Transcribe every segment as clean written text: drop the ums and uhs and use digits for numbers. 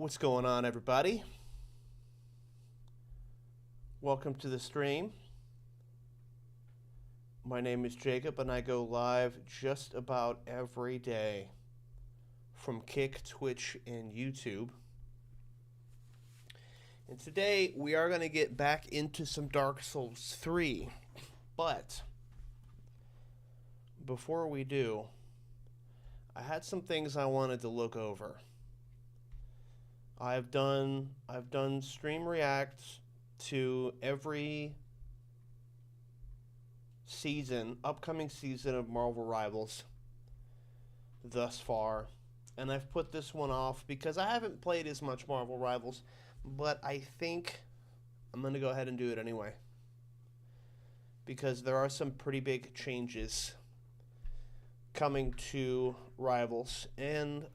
What's going on, everybody? Welcome to the stream. My name is Jacob, and I go live just about every day from Kick, Twitch, and YouTube. And today we are going to get back into some Dark Souls 3. But before we do, I had some things I wanted to look over. I've done stream reacts to every upcoming season of Marvel Rivals thus far, and I've put this one off because I haven't played as much Marvel Rivals, but I think I'm going to go ahead and do it anyway because there are some pretty big changes coming to Rivals, and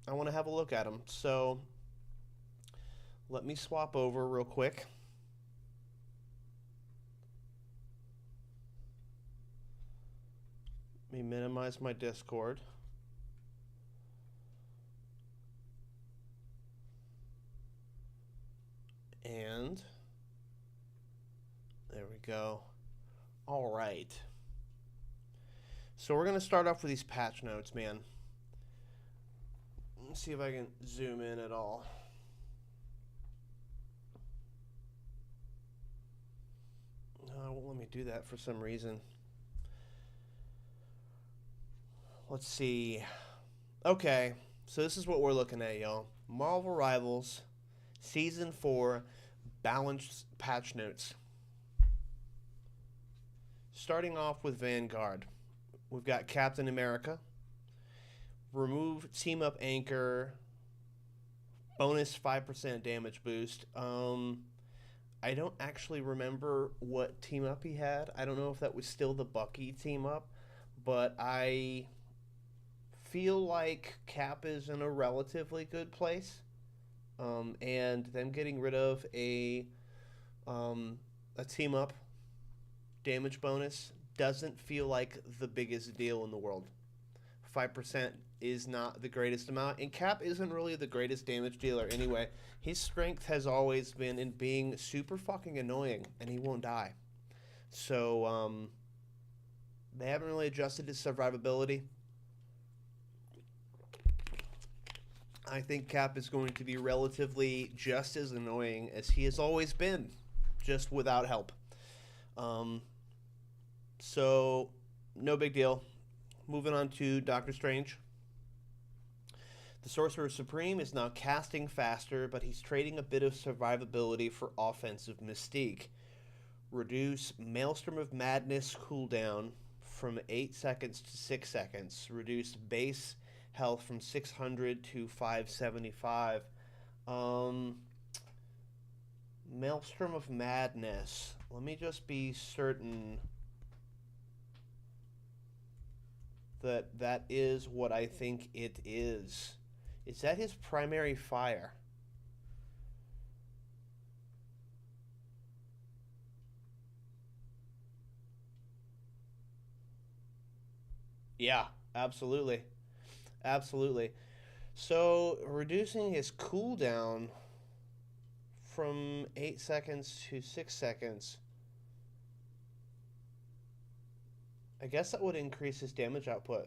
I want to have a look at them. So let me swap over real quick. Let me minimize my Discord. And there we go. All right. So we're going to start off with these patch notes, man. Let's see if I can zoom in at all. No, it won't let me do that for some reason. Let's see. Okay, so this is what we're looking at, y'all. Marvel Rivals, Season 4, balanced patch notes. Starting off with Vanguard. We've got Captain America. Remove Team Up Anchor. Bonus 5% damage boost. I don't actually remember what team up he had. I don't know if that was still the Bucky team up, but I feel like Cap is in a relatively good place. And them getting rid of a team up damage bonus doesn't feel like the biggest deal in the world. 5% is not the greatest amount, and Cap isn't really the greatest damage dealer anyway. His strength has always been in being super fucking annoying, and he won't die. So, they haven't really adjusted his survivability. I think Cap is going to be relatively just as annoying as he has always been, just without help. So, no big deal. Moving on to Doctor Strange. The Sorcerer Supreme is now casting faster, but he's trading a bit of survivability for offensive mystique. Reduce Maelstrom of Madness cooldown from 8 seconds to 6 seconds. Reduce base health from 600 to 575. Maelstrom of Madness. Let me just be certain that is what I think it is. Is that his primary fire? Yeah, absolutely. Absolutely. So, reducing his cooldown from 8 seconds to 6 seconds. I guess that would increase his damage output.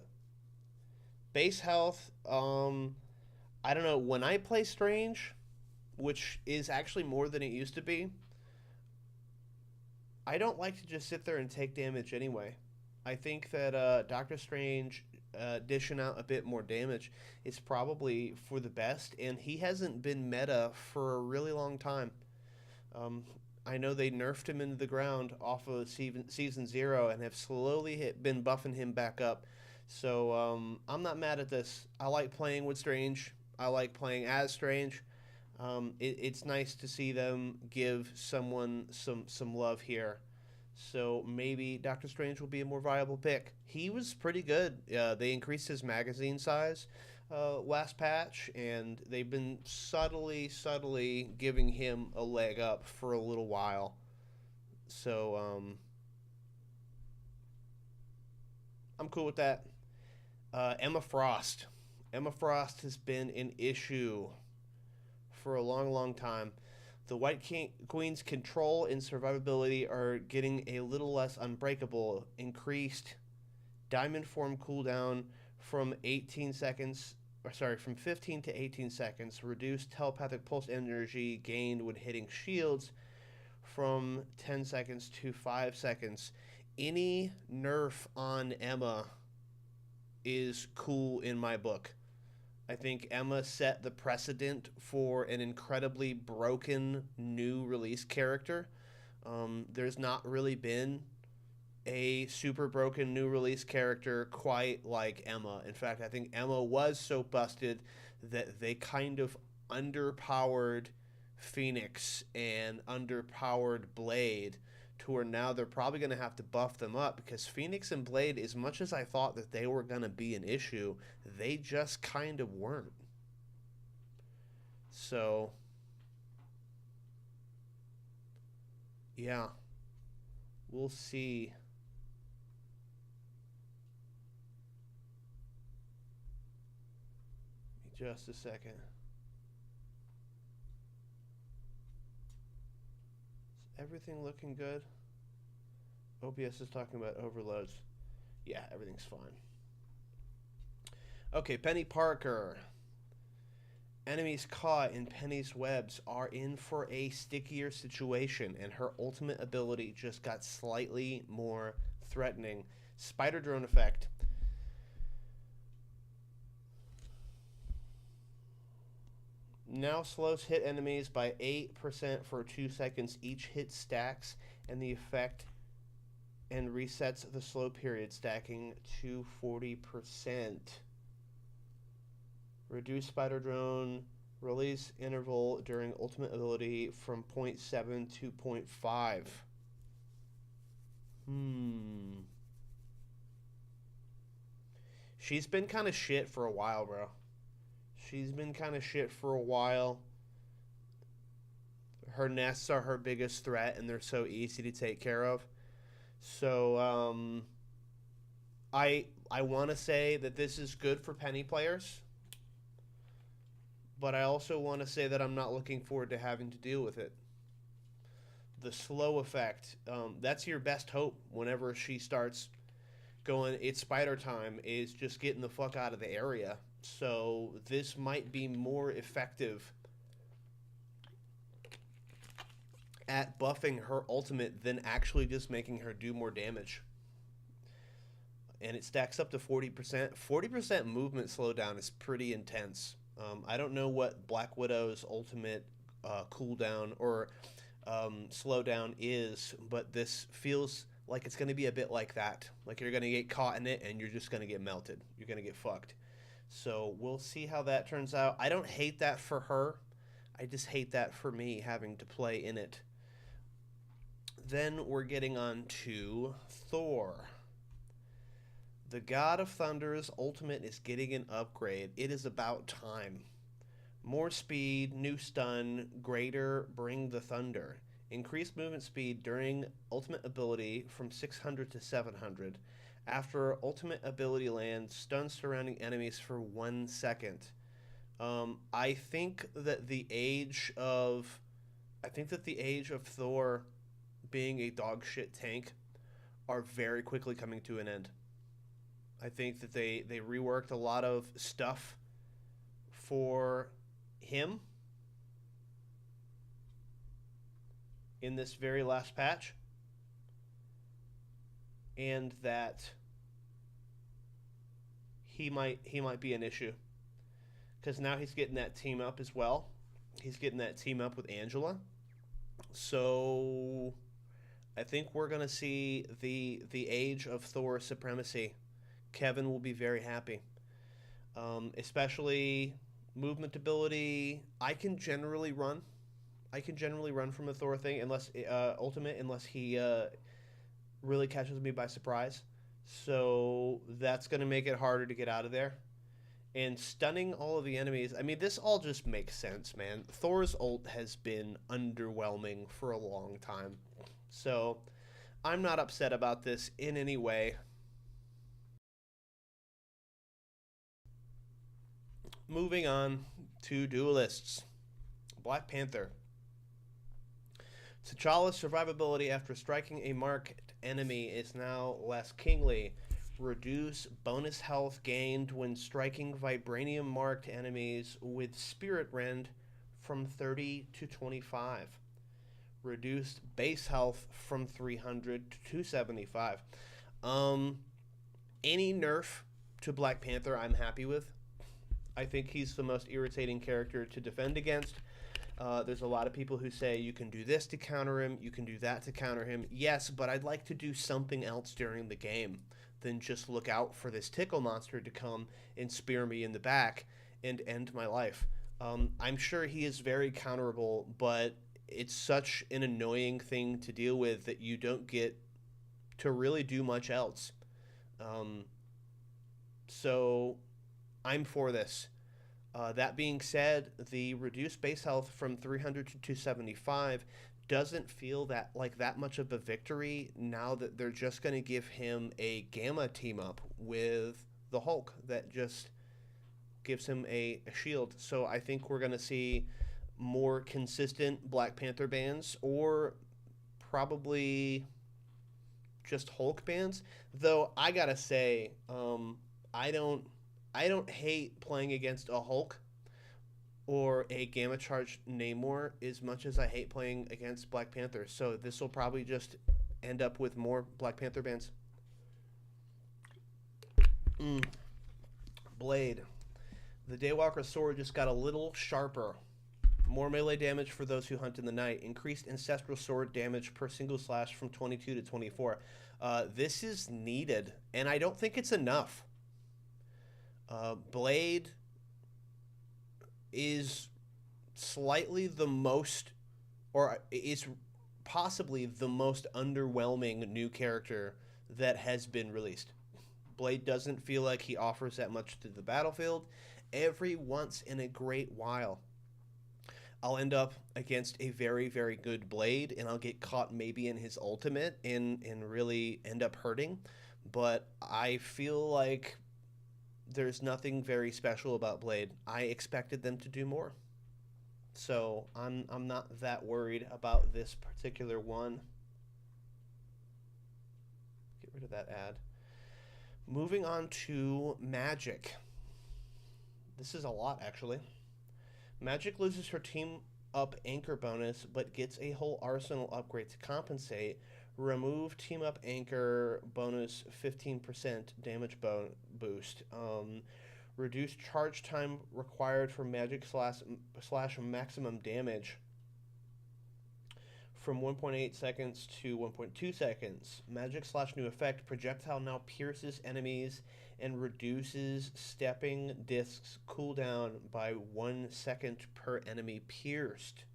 Base health, I don't know. When I play Strange, which is actually more than it used to be, I don't like to just sit there and take damage anyway. I think that Doctor Strange dishing out a bit more damage is probably for the best, and he hasn't been meta for a really long time. I know they nerfed him into the ground off of season 0 and have slowly been buffing him back up. So I'm not mad at this. I like playing with Strange. I like playing as Strange. It's nice to see them give someone some love here. So maybe Doctor Strange will be a more viable pick. He was pretty good. They increased his magazine size last patch, and they've been subtly giving him a leg up for a little while. So I'm cool with that. Emma Frost. Emma Frost has been an issue for a long, long time. The Queen's control and survivability are getting a little less unbreakable. Increased diamond form cooldown from 18 seconds, or sorry, from 15 to 18 seconds. Reduced telepathic pulse energy gained when hitting shields from 10 seconds to 5 seconds. Any nerf on Emma is cool in my book. I think Emma set the precedent for an incredibly broken new release character. There's not really been a super broken new release character quite like Emma. In fact, I think Emma was so busted that they kind of underpowered Phoenix and underpowered Blade to where now they're probably going to have to buff them up, because Phoenix and Blade, as much as I thought that they were going to be an issue, they just kind of weren't. So, yeah, we'll see. Just a second. Is everything looking good? OBS is talking about overloads. Yeah, everything's fine. Okay, Penny Parker. Enemies caught in Penny's webs are in for a stickier situation, and her ultimate ability just got slightly more threatening. Spider drone effect. Now slows hit enemies by 8% for 2 seconds. Each hit stacks, and the effect and resets the slow period, stacking to 40%. Reduce spider drone release interval during ultimate ability from 0.7 to 0.5. She's been kind of shit for a while, bro. She's been kind of shit for a while. Her nests are her biggest threat, and they're so easy to take care of. So, I want to say that this is good for Penny players, but I also want to say that I'm not looking forward to having to deal with it. The slow effect, that's your best hope whenever she starts going, it's spider time, is just getting the fuck out of the area. So this might be more effective at buffing her ultimate than actually just making her do more damage. And it stacks up to 40%. 40% movement slowdown is pretty intense. I don't know what Black Widow's ultimate cooldown or slowdown is, but this feels like it's going to be a bit like that. Like you're going to get caught in it and you're just going to get melted. You're going to get fucked. So we'll see how that turns out. I don't hate that for her. I just hate that for me having to play in it. Then we're getting on to Thor. The God of Thunder's ultimate is getting an upgrade. It is about time. More speed, new stun, greater bring the thunder. Increased movement speed during ultimate ability from 600 to 700. After ultimate ability lands, stun surrounding enemies for 1 second. I think that the age of Thor being a dog shit tank are very quickly coming to an end. I think that they reworked a lot of stuff for him in this very last patch, and that he might be an issue, because now he's getting that team up as well. He's getting that team up with Angela. So I think we're going to see the age of Thor supremacy. Kevin will be very happy. Especially movement ability. I can generally run from a Thor thing unless ultimate, unless he really catches me by surprise. So that's going to make it harder to get out of there. And stunning all of the enemies. I mean, this all just makes sense, man. Thor's ult has been underwhelming for a long time. So I'm not upset about this in any way. Moving on to duelists. Black Panther. T'Challa's survivability after striking a marked enemy is now less kingly. Reduce bonus health gained when striking vibranium marked enemies with Spirit Rend from 30 to 25. Reduced base health from 300 to 275. Um, any nerf to Black Panther, I'm happy with. I think he's the most irritating character to defend against. There's a lot of people who say you can do this to counter him, you can do that to counter him. Yes, but I'd like to do something else during the game than just look out for this tickle monster to come and spear me in the back and end my life. I'm sure he is very counterable, but it's such an annoying thing to deal with that you don't get to really do much else. Um, so I'm for this. That being said, the reduced base health from 300 to 275 doesn't feel that like that much of a victory now that they're just going to give him a Gamma team up with the Hulk that just gives him a shield. So I think we're going to see more consistent Black Panther bans or probably just Hulk bans. Though I got to say, I don't hate playing against a Hulk or a Gamma Charge Namor as much as I hate playing against Black Panther. So this will probably just end up with more Black Panther bans. Blade. The Daywalker sword just got a little sharper. More melee damage for those who hunt in the night. Increased ancestral sword damage per single slash from 22 to 24. This is needed, and I don't think it's enough. Blade is slightly the most, or is possibly the most underwhelming new character that has been released. Blade doesn't feel like he offers that much to the battlefield. Every once in a great while, I'll end up against a very, very good Blade, and I'll get caught maybe in his ultimate and really end up hurting. But I feel like there's nothing very special about Blade. I expected them to do more. So I'm not that worried about this particular one. Get rid of that ad. Moving on to Magic. This is a lot, actually. Magic loses her team up anchor bonus, but gets a whole arsenal upgrade to compensate. Remove team up anchor bonus 15% damage boost. Reduce charge time required for magic slash maximum damage from 1.8 seconds to 1.2 seconds. Magic slash new effect. Projectile now pierces enemies and reduces stepping discs cooldown by 1 second per enemy pierced.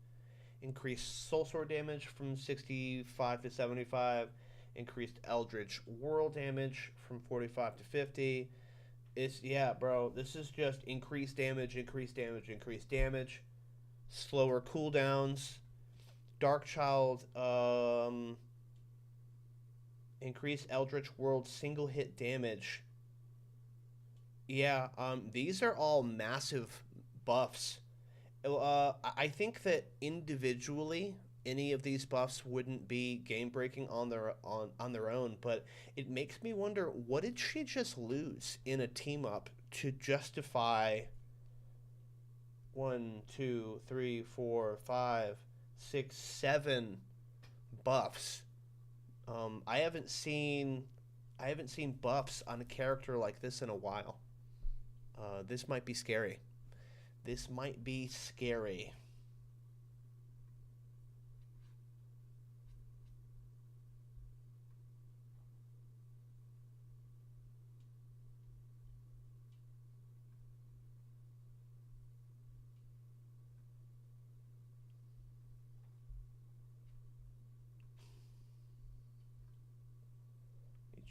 Increased soul sword damage from 65 to 75. Increased eldritch whirl damage from 45 to 50. Yeah, bro, this is just increased damage, increased damage, increased damage. Slower cooldowns. Darkchild, increased eldritch whirl single hit damage. Yeah, these are all massive buffs. I think that individually, any of these buffs wouldn't be game breaking on their own, but it makes me wonder, what did she just lose in a team up to justify 1, 2, 3, 4, 5, 6, 7 buffs? I haven't seen buffs on a character like this in a while. This might be scary. This might be scary.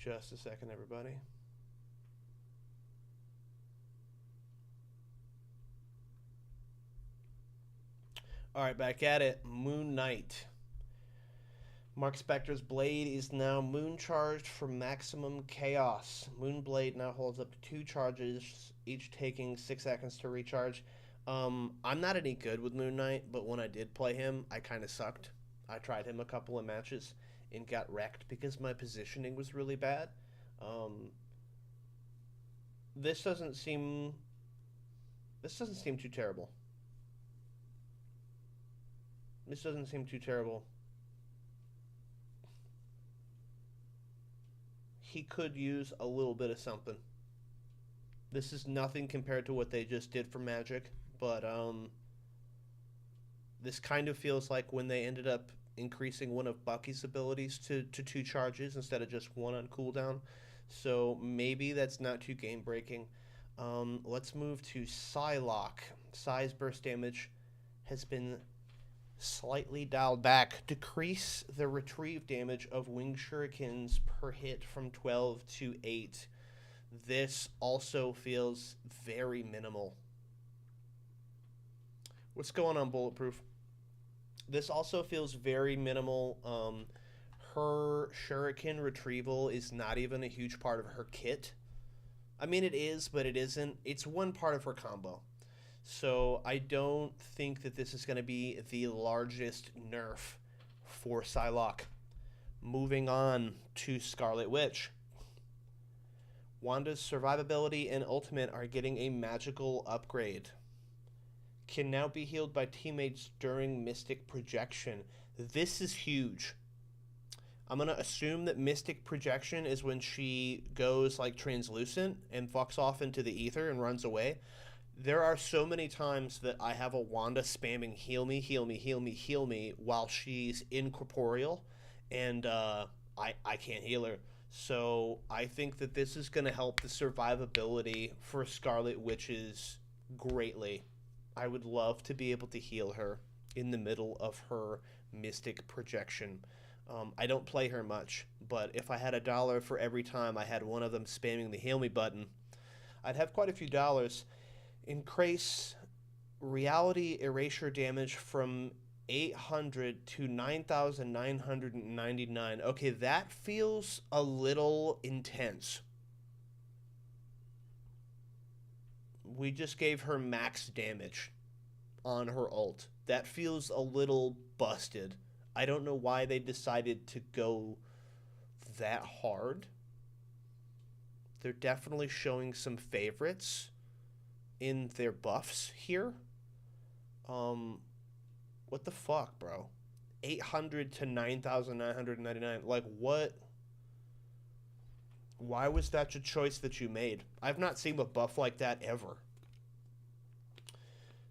Just a second, everybody. All right, back at it. Moon Knight. Mark Spector's blade is now moon charged for maximum chaos. Moonblade now holds up to 2 charges, each taking 6 seconds to recharge. I'm not any good with Moon Knight, but when I did play him, I kind of sucked. I tried him a couple of matches and got wrecked because my positioning was really bad. Um, this doesn't seem this doesn't seem too terrible. This doesn't seem too terrible. He could use a little bit of something. This is nothing compared to what they just did for Magic, but this kind of feels like when they ended up increasing one of Bucky's abilities to 2 charges instead of just one on cooldown. So maybe that's not too game breaking. Let's move to Psylocke. Psy's burst damage has been slightly dialed back. Decrease the retrieve damage of winged shurikens per hit from 12 to 8. This also feels very minimal. What's going on, Bulletproof? This also feels very minimal. Her shuriken retrieval is not even a huge part of her kit. I mean, it is, but it isn't. It's one part of her combo. So I don't think that this is going to be the largest nerf for Psylocke. Moving on to Scarlet Witch. Wanda's survivability and ultimate are getting a magical upgrade. Can now be healed by teammates during Mystic Projection. This is huge. I'm going to assume that Mystic Projection is when she goes like translucent and fucks off into the ether and runs away. There are so many times that I have a Wanda spamming heal me, heal me, heal me, heal me while she's incorporeal, and I can't heal her. So I think that this is going to help the survivability for Scarlet Witches greatly. I would love to be able to heal her in the middle of her Mystic Projection. I don't play her much, but if I had $1 for every time I had one of them spamming the heal me button, I'd have quite a few dollars. Increase reality erasure damage from 800 to 9,999. Okay, that feels a little intense. We just gave her max damage on her ult. That feels a little busted. I don't know why they decided to go that hard. They're definitely showing some favorites in their buffs here. What the fuck, bro? 800 to 9,999. Like, what? Why was that a choice that you made? I've not seen a buff like that ever.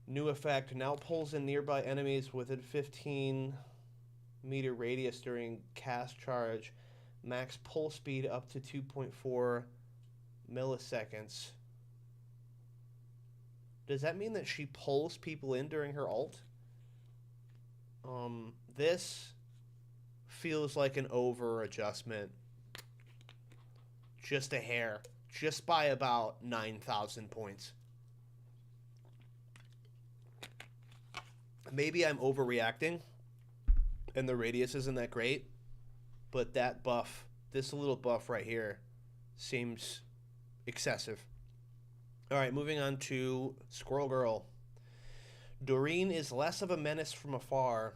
New effect now pulls in nearby enemies within 15-meter radius during cast charge. Max pull speed up to 2.4 milliseconds. Does that mean that she pulls people in during her ult? This feels like an over adjustment. Just a hair. Just by about 9,000 points. Maybe I'm overreacting and the radius isn't that great, but that buff, this little buff right here, seems excessive. All right, moving on to Squirrel Girl. Doreen is less of a menace from afar.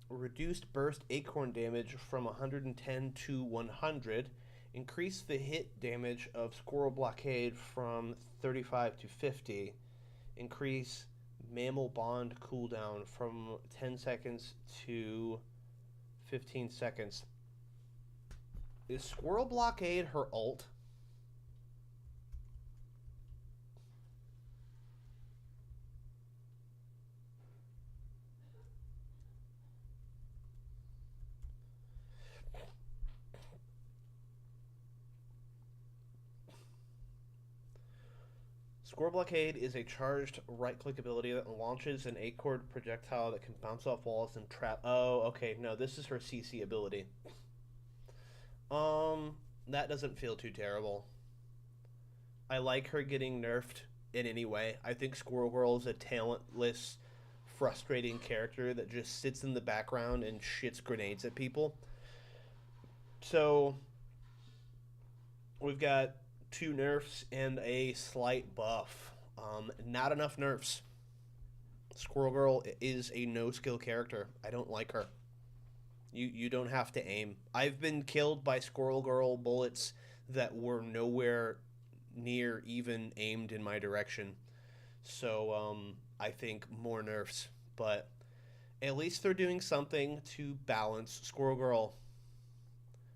Reduced burst acorn damage from 110 to 100. Increase the hit damage of Squirrel Blockade from 35 to 50. Increase Mammal Bond cooldown from 10 seconds to 15 seconds. Is Squirrel Blockade her ult? Squirrel Blockade is a charged right-click ability that launches an acorn projectile that can bounce off walls and trap... Oh, okay, no, this is her CC ability. That doesn't feel too terrible. I like her getting nerfed in any way. I think Squirrel Girl is a talentless, frustrating character that just sits in the background and shits grenades at people. So we've got two nerfs and a slight buff. Not enough nerfs. Squirrel Girl is a no skill character. I don't like her. You don't have to aim. I've been killed by Squirrel Girl bullets that were nowhere near even aimed in my direction. So I think more nerfs, but at least they're doing something to balance Squirrel Girl.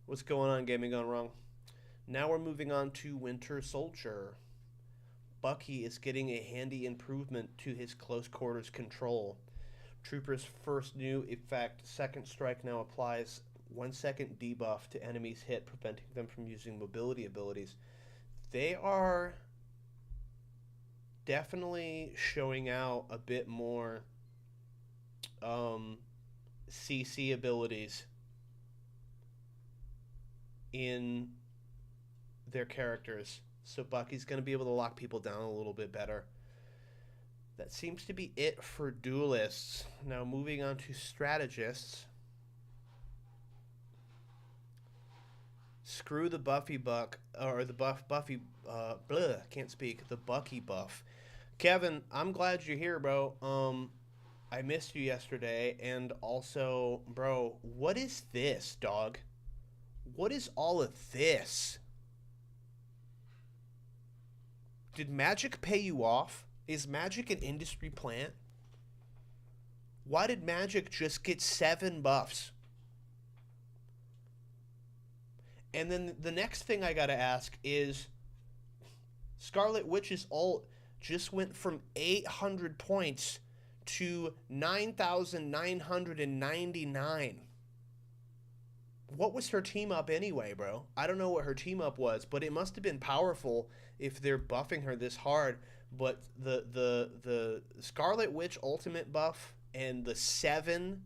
What's going on, Gaming Gone Wrong? Now we're moving on to Winter Soldier. Bucky is getting a handy improvement to his close quarters control. Trooper's first new effect, Second Strike, now applies 1 second debuff to enemies hit, preventing them from using mobility abilities. They are definitely showing out a bit more CC abilities in their characters. So Bucky's going to be able to lock people down a little bit better. That seems to be it for duelists. Now moving on to strategists. Screw the Buffy buck, or the Buffy, can't speak, the Bucky buff. Kevin, I'm glad you're here, bro. I missed you yesterday, and also, bro, what is this, dog? What is all of this? Did Magic pay you off? Is Magic an industry plant? Why did Magic just get 7 buffs? And then the next thing I gotta ask is, Scarlet Witch's ult just went from 800 points to 9,999. What was her team up anyway, bro? I don't know what her team up was, but it must have been powerful if they're buffing her this hard. But the Scarlet Witch ultimate buff and the 7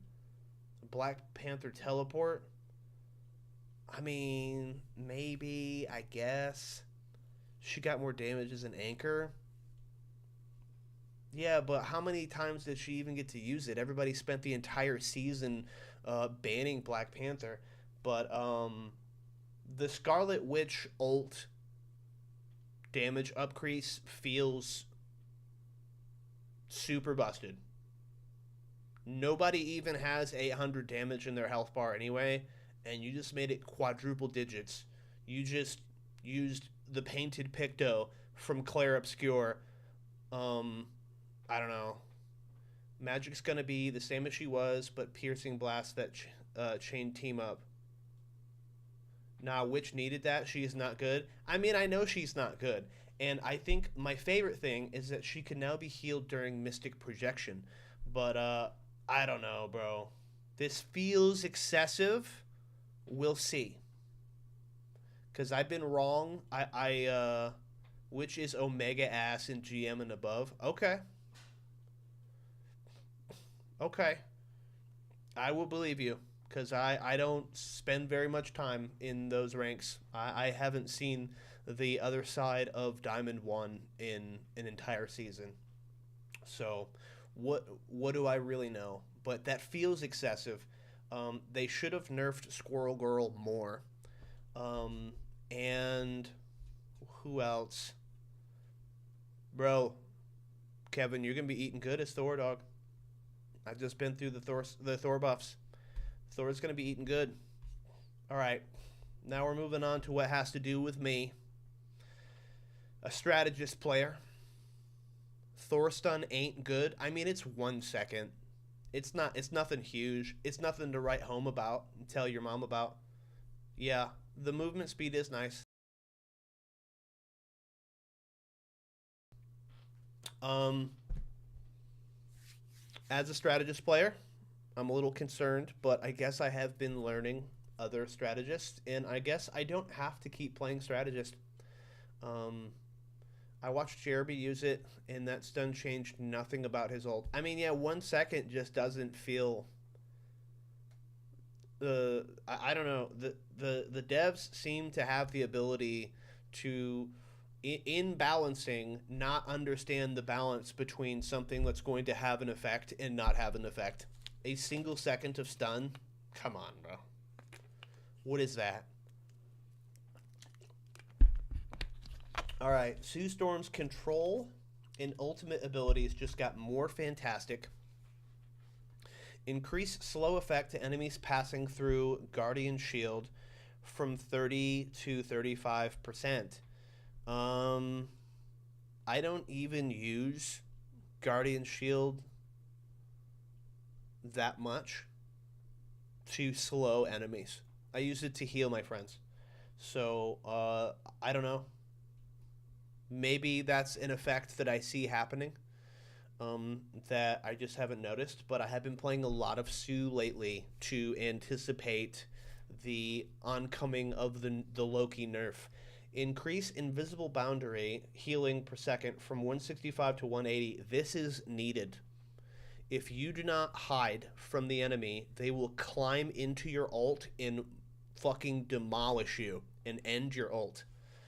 Black Panther teleport, I mean, maybe, I guess. She got more damage as an anchor. Yeah, but how many times did she even get to use it? Everybody spent the entire season banning Black Panther. But the Scarlet Witch ult damage upcrease feels super busted. Nobody even has 800 damage in their health bar anyway, and you just made it quadruple digits. You just used the painted Picto from Claire Obscure. I don't know. Magic's gonna be the same as she was, but Piercing Blast that chain team up. Nah, Witch needed that. She is not good. I mean, I know she's not good. And I think my favorite thing is that she can now be healed during Mystic Projection. But, I don't know, bro. This feels excessive. We'll see. Because I've been wrong. Which is Omega ass in GM and above. Okay. Okay. I will believe you. Because I don't spend very much time in those ranks. I haven't seen the other side of Diamond 1 in an entire season. So, what do I really know? But that feels excessive. They should have nerfed Squirrel Girl more. And who else? Bro, Kevin, you're going to be eating good as Thor, dog. I've just been through the Thor buffs. Thor's going to be eating good. All right. Now we're moving on to what has to do with me. A strategist player. Thor stun ain't good. I mean, it's 1 second. It's nothing huge. It's nothing to write home about and tell your mom about. Yeah, the movement speed is nice. As a strategist player, I'm a little concerned, but I guess I have been learning other strategists, and I guess I don't have to keep playing strategist. I watched Jeremy use it, and that stun changed nothing about his ult. I mean, yeah, 1 second just doesn't feel. I don't know. The devs seem to have the ability to, in balancing, not understand the balance between something that's going to have an effect and not have an effect. A single second of stun? Come on, bro. What is that? All right, Sue Storm's control and ultimate abilities just got more fantastic. Increase slow effect to enemies passing through Guardian Shield from 30 to 35%. I don't even use Guardian Shield that much to slow enemies. I use it to heal my friends. So, I don't know. Maybe that's an effect that I see happening, that I just haven't noticed. But I have been playing a lot of Sue lately to anticipate the oncoming of the Loki nerf. Increase invisible boundary healing per second from 165 to 180. This is needed. If you do not hide from the enemy, they will climb into your ult and fucking demolish you and end your ult.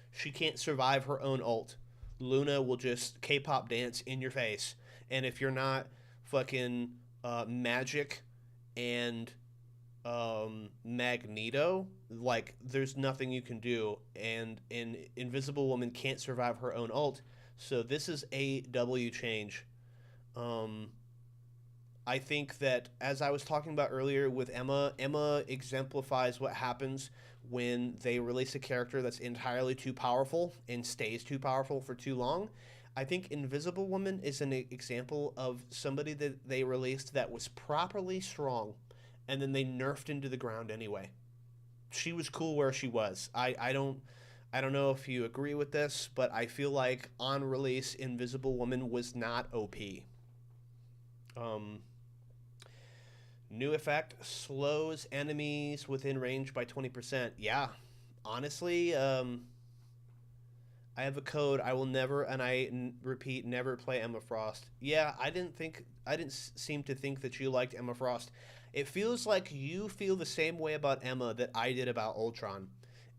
She can't survive her own ult. Luna will just K-pop dance in your face. And if you're not fucking Magic and Magneto, like, there's nothing you can do. And an Invisible Woman can't survive her own ult. So this is a W change. I think that, as I was talking about earlier with Emma exemplifies what happens when they release a character that's entirely too powerful and stays too powerful for too long. I think Invisible Woman is an example of somebody that they released that was properly strong, and then they nerfed into the ground anyway. She was cool where she was. I don't know if you agree with this, but I feel like on release, Invisible Woman was not OP. New effect, slows enemies within range by 20%. Yeah, honestly, I have a code. I will never, and repeat, never play Emma Frost. Yeah, I didn't seem to think that you liked Emma Frost. It feels like you feel the same way about Emma that I did about Ultron.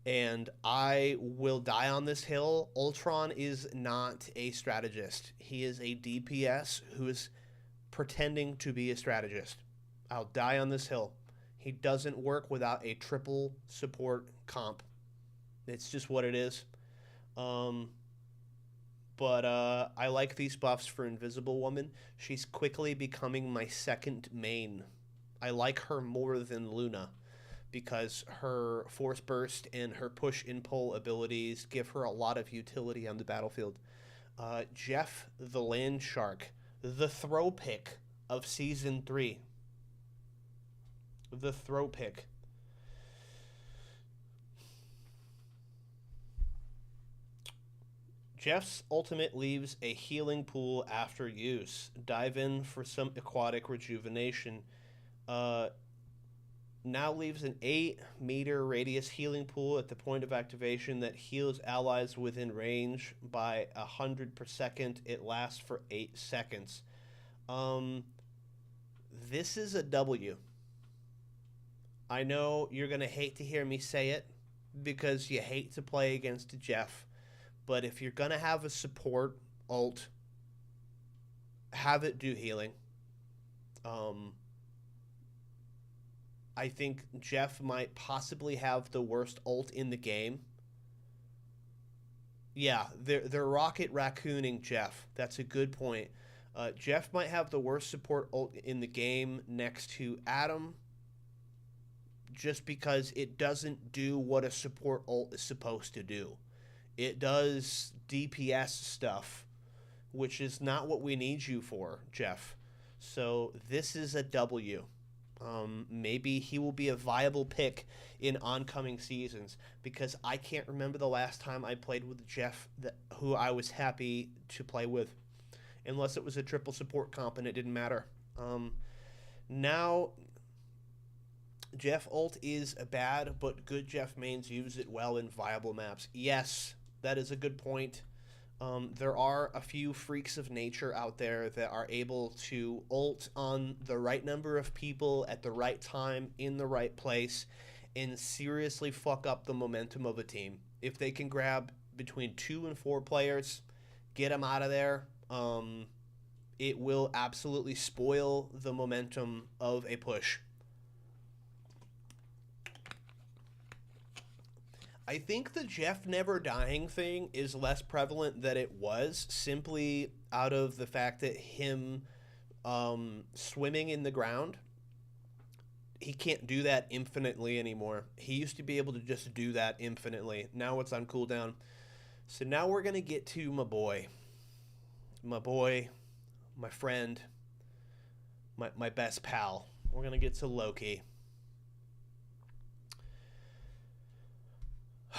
And I will die on this hill. Ultron is not a strategist. He is a DPS who is pretending to be a strategist. I'll die on this hill. He doesn't work without a triple support comp. It's just what it is. But I like these buffs for Invisible Woman. She's quickly becoming my second main. I like her more than Luna because her Force Burst and her push and pull abilities give her a lot of utility on the battlefield. Jeff the Land Shark, the throw pick of Season 3. The throw pick. Jeff's ultimate leaves a healing pool after use. Dive in for some aquatic rejuvenation. Now leaves an 8-meter radius healing pool at the point of activation that heals allies within range by 100 per second. It lasts for 8 seconds. This is a W. I know you're going to hate to hear me say it because you hate to play against Jeff. But if you're going to have a support ult, have it do healing. I think Jeff might possibly have the worst ult in the game. Yeah, they're rocket raccooning Jeff. That's a good point. Jeff might have the worst support ult in the game next to Adam, just because it doesn't do what a support ult is supposed to do. It does DPS stuff, which is not what we need you for, Jeff. So this is a W. Maybe he will be a viable pick in oncoming seasons, because I can't remember the last time I played with Jeff who I was happy to play with, unless it was a triple support comp and it didn't matter. Now, Jeff ult is bad, but good Jeff mains use it well in viable maps. Yes, that is a good point. There are a few freaks of nature out there that are able to ult on the right number of people at the right time in the right place and seriously fuck up the momentum of a team. If they can grab between 2 and 4 players, get them out of there, it will absolutely spoil the momentum of a push. I think the Jeff never dying thing is less prevalent than it was, simply out of the fact that him swimming in the ground, he can't do that infinitely anymore. He used to be able to just do that infinitely. Now it's on cooldown. So now we're going to get to my boy. My boy, my friend, my best pal. We're going to get to Loki.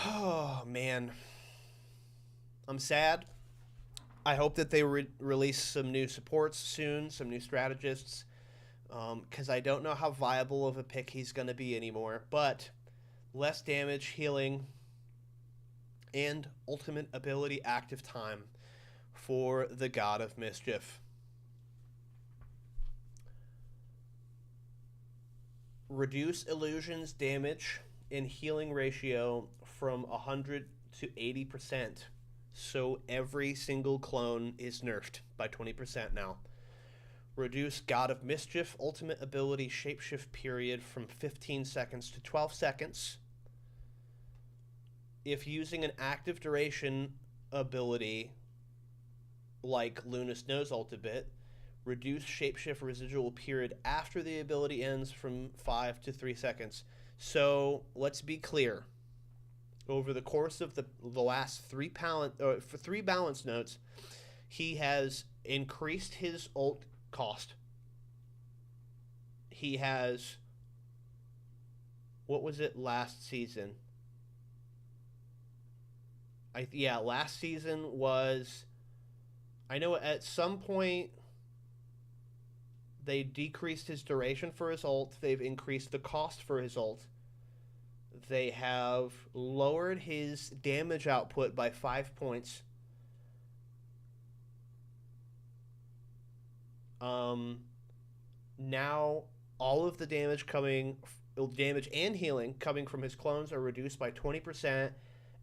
Oh, man. I'm sad. I hope that they release some new supports soon, some new strategists, because I don't know how viable of a pick he's going to be anymore. But less damage, healing, and ultimate ability active time for the God of Mischief. Reduce illusions damage and healing ratio from 100 to 80%. So every single clone is nerfed by 20% now. Reduce God of Mischief ultimate ability shapeshift period from 15 seconds to 12 seconds. If using an active duration ability like Luna's Nose ult a bit, reduce shapeshift residual period after the ability ends from 5 to 3 seconds. So let's be clear. Over the course of the last three balance notes, he has increased his ult cost. He has, what was it last season? Last season was, I know at some point they decreased his duration for his ult. They've increased the cost for his ult. They have lowered his damage output by 5 points. Now all of the damage and healing coming from his clones are reduced by 20%,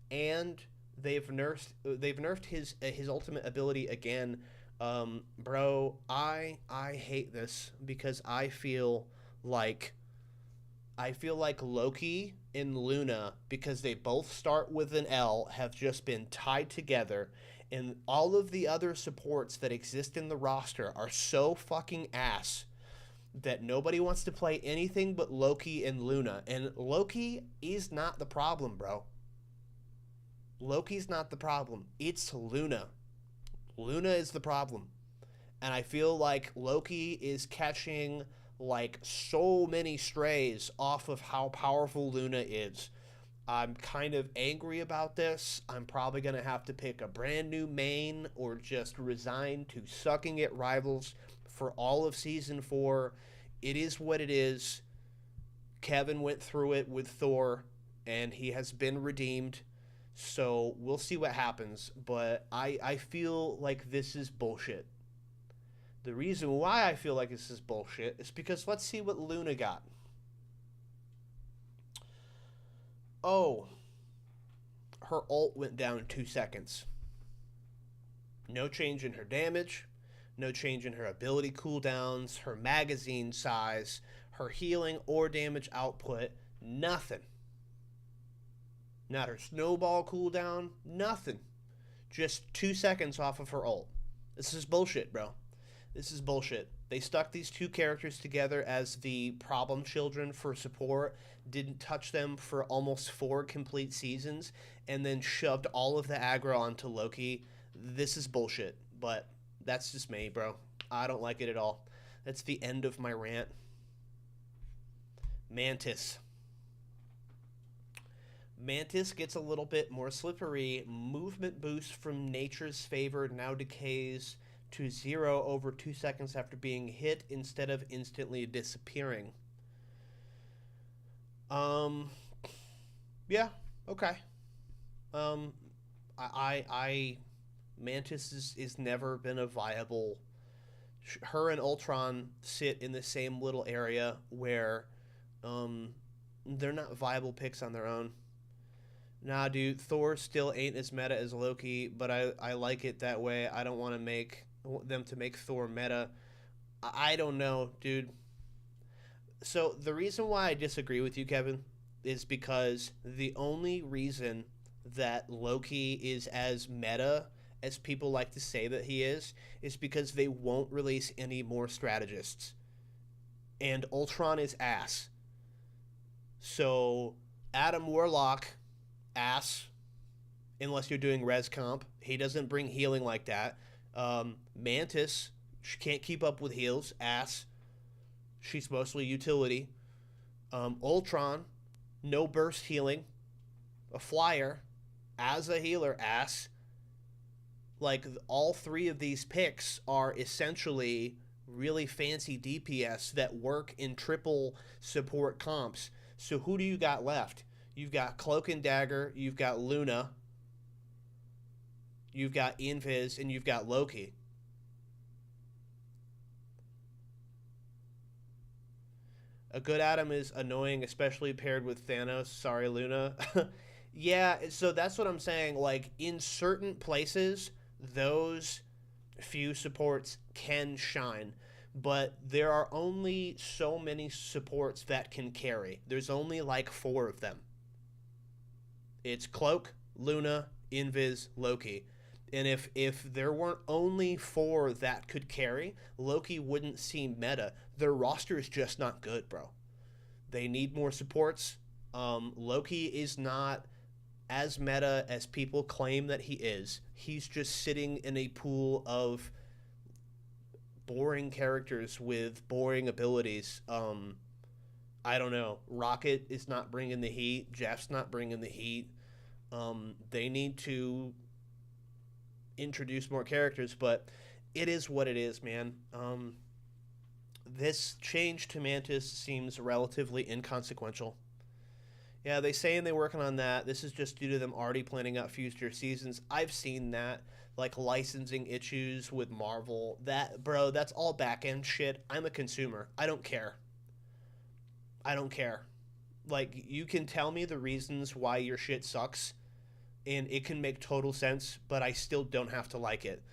and they've nerfed his ultimate ability again. Bro, I hate this because I feel like Loki and Luna, because they both start with an L, have just been tied together, and all of the other supports that exist in the roster are so fucking ass that nobody wants to play anything but Loki and Luna. And Loki is not the problem, bro. Loki's not the problem. It's Luna. Luna is the problem. And I feel like Loki is catching like so many strays off of how powerful Luna is. I'm kind of angry about this. I'm probably going to have to pick a brand new main or just resign to sucking at rivals for all of Season 4. It is what it is. Kevin went through it with Thor, and he has been redeemed. So we'll see what happens. But I feel like this is bullshit. The reason why I feel like this is bullshit is because let's see what Luna got. Oh, her ult went down in 2 seconds. No change in her damage, no change in her ability cooldowns, her magazine size, her healing or damage output, nothing. Not her snowball cooldown, nothing. Just 2 seconds off of her ult. This is bullshit, bro. This is bullshit. They stuck these two characters together as the problem children for support, didn't touch them for almost 4 complete seasons, and then shoved all of the aggro onto Loki. This is bullshit, but that's just me, bro. I don't like it at all. That's the end of my rant. Mantis. Mantis gets a little bit more slippery. Movement boost from nature's favor now decays to 0 over 2 seconds after being hit instead of instantly disappearing. Yeah, okay. Mantis is never been a viable. Her and Ultron sit in the same little area where, they're not viable picks on their own. Nah, dude, Thor still ain't as meta as Loki, but I like it that way. I don't want to make them to make Thor meta. I don't know, dude. So the reason why I disagree with you, Kevin, is because the only reason that Loki is as meta as people like to say that he is because they won't release any more strategists. And Ultron is ass. So Adam Warlock, ass, unless you're doing res comp. He doesn't bring healing like that. Mantis, she can't keep up with heals, ass. She's mostly utility. Ultron, no burst healing. A flyer, as a healer, ass. Like, all three of these picks are essentially really fancy DPS that work in triple support comps. So who do you got left? You've got Cloak and Dagger, you've got Luna, you've got Invis, and you've got Loki. A good Adam is annoying, especially paired with Thanos. Sorry, Luna. Yeah, so that's what I'm saying. Like, in certain places, those few supports can shine, but there are only so many supports that can carry. There's only like four of them. It's Cloak, Luna, Invis, Loki. And if there weren't only four that could carry, Loki wouldn't seem meta. Their roster is just not good, bro. They need more supports. Loki is not as meta as people claim that he is. He's just sitting in a pool of boring characters with boring abilities. I don't know. Rocket is not bringing the heat. Jeff's not bringing the heat. They need to introduce more characters, but it is what it is, man. This change to Mantis seems relatively inconsequential. Yeah, they saying they're working on that. This is just due to them already planning out future seasons. I've seen that, like licensing issues with Marvel. That, bro, that's all back end shit. I'm a consumer. I don't care. I don't care. Like, you can tell me the reasons why your shit sucks, and it can make total sense, but I still don't have to like it.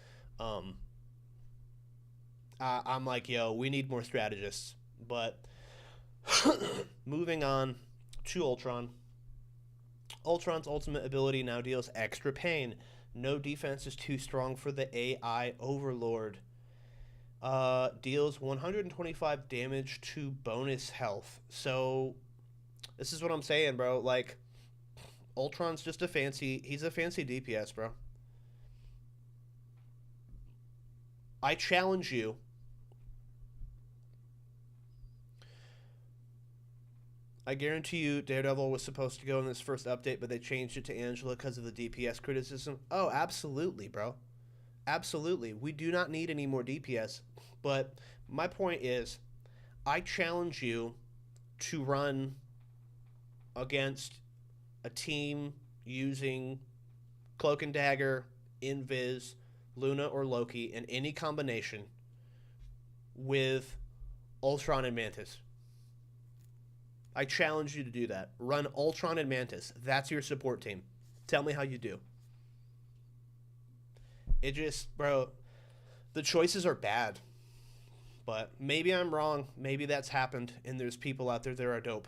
I'm like, yo, we need more strategists. But moving on to Ultron. Ultron's ultimate ability now deals extra pain. No defense is too strong for the AI Overlord. Deals 125 damage to bonus health. So, this is what I'm saying, bro. Like, Ultron's just he's a fancy DPS, bro. I challenge you. I guarantee you Daredevil was supposed to go in this first update, but they changed it to Angela because of the DPS criticism. Oh, absolutely, bro. Absolutely. We do not need any more DPS. But my point is, I challenge you to run against a team using Cloak and Dagger, Invis, Luna, or Loki in any combination with Ultron and Mantis. I challenge you to do that. Run Ultron and Mantis. That's your support team. Tell me how you do. It just, bro, the choices are bad. But maybe I'm wrong. Maybe that's happened, and there's people out there that are dope.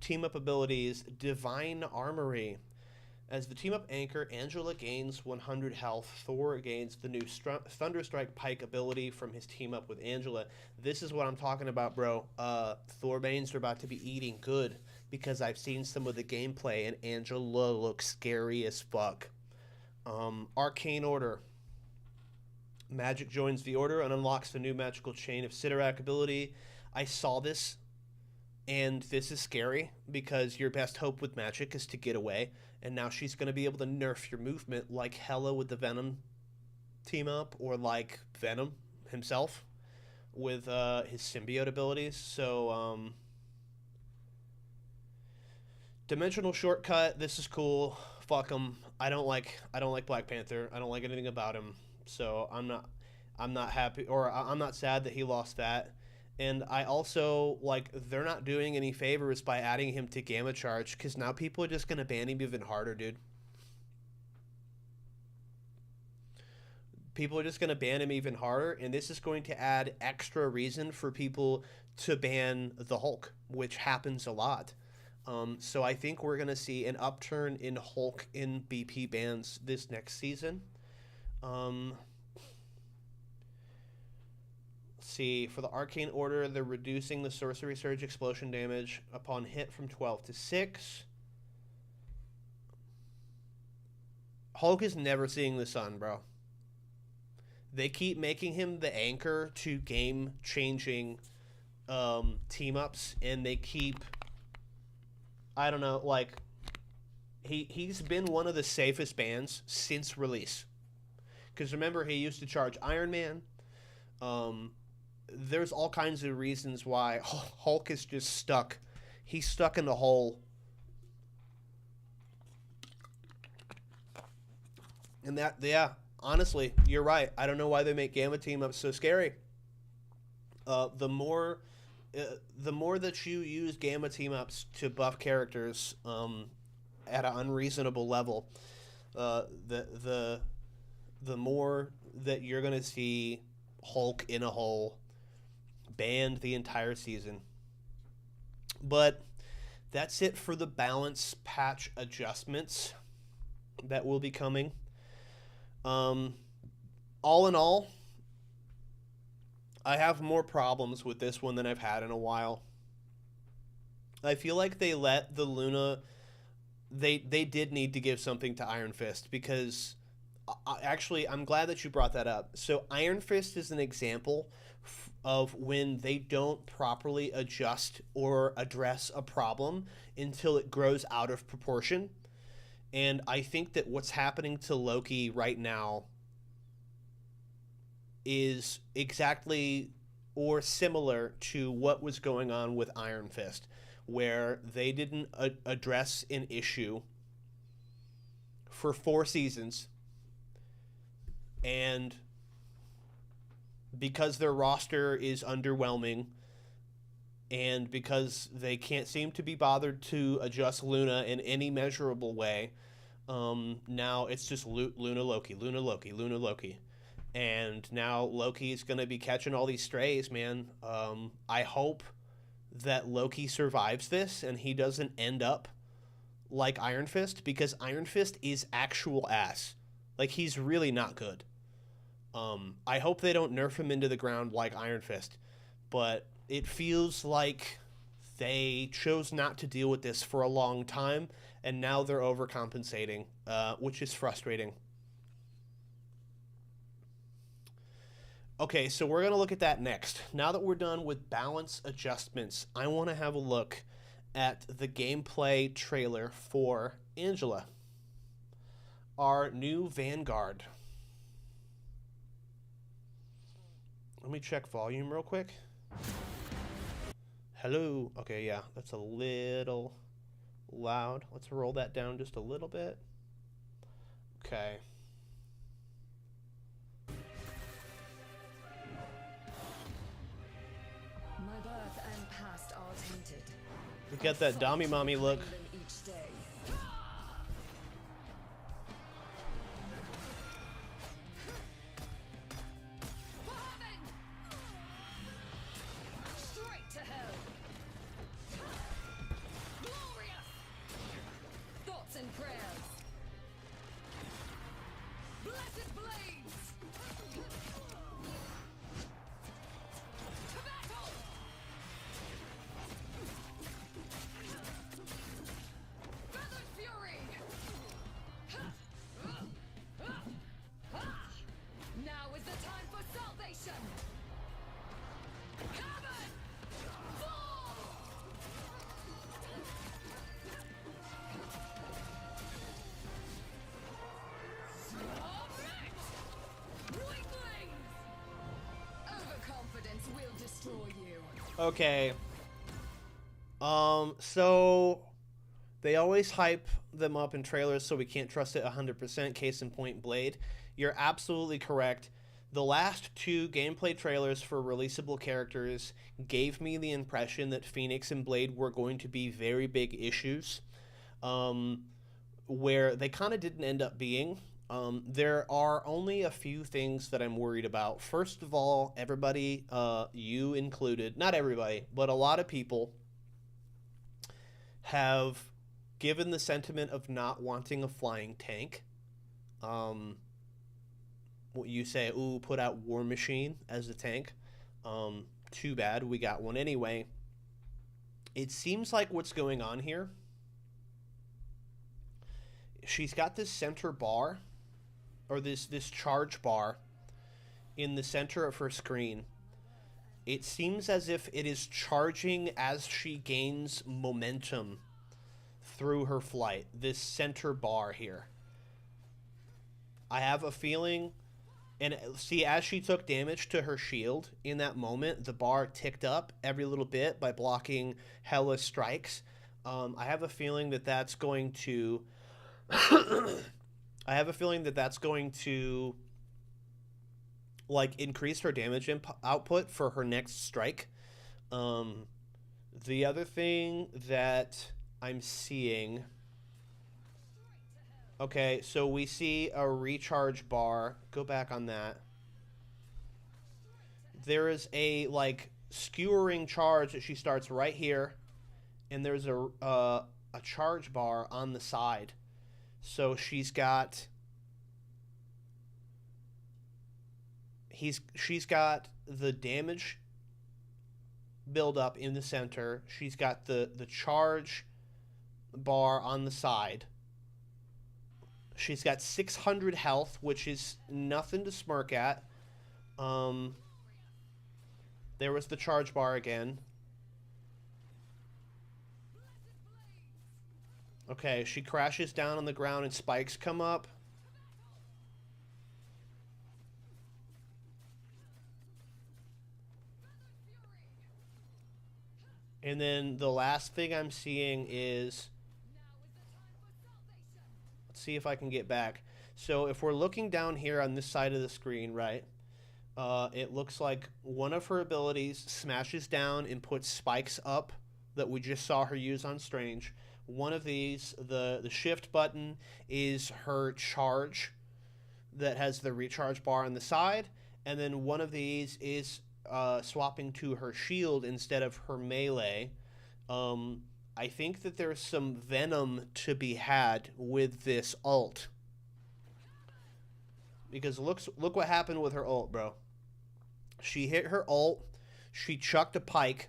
Team up abilities. Divine Armory. As the team up anchor, Angela gains 100 health. Thor gains the new Thunderstrike Pike ability from his team up with Angela. This is what I'm talking about, bro. Thor mains are about to be eating good because I've seen some of the gameplay and Angela looks scary as fuck. Arcane Order. Magic joins the order and unlocks the new magical chain of Sidorak ability. I saw this, and this is scary because your best hope with magic is to get away. And now she's going to be able to nerf your movement like Hela with the Venom team up, or like Venom himself with his symbiote abilities. So, Dimensional Shortcut, this is cool. Fuck him. I don't like Black Panther. I don't like anything about him. So I'm not happy, or I'm not sad that he lost that. And I also, like, they're not doing any favors by adding him to Gamma Charge, because now people are just going to ban him even harder, dude. people are just going to ban him even harder, and this is going to add extra reason for people to ban the Hulk, which happens a lot. So I think we're going to see an upturn in Hulk in BP bans this next season. Let's see, for the Arcane Order, they're reducing the Sorcery Surge explosion damage upon hit from 12 to 6. Hulk is never seeing the sun, bro. They keep making him the anchor to game-changing team-ups, and they keep, I don't know, like, he's been one of the safest bans since release. Because remember, he used to charge Iron Man. There's all kinds of reasons why Hulk is just stuck. He's stuck in the hole. And that, yeah, honestly, you're right. I don't know why they make Gamma team up so scary. The more that you use Gamma team ups to buff characters at an unreasonable level, the more that you're gonna see Hulk in a hole banned the entire season. But that's it for the balance patch adjustments that will be coming. All in all, I have more problems with this one than I've had in a while. I feel like they let the Luna... They did need to give something to Iron Fist, because... Actually, I'm glad that you brought that up. So Iron Fist is an example of when they don't properly adjust or address a problem until it grows out of proportion. And I think that what's happening to Loki right now is exactly or similar to what was going on with Iron Fist, where they didn't address an issue for 4 seasons, and because their roster is underwhelming, and because they can't seem to be bothered to adjust Luna in any measurable way, now it's just Luna Loki, Luna Loki, Luna Loki. And now Loki's going to be catching all these strays, man. I hope that Loki survives this and he doesn't end up like Iron Fist, because Iron Fist is actual ass. Like, he's really not good. I hope they don't nerf him into the ground like Iron Fist, but it feels like they chose not to deal with this for a long time, and now they're overcompensating, which is frustrating. Okay, so we're going to look at that next. Now that we're done with balance adjustments, I want to have a look at the gameplay trailer for Angela, our new Vanguard. Let me check volume real quick. Hello. Okay, yeah, that's a little loud. Let's roll that down just a little bit. Okay. My birth and past are tainted. We got that Dami Mommy look. Each day. Straight to hell. Glorious. Thoughts and prayers. Blessed blades. To battle. Feathered fury. Now is the time for salvation. Heaven. Fall. Weaklings. Overconfidence will destroy you. Okay. So they always hype them up in trailers so we can't trust it 100%. Case in point, Blade. You're absolutely correct. The last 2 gameplay trailers for releasable characters gave me the impression that Phoenix and Blade were going to be very big issues, where they kind of didn't end up being. There are only a few things that I'm worried about. First of all, everybody, you included, not everybody, but a lot of people have given the sentiment of not wanting a flying tank. What you say, ooh, put out War Machine as a tank. Too bad, we got one anyway. It seems like what's going on here, she's got this center bar, or this charge bar in the center of her screen. It seems as if it is charging as she gains momentum through her flight, this center bar here. I have a feeling, and see, as she took damage to her shield in that moment, the bar ticked up every little bit by blocking Hela's strikes. I have a feeling that that's going to I have a feeling that that's going to like increase her damage output for her next strike. The other thing that I'm seeing, okay, so we see a recharge bar. Go back on that. There is a like skewering charge that she starts right here, and there's a charge bar on the side. So she's got she's got the damage build up in the center. She's got the charge bar on the side. She's got 600 health, which is nothing to smirk at. There was the charge bar again. Okay, she crashes down on the ground and spikes come up. And then the last thing I'm seeing is, let's see if I can get back. So if we're looking down here on this side of the screen, right, it looks like one of her abilities smashes down and puts spikes up that we just saw her use on Strange. One of these, the shift button, is her charge that has the recharge bar on the side. And then one of these is swapping to her shield instead of her melee. I think that there's some venom to be had with this ult. Because look what happened with her ult, bro. She hit her ult. She chucked a pike.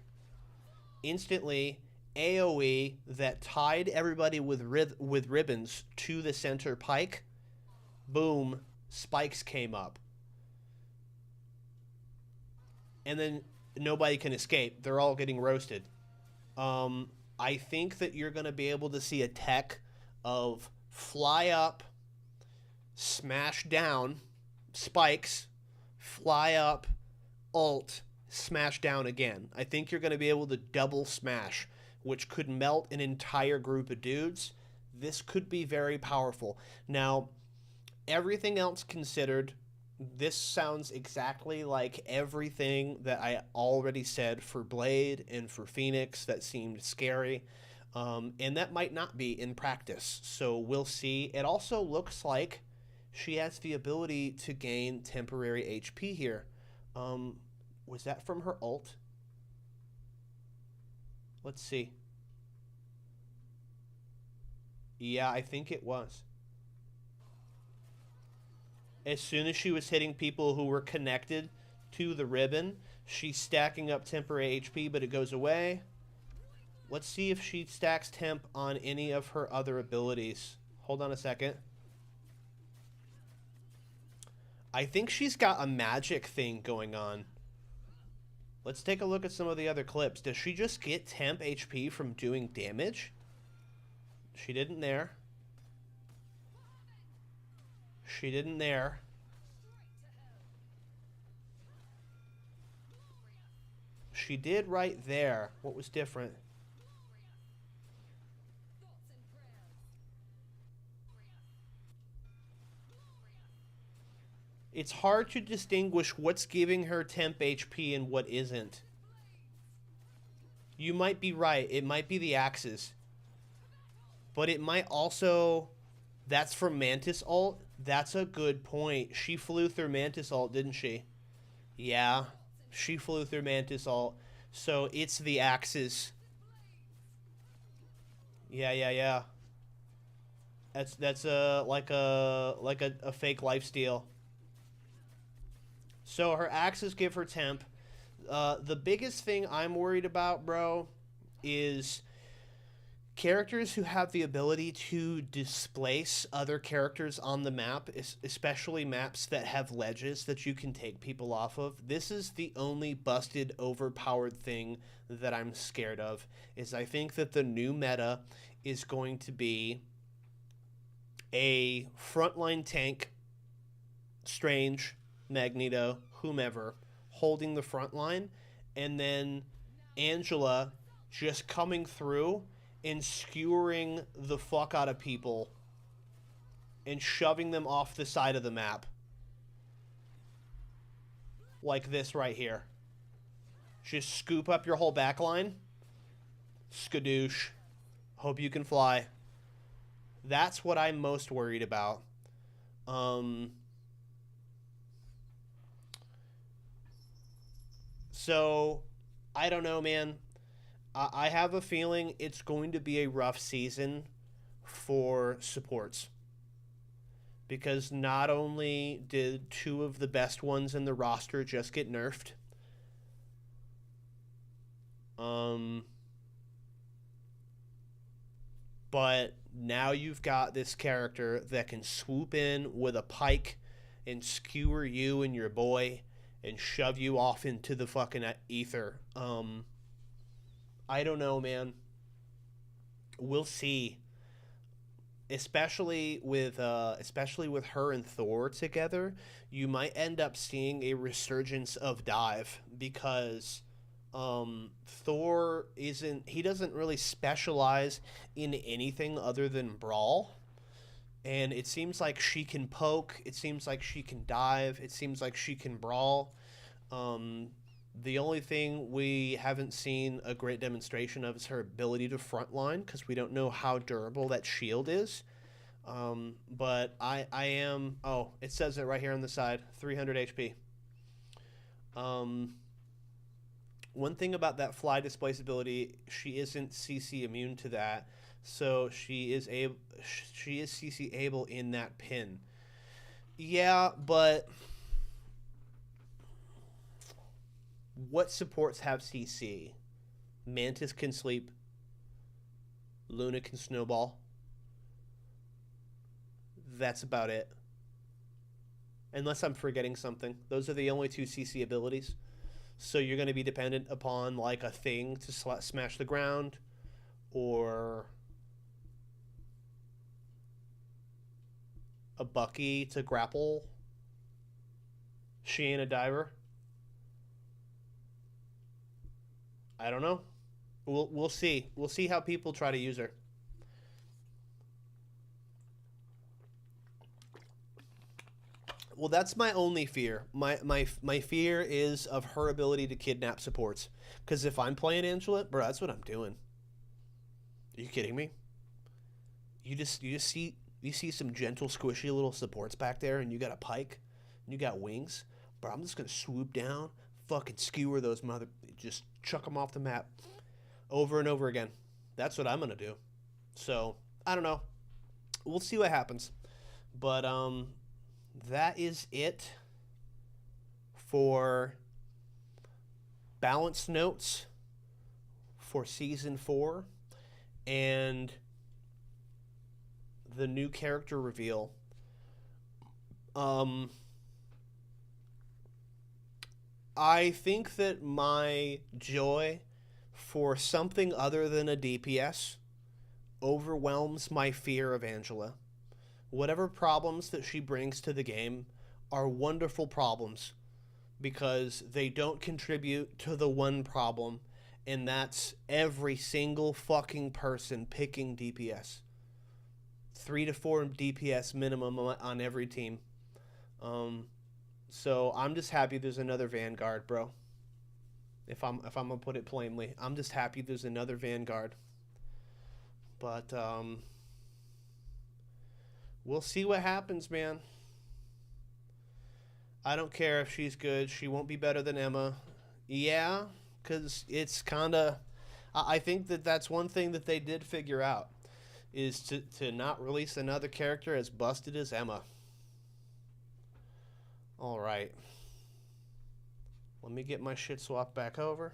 Instantly, AoE that tied everybody with ribbons to the center pike. Boom. Spikes came up. And then nobody can escape. They're all getting roasted. I think that you're going to be able to see a tech of fly up, smash down, spikes, fly up, ult, smash down again. I think you're going to be able to double smash, which could melt an entire group of dudes. This could be very powerful. Now, everything else considered, this sounds exactly like everything that I already said for Blade and for Phoenix that seemed scary. And that might not be in practice. So we'll see. It also looks like she has the ability to gain temporary HP here. Was that from her ult? Let's see. Yeah, I think it was. As soon as she was hitting people who were connected to the ribbon, she's stacking up temporary HP, but it goes away. Let's see if she stacks temp on any of her other abilities. Hold on a second. I think she's got a magic thing going on. Let's take a look at some of the other clips. Does she just get temp HP from doing damage? She didn't there. She didn't there. She did right there. What was different? It's hard to distinguish what's giving her temp HP and what isn't. You might be right. It might be the axes. But it might also... That's from Mantis ult. That's a good point. She flew through Mantis ult, didn't she? Yeah, she flew through Mantis ult. So it's the axes. Yeah, yeah, yeah. That's a fake lifesteal. So her axes give her temp. The biggest thing I'm worried about, bro, is characters who have the ability to displace other characters on the map, especially maps that have ledges that you can take people off of. This is the only busted, overpowered thing that I'm scared of, is I think that the new meta is going to be a frontline tank, Strange, Magneto, whomever, holding the front line, and then Angela just coming through and skewering the fuck out of people and shoving them off the side of the map. Like this right here. Just scoop up your whole back line. Skadoosh. Hope you can fly. That's what I'm most worried about. So, I don't know, man. I have a feeling it's going to be a rough season for supports. Because not only did two of the best ones in the roster just get nerfed, but now you've got this character that can swoop in with a pike and skewer you and your boy and shove you off into the fucking ether. I don't know, man. We'll see. Especially with her and Thor together, you might end up seeing a resurgence of dive because Thor doesn't really specialize in anything other than brawl. And it seems like she can poke, it seems like she can dive, it seems like she can brawl. The only thing we haven't seen a great demonstration of is her ability to frontline, because we don't know how durable that shield is. But I am... Oh, it says it right here on the side. 300 HP. One thing about that fly displace ability, she isn't CC immune to that. So she is CC able in that pin. Yeah, but... What supports have CC? Mantis can sleep. Luna can snowball. That's about it. Unless I'm forgetting something. Those are the only two CC abilities. So you're going to be dependent upon like a thing to smash the ground, or a Bucky to grapple. She ain't a diver. I don't know. We'll see. We'll see how people try to use her. Well, that's my only fear. My fear is of her ability to kidnap supports. Because if I'm playing Angela, bro, that's what I'm doing. Are you kidding me? You see some gentle, squishy little supports back there, and you got a pike, and you got wings. Bro, I'm just gonna swoop down, fucking skewer those just chuck them off the map over and over again. That's what I'm gonna do. So I don't know. We'll see what happens. But that is it for balance notes for season 4 and the new character reveal. I think that my joy for something other than a DPS overwhelms my fear of Angela. Whatever problems that she brings to the game are wonderful problems, because they don't contribute to the one problem, and that's every single fucking person picking DPS. 3 to 4 DPS minimum on every team. So I'm just happy there's another Vanguard, bro. If I'm gonna put it plainly, I'm just happy there's another Vanguard. But we'll see what happens, man. I don't care if she's good. She won't be better than Emma. Yeah, because it's kind of. I think that that's one thing that they did figure out is to not release another character as busted as Emma. All right. Let me get my shit swapped back over.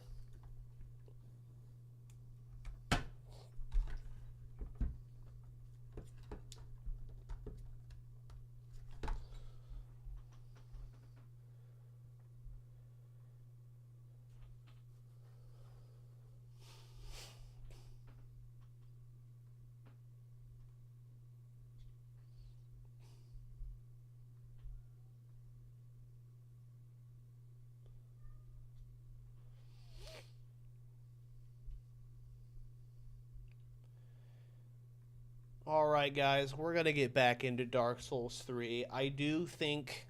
All right, guys, we're going to get back into Dark Souls 3. I do think,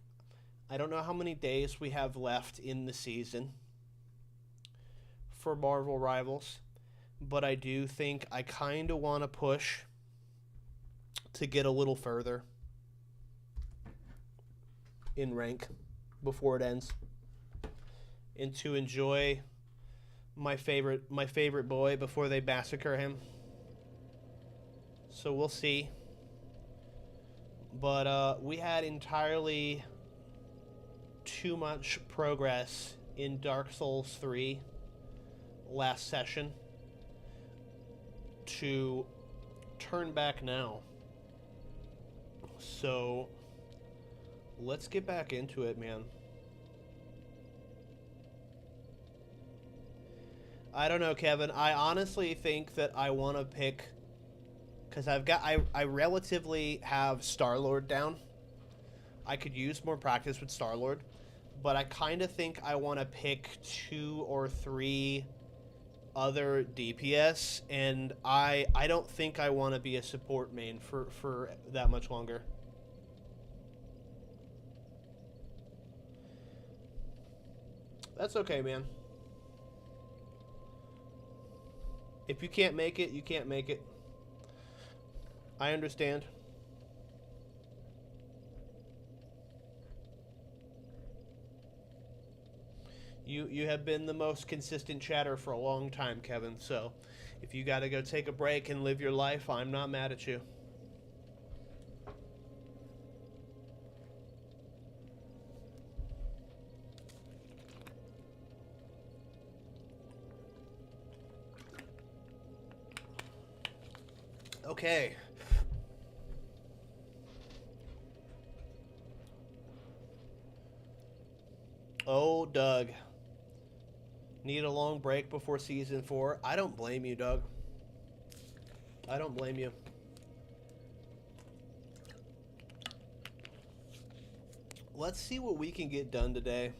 I don't know how many days we have left in the season for Marvel Rivals, but I do think I kind of want to push to get a little further in rank before it ends and to enjoy my favorite boy before they massacre him. So we'll see. But we had entirely too much progress in Dark Souls 3 last session to turn back now. So let's get back into it, man. I don't know, Kevin. I honestly think that I want to pick, because I relatively have Star-Lord down. I could use more practice with Star-Lord, but I kind of think I want to pick 2 or 3 other DPS, and I don't think I want to be a support main for that much longer. That's okay, man. If you can't make it, you can't make it. I understand. You have been the most consistent chatter for a long time, Kevin, so if you got to go take a break and live your life, I'm not mad at you. Okay. Oh, Doug. Need a long break before season 4? I don't blame you, Doug. I don't blame you. Let's see what we can get done today.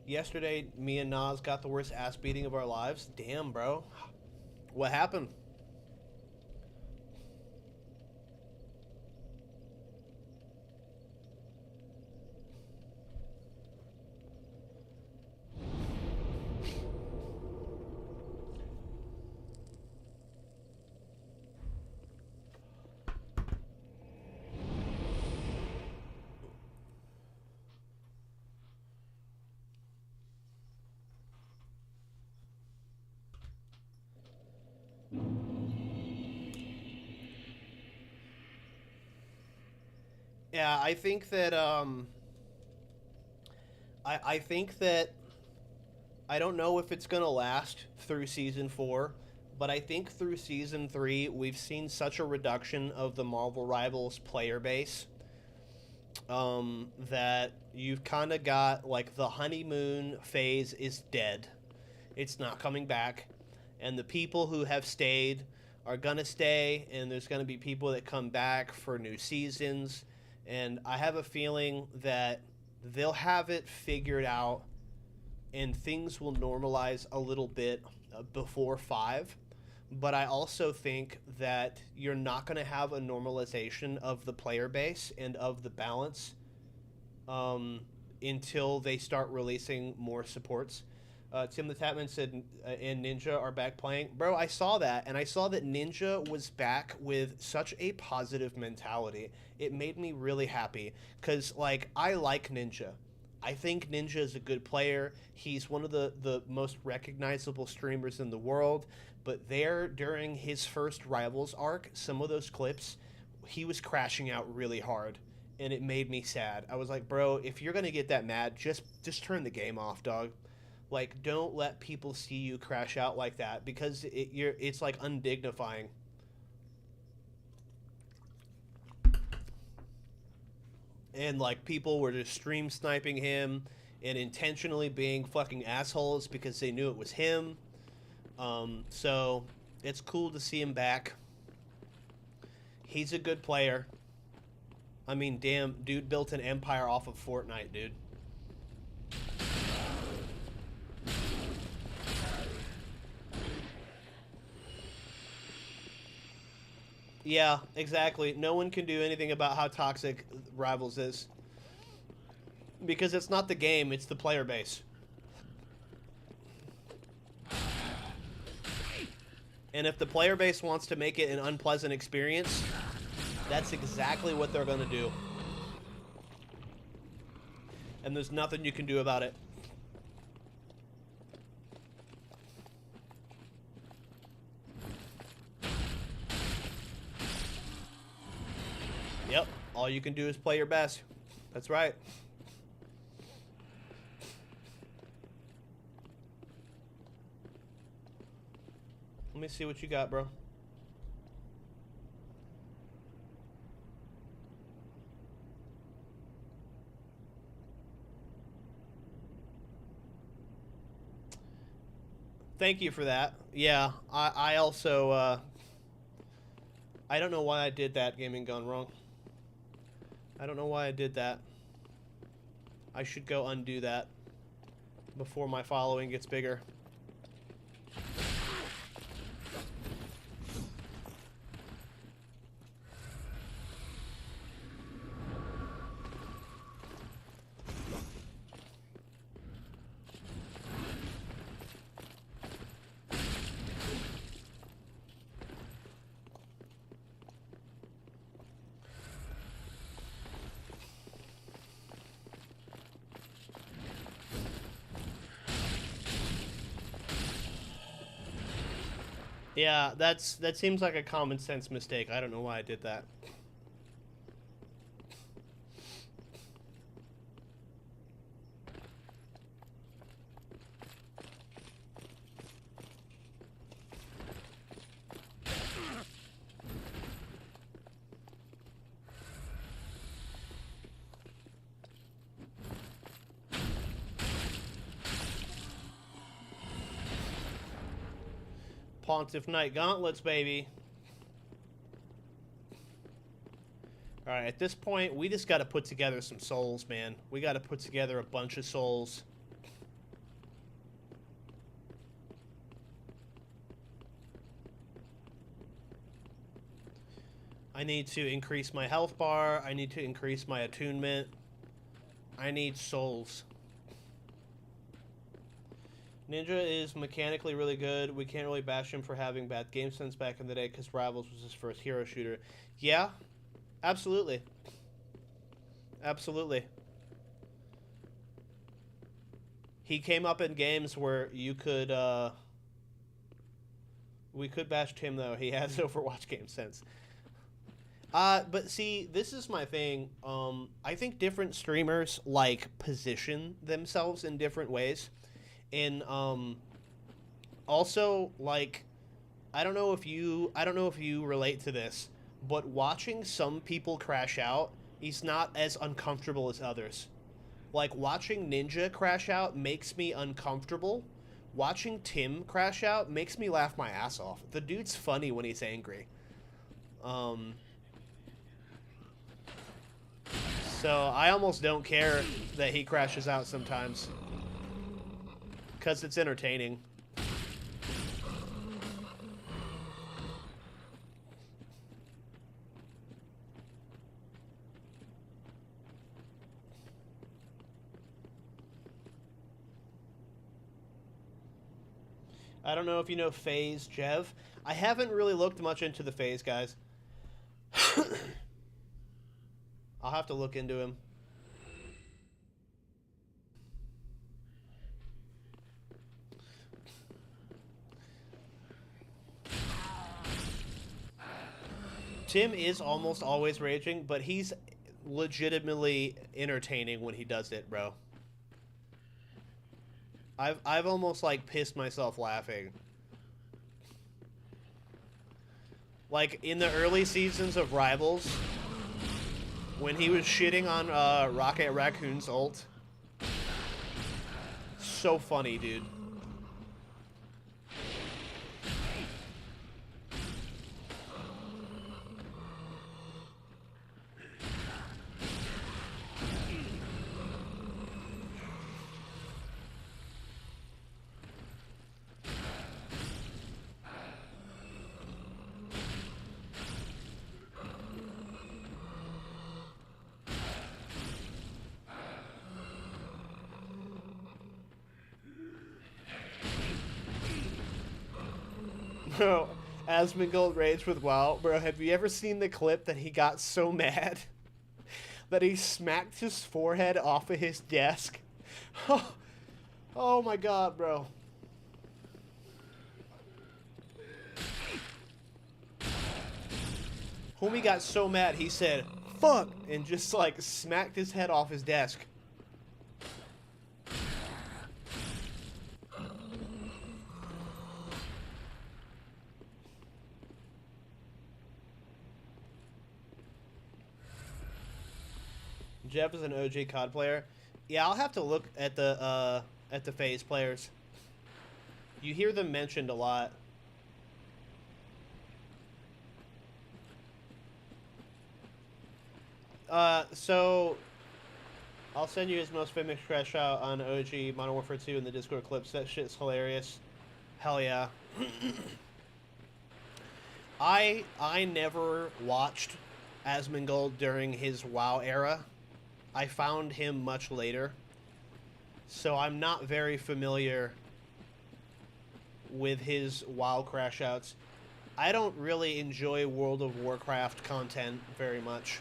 Yesterday, me and Nas got the worst ass beating of our lives. Damn, bro. What happened? Yeah, I think that I think that I don't know if it's gonna last through season 4, but I think through season 3 we've seen such a reduction of the Marvel Rivals player base that you've kind of got like the honeymoon phase is dead. It's not coming back, and the people who have stayed are gonna stay, and there's gonna be people that come back for new seasons. And I have a feeling that they'll have it figured out and things will normalize a little bit before 5. But I also think that you're not going to have a normalization of the player base and of the balance until they start releasing more supports. Tim the Tatman said, and Ninja are back playing. Bro, I saw that, and I saw that Ninja was back with such a positive mentality. It made me really happy, because, like, I like Ninja. I think Ninja is a good player. He's one of the most recognizable streamers in the world. But there, during his first Rivals arc, some of those clips, he was crashing out really hard, and it made me sad. I was like, bro, if you're gonna get that mad, just turn the game off, dog. Like, don't let people see you crash out like that, because it's like undignifying. And like, people were just stream sniping him and intentionally being fucking assholes because they knew it was him. So it's cool to see him back. He's a good player. I mean, damn, dude built an empire off of Fortnite, dude. Yeah, exactly. No one can do anything about how toxic Rivals is. Because it's not the game, it's the player base. And if the player base wants to make it an unpleasant experience, that's exactly what they're going to do. And there's nothing you can do about it. Yep, all you can do is play your best. That's right. Let me see what you got, bro. Thank you for that. Yeah, I also, I don't know why I did that, Gaming Gone Wrong. I don't know why I did that. I should go undo that before my following gets bigger. Yeah, that seems like a common sense mistake. I don't know why I did that. Pontiff Knight Gauntlets, baby. Alright, at this point, we just got to put together some souls, man. We got to put together a bunch of souls. I need to increase my health bar. I need to increase my attunement. I need souls. Ninja is mechanically really good. We can't really bash him for having bad game sense back in the day because Rivals was his first hero shooter. Yeah, absolutely. Absolutely. He came up in games where you could, we could bash him, though. He has Overwatch game sense. But see, this is my thing. I think different streamers, like, position themselves in different ways. And also, like, I don't know if you relate to this, but watching some people crash out is not as uncomfortable as others. Like, watching Ninja crash out makes me uncomfortable. Watching Tim crash out makes me laugh my ass off. The dude's funny when he's angry. So I almost don't care that he crashes out sometimes. Because it's entertaining. I don't know if you know FaZe Jev. I haven't really looked much into the FaZe guys. I'll have to look into him. Tim is almost always raging, but he's legitimately entertaining when he does it, bro. I've almost like pissed myself laughing. Like in the early seasons of Rivals, when he was shitting on Rocket Raccoon's ult. So funny, dude. Bro, Asmongold rage with WoW. Bro, have you ever seen the clip that he got so mad that he smacked his forehead off of his desk? Oh my god, bro. Homie got so mad he said, fuck, and just like smacked his head off his desk. Jeff is an OG COD player. Yeah, I'll have to look at the FaZe players. You hear them mentioned a lot. So I'll send you his most famous crash out on OG Modern Warfare 2 in the Discord clips. That shit's hilarious. Hell yeah. I never watched Asmongold during his WoW era. I found him much later, so I'm not very familiar with his WoW crash outs. I don't really enjoy World of Warcraft content very much.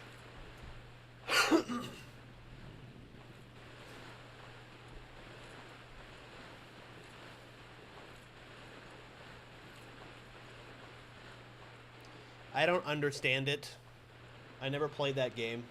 I don't understand it. I never played that game.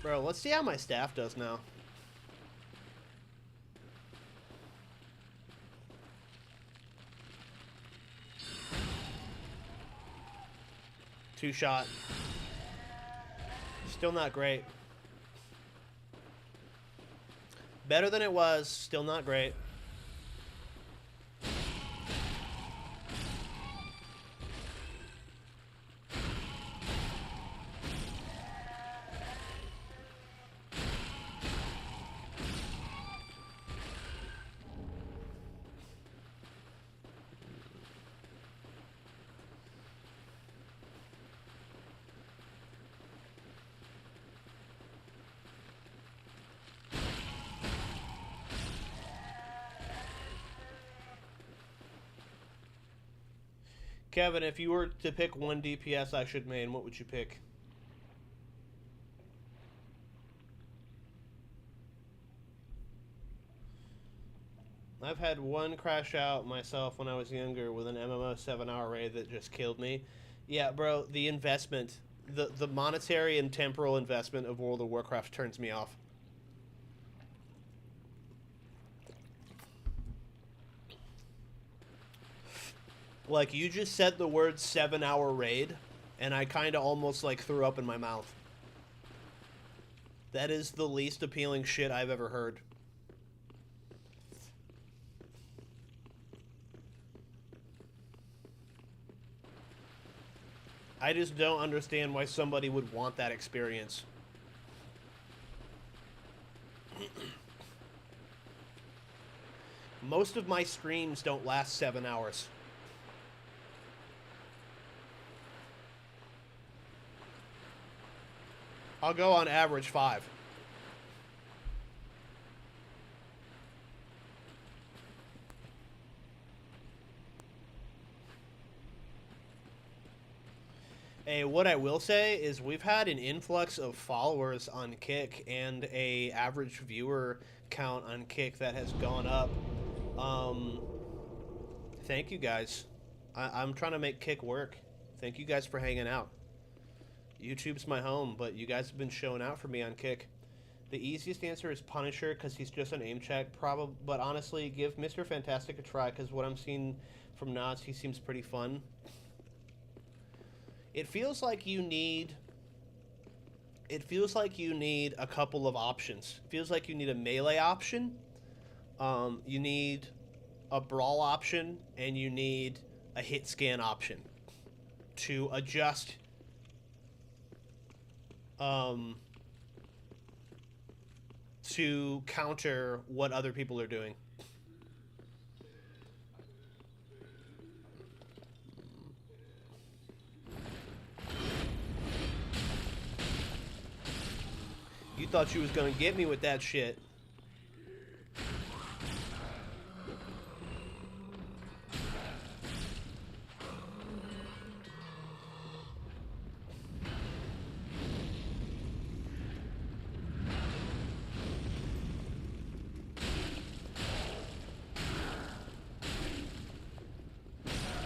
Bro, let's see how my staff does now. Two shot. Still not great. Better than it was, still not great. Kevin, if you were to pick one DPS I should main, what would you pick? I've had one crash out myself when I was younger with an MMO 7-hour raid that just killed me. Yeah, bro, the investment, the monetary and temporal investment of World of Warcraft turns me off. Like, you just said the word 7-hour raid, and I kind of almost, like, threw up in my mouth. That is the least appealing shit I've ever heard. I just don't understand why somebody would want that experience. Most of my streams don't last 7 hours. I'll go on average 5. Hey, what I will say is we've had an influx of followers on Kick and a average viewer count on Kick that has gone up. Thank you guys. I'm trying to make Kick work. Thank you guys for hanging out. YouTube's my home, but you guys have been showing out for me on Kick. The easiest answer is Punisher because he's just an aim check, but honestly, give Mr. Fantastic a try because what I'm seeing from Nods, he seems pretty fun. It feels like you need a couple of options. It feels like you need a melee option, you need a brawl option, and you need a hit scan option to adjust to counter what other people are doing. You thought you was gonna get me with that shit.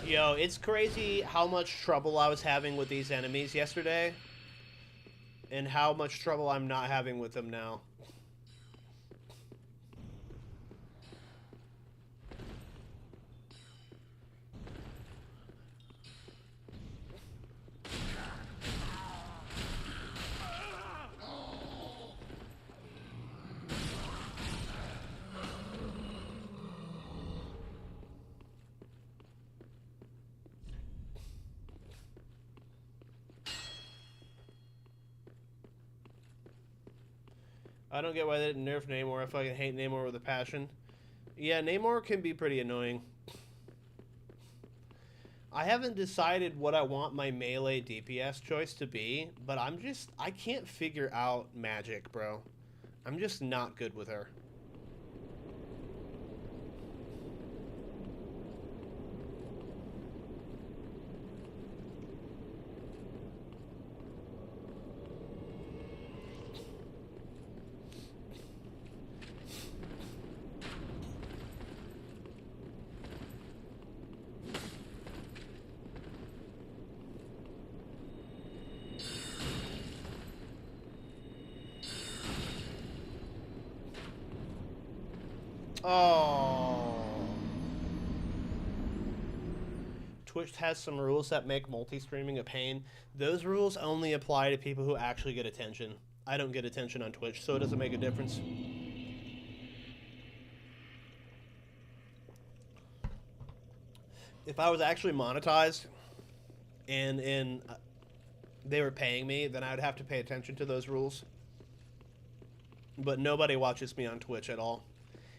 Yo, it's crazy how much trouble I was having with these enemies yesterday. And how much trouble I'm not having with them now. I don't get why they didn't nerf Namor. I fucking hate Namor with a passion. Yeah, Namor can be pretty annoying. I haven't decided what I want my melee DPS choice to be, but I can't figure out Magic, bro. I'm just not good with her. Oh. Twitch has some rules that make multi-streaming a pain. Those rules only apply to people who actually get attention. I don't get attention on Twitch, so it doesn't make a difference. If I was actually monetized and they were paying me, then I would have to pay attention to those rules. But nobody watches me on Twitch at all.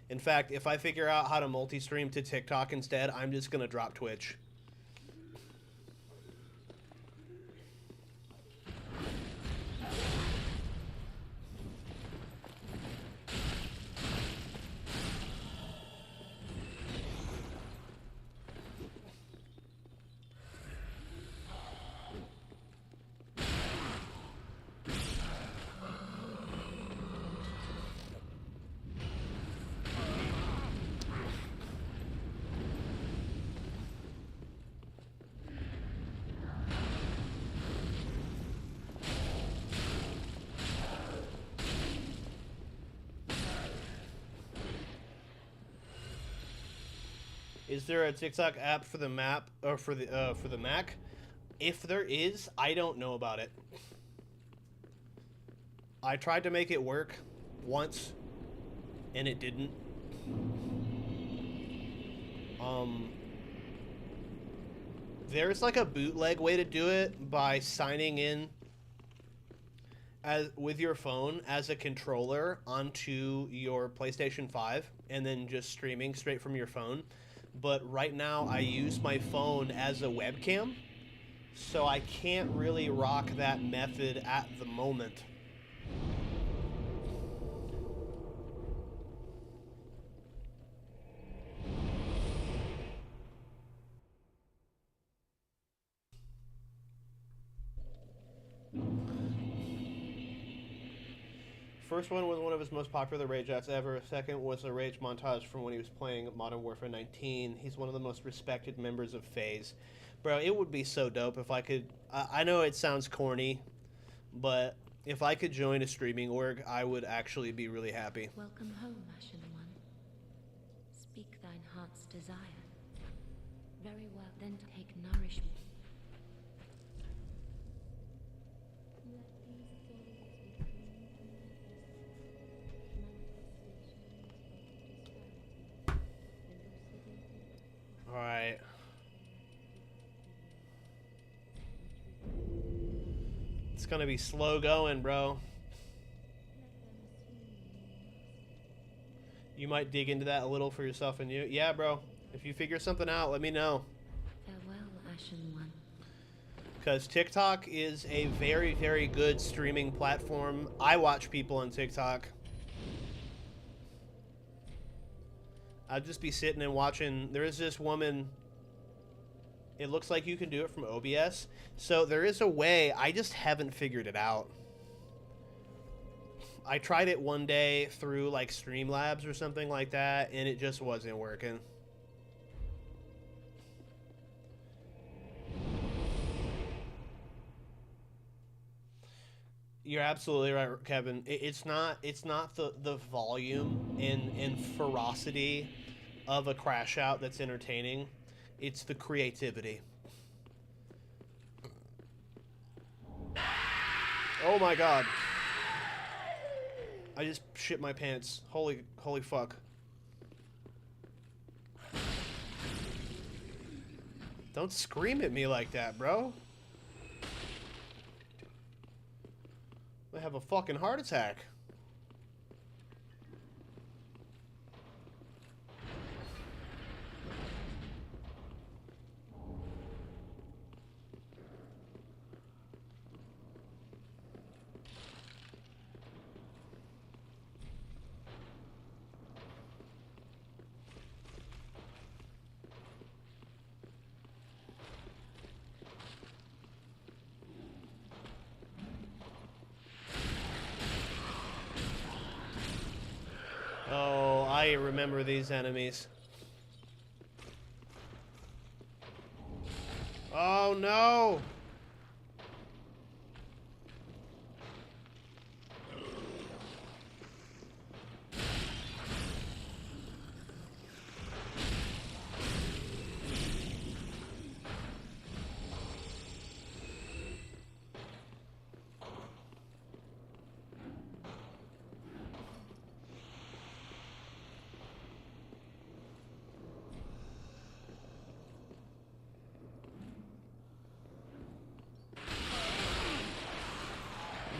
In fact, if I figure out how to multi-stream to TikTok instead, I'm just going to drop Twitch. Is there a TikTok app for the map or for the Mac? If there is, I don't know about it. I tried to make it work once, and it didn't. There's like a bootleg way to do it by signing in as with your phone as a controller onto your PlayStation 5 and then just streaming straight from your phone. But right now I use my phone as a webcam, so I can't really rock that method at the moment. First one was one of his most popular rage acts ever. Second was a rage montage from when he was playing Modern Warfare 19. He's one of the most respected members of FaZe. Bro, it would be so dope if I could... I know it sounds corny, but if I could join a streaming org, I would actually be really happy. Welcome home, Ashen One. Speak thine heart's desire. Very well, then take nourishment. Alright. It's gonna be slow going, bro. You might dig into that a little for yourself and you. Yeah, bro. If you figure something out, let me know. Farewell, Ashen One. Because TikTok is a very, very good streaming platform. I watch people on TikTok. I'd just be sitting and watching. There is this woman. It looks like you can do it from OBS. So there is a way. I just haven't figured it out. I tried it one day through like Streamlabs or something like that, and it just wasn't working. You're absolutely right, Kevin. It's not the volume and ferocity of a crash out that's entertaining. It's the creativity. Oh my god. I just shit my pants. Holy fuck. Don't scream at me like that, bro. I have a fucking heart attack. Oh, I remember these enemies. Oh no!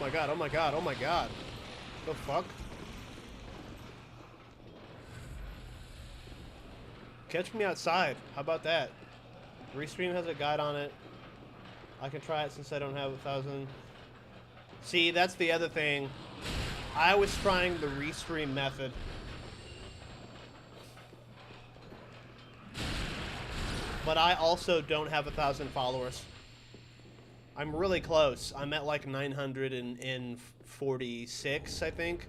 Oh my god, oh my god, oh my god. The fuck? Catch me outside. How about that? Restream has a guide on it. I can try it since I don't have 1,000. See, that's the other thing. I was trying the restream method. But I also don't have 1,000 followers. I'm really close. I'm at like 946, I think.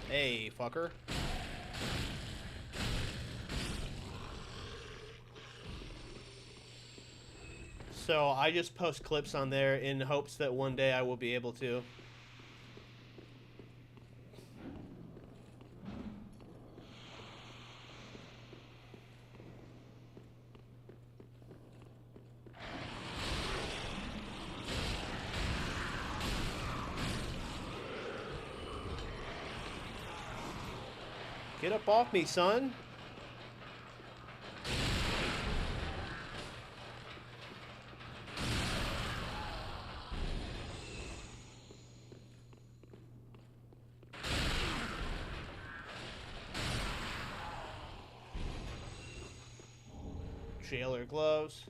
Hey, fucker. So I just post clips on there in hopes that one day I will be able to. Get up off me, son. Jailer gloves.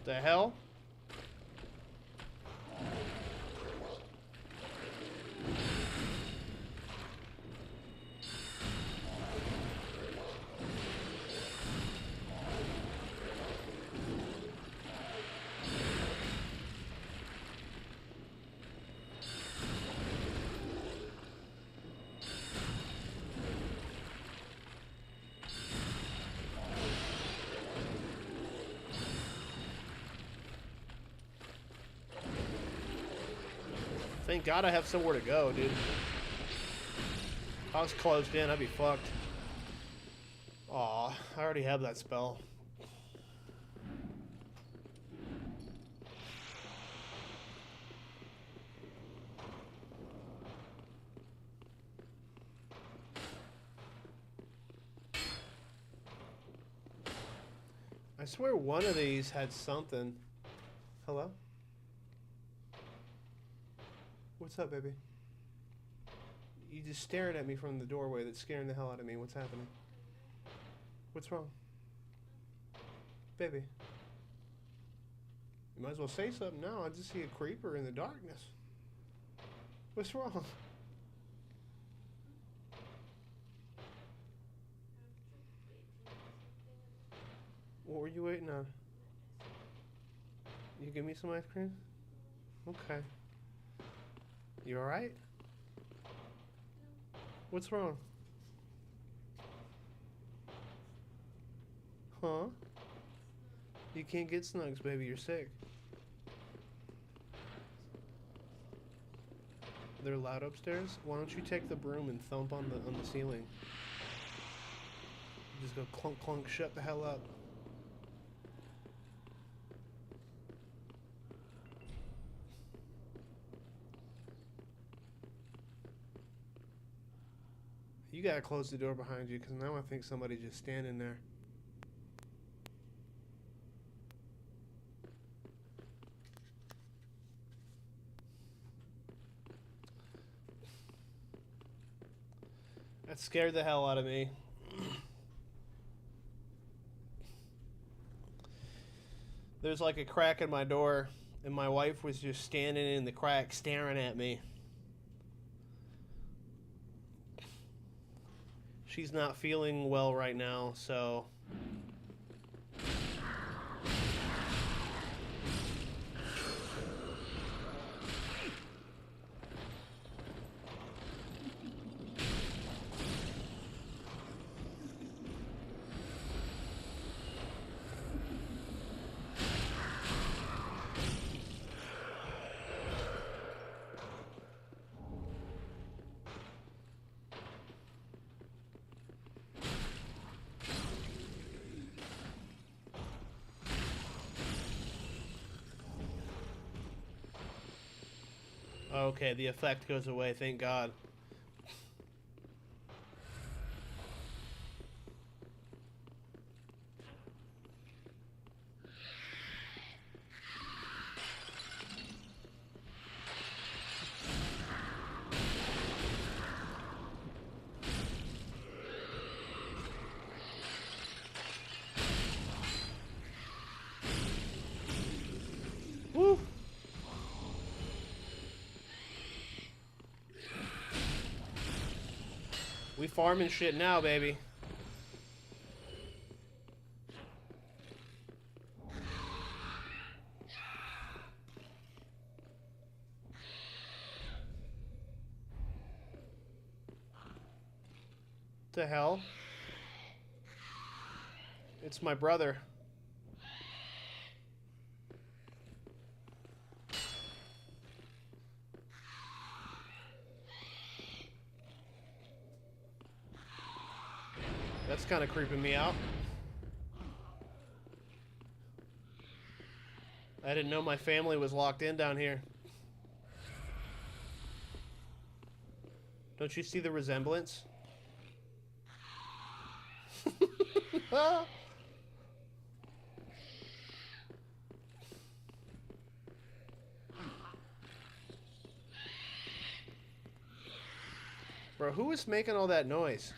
The hell? Thank God I have somewhere to go, dude. If I was closed in, I'd be fucked. Aw, I already have that spell. I swear one of these had something. Hello? What's up, baby? You just staring at me from the doorway. That's scaring the hell out of me. What's happening? What's wrong? Baby. You might as well say something now. I just see a creeper in the darkness. What's wrong? What were you waiting on? You give me some ice cream? Okay. You alright? What's wrong? Huh? You can't get snugs, baby. You're sick. They're loud upstairs? Why don't you take the broom and thump on the ceiling? Just go clunk clunk, shut the hell up. You gotta close the door behind you, because now I think somebody's just standing there. That scared the hell out of me. There's like a crack in my door, and my wife was just standing in the crack staring at me. She's not feeling well right now, so... Okay, the effect goes away, thank God. Woo! We farming shit now, baby. The hell? It's my brother. That's kind of creeping me out. I didn't know my family was locked in down here. Don't you see the resemblance? Bro, who is making all that noise?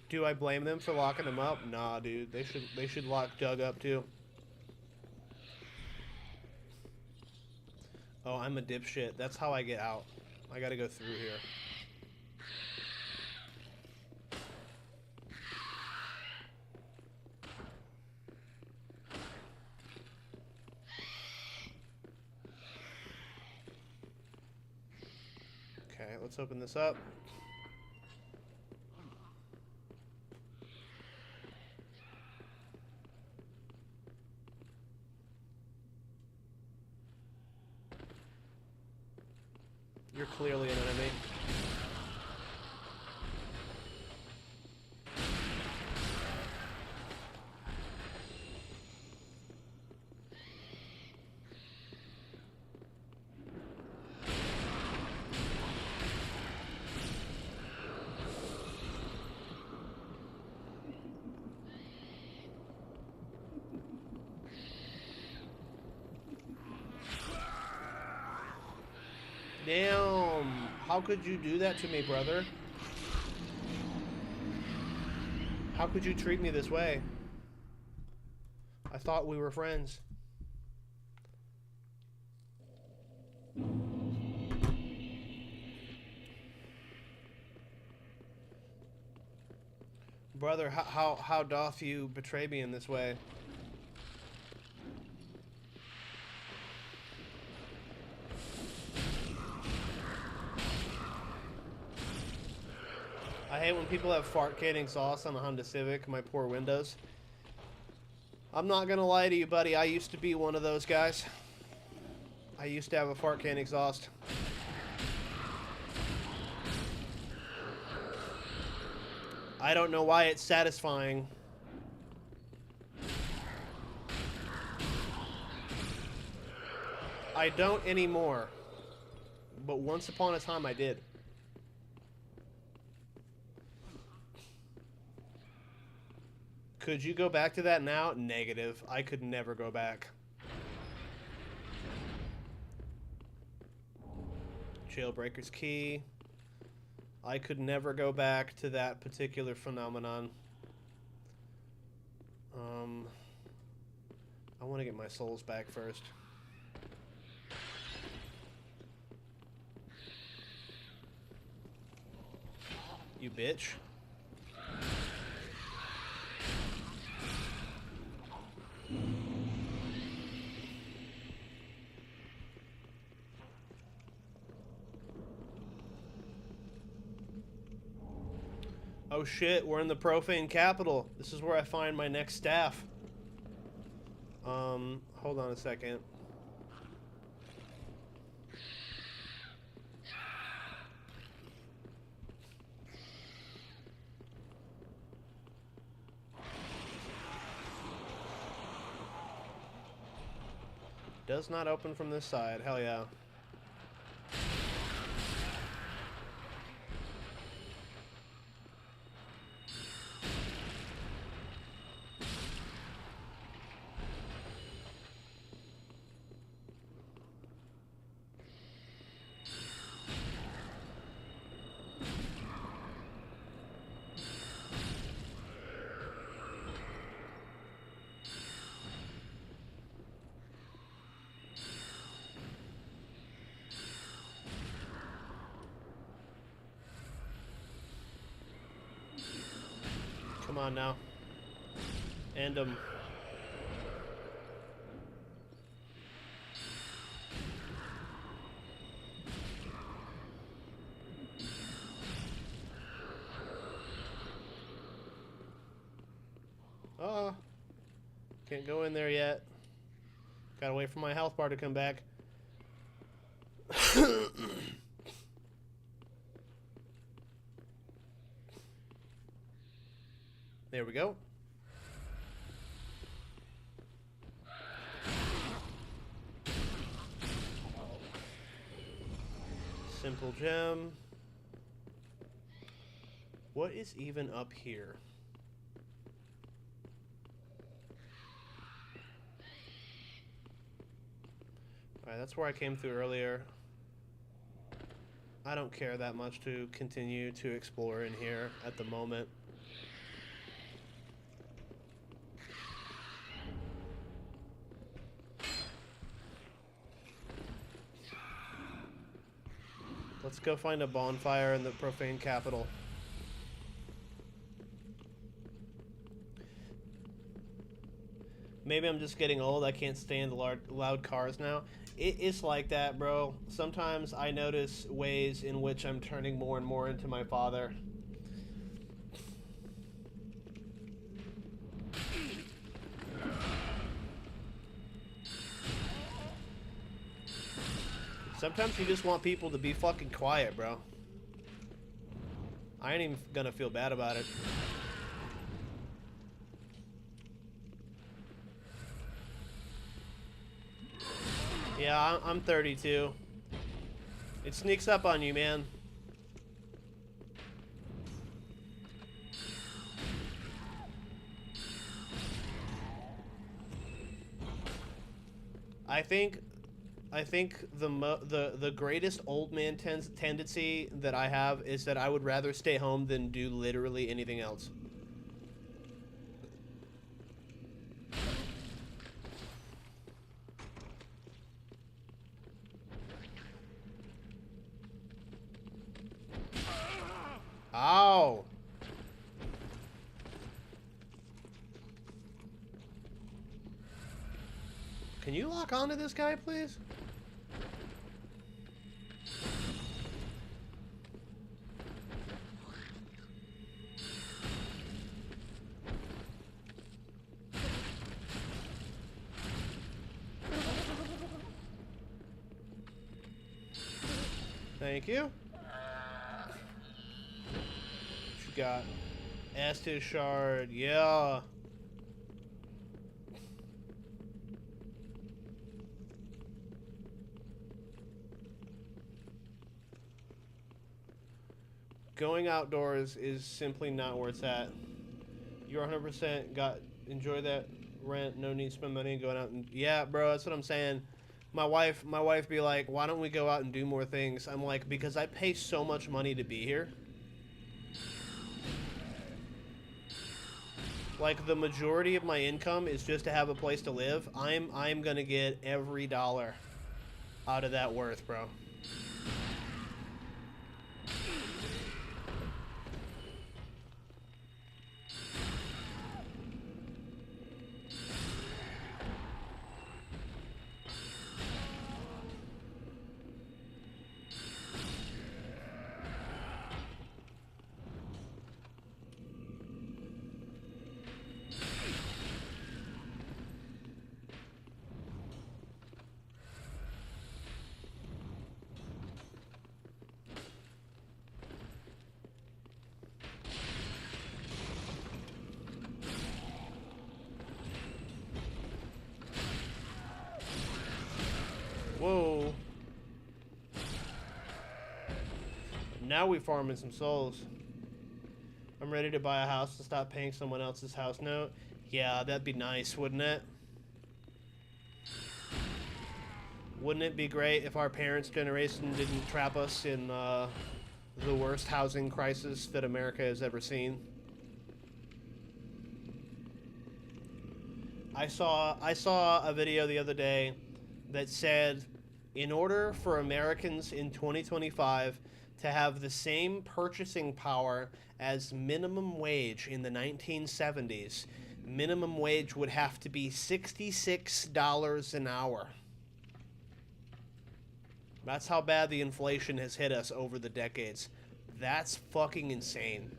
Do I blame them for locking him up? Nah, dude. They should lock Doug up too. Oh, I'm a dipshit. That's how I get out. I gotta go through here. Okay, let's open this up. You're clearly an enemy. Damn, how could you do that to me, brother? How could you treat me this way? I thought we were friends. Brother, how doth you betray me in this way? I hate when people have fart canning sauce on a Honda Civic, my poor windows. I'm not gonna lie to you, buddy. I used to be one of those guys. I used to have a fart can exhaust. I don't know why it's satisfying. I don't anymore. But once upon a time I did. Could you go back to that now? Negative. I could never go back. Jailbreaker's key. I could never go back to that particular phenomenon. I want to get my souls back first. You bitch. Oh shit, we're in the profane capital. This is where I find my next staff. Hold on a second. Does not open from this side. Hell yeah. Come on now. End them. Oh. Can't go in there yet. Gotta wait for my health bar to come back. There we go. Simple gem. What is even up here? Alright, that's where I came through earlier. I don't care that much to continue to explore in here at the moment. Let's go find a bonfire in the profane capital. Maybe I'm just getting old. I can't stand loud cars now. It is like that, bro. Sometimes I notice ways in which I'm turning more and more into my father. Sometimes you just want people to be fucking quiet, bro. I ain't even gonna feel bad about it. Yeah, I'm 32. It sneaks up on you, man. I think the greatest old man tendency that I have is that I would rather stay home than do literally anything else. Ow! Can you lock onto this guy, please? Thank you. What you got? Estus shard, yeah. Going outdoors is simply not where it's at. You're 100% enjoy that rent, no need to spend money going out and yeah, bro, that's what I'm saying. My wife be like, why don't we go out and do more things? I'm like, because I pay so much money to be here. Like the majority of my income is just to have a place to live. I'm gonna get every dollar out of that worth, bro. Whoa. Now we farming some souls. I'm ready to buy a house to stop paying someone else's house note. Yeah, that'd be nice, wouldn't it? Wouldn't it be great if our parents' generation didn't trap us in the worst housing crisis that America has ever seen? I saw a video the other day that said in order for Americans in 2025 to have the same purchasing power as minimum wage in the 1970s, minimum wage would have to be $66 an hour. That's how bad the inflation has hit us over the decades. That's fucking insane.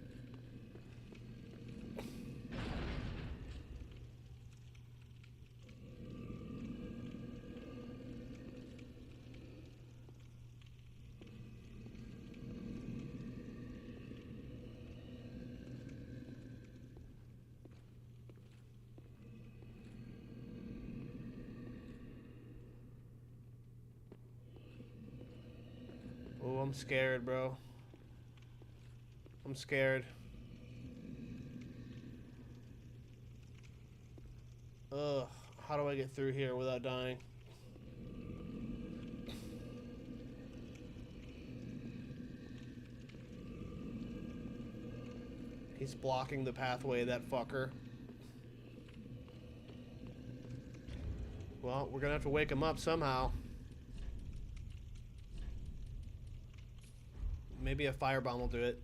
I'm scared, bro. I'm scared. Ugh. How do I get through here without dying? He's blocking the pathway, that fucker. Well, we're gonna have to wake him up somehow. Maybe a firebomb will do it.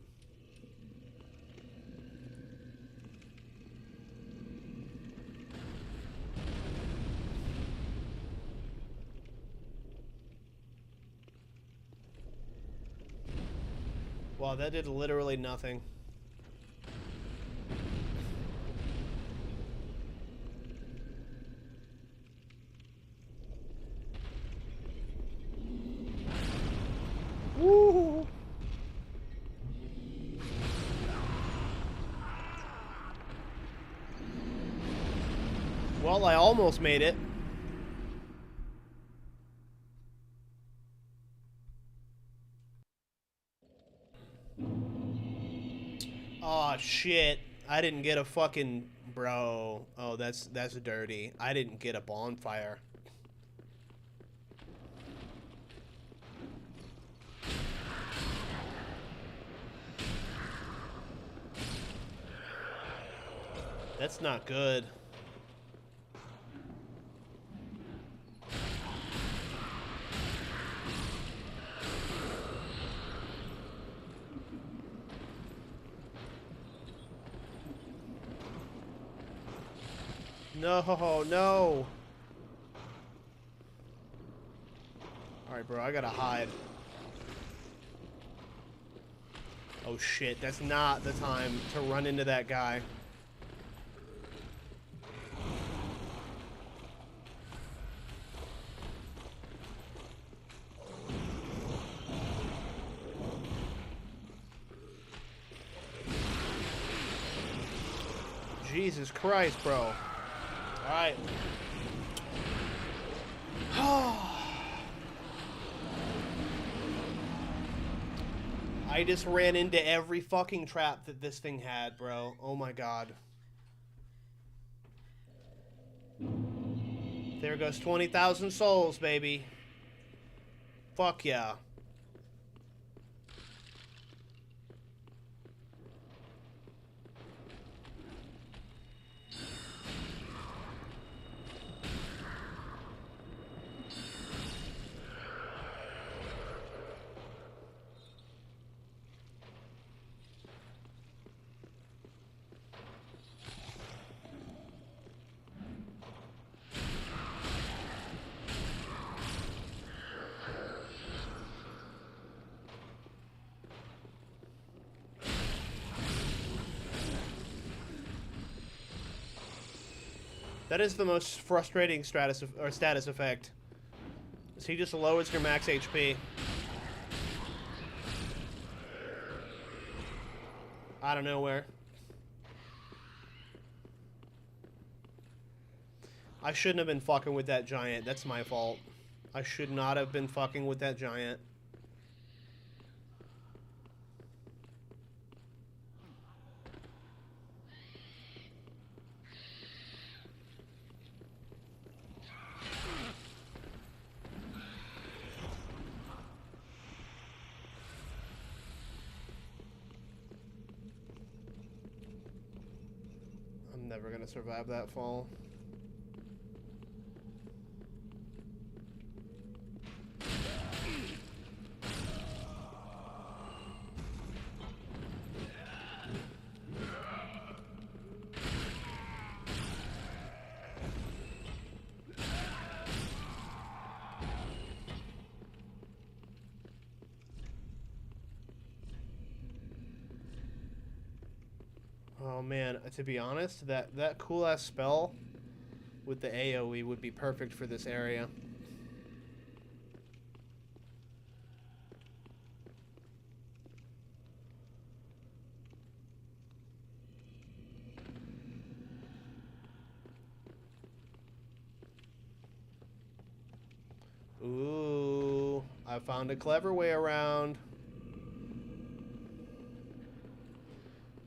Wow, that did literally nothing. Woo! Well, I almost made it. Aw, shit. I didn't get a fucking... Bro. Oh, that's dirty. I didn't get a bonfire. That's not good. No, no. Alright, bro, I gotta hide. Oh shit, that's not the time to run into that guy. Jesus Christ, bro. Alright. I just ran into every fucking trap that this thing had, bro. Oh my god. There goes 20,000 souls, baby. Fuck yeah. That is the most frustrating status effect. So he just lowers your max HP. Out of nowhere. I shouldn't have been fucking with that giant. That's my fault. I should not have been fucking with that giant. I'm never gonna survive that fall. Oh man, to be honest, that cool ass spell with the AoE would be perfect for this area. Ooh, I found a clever way around.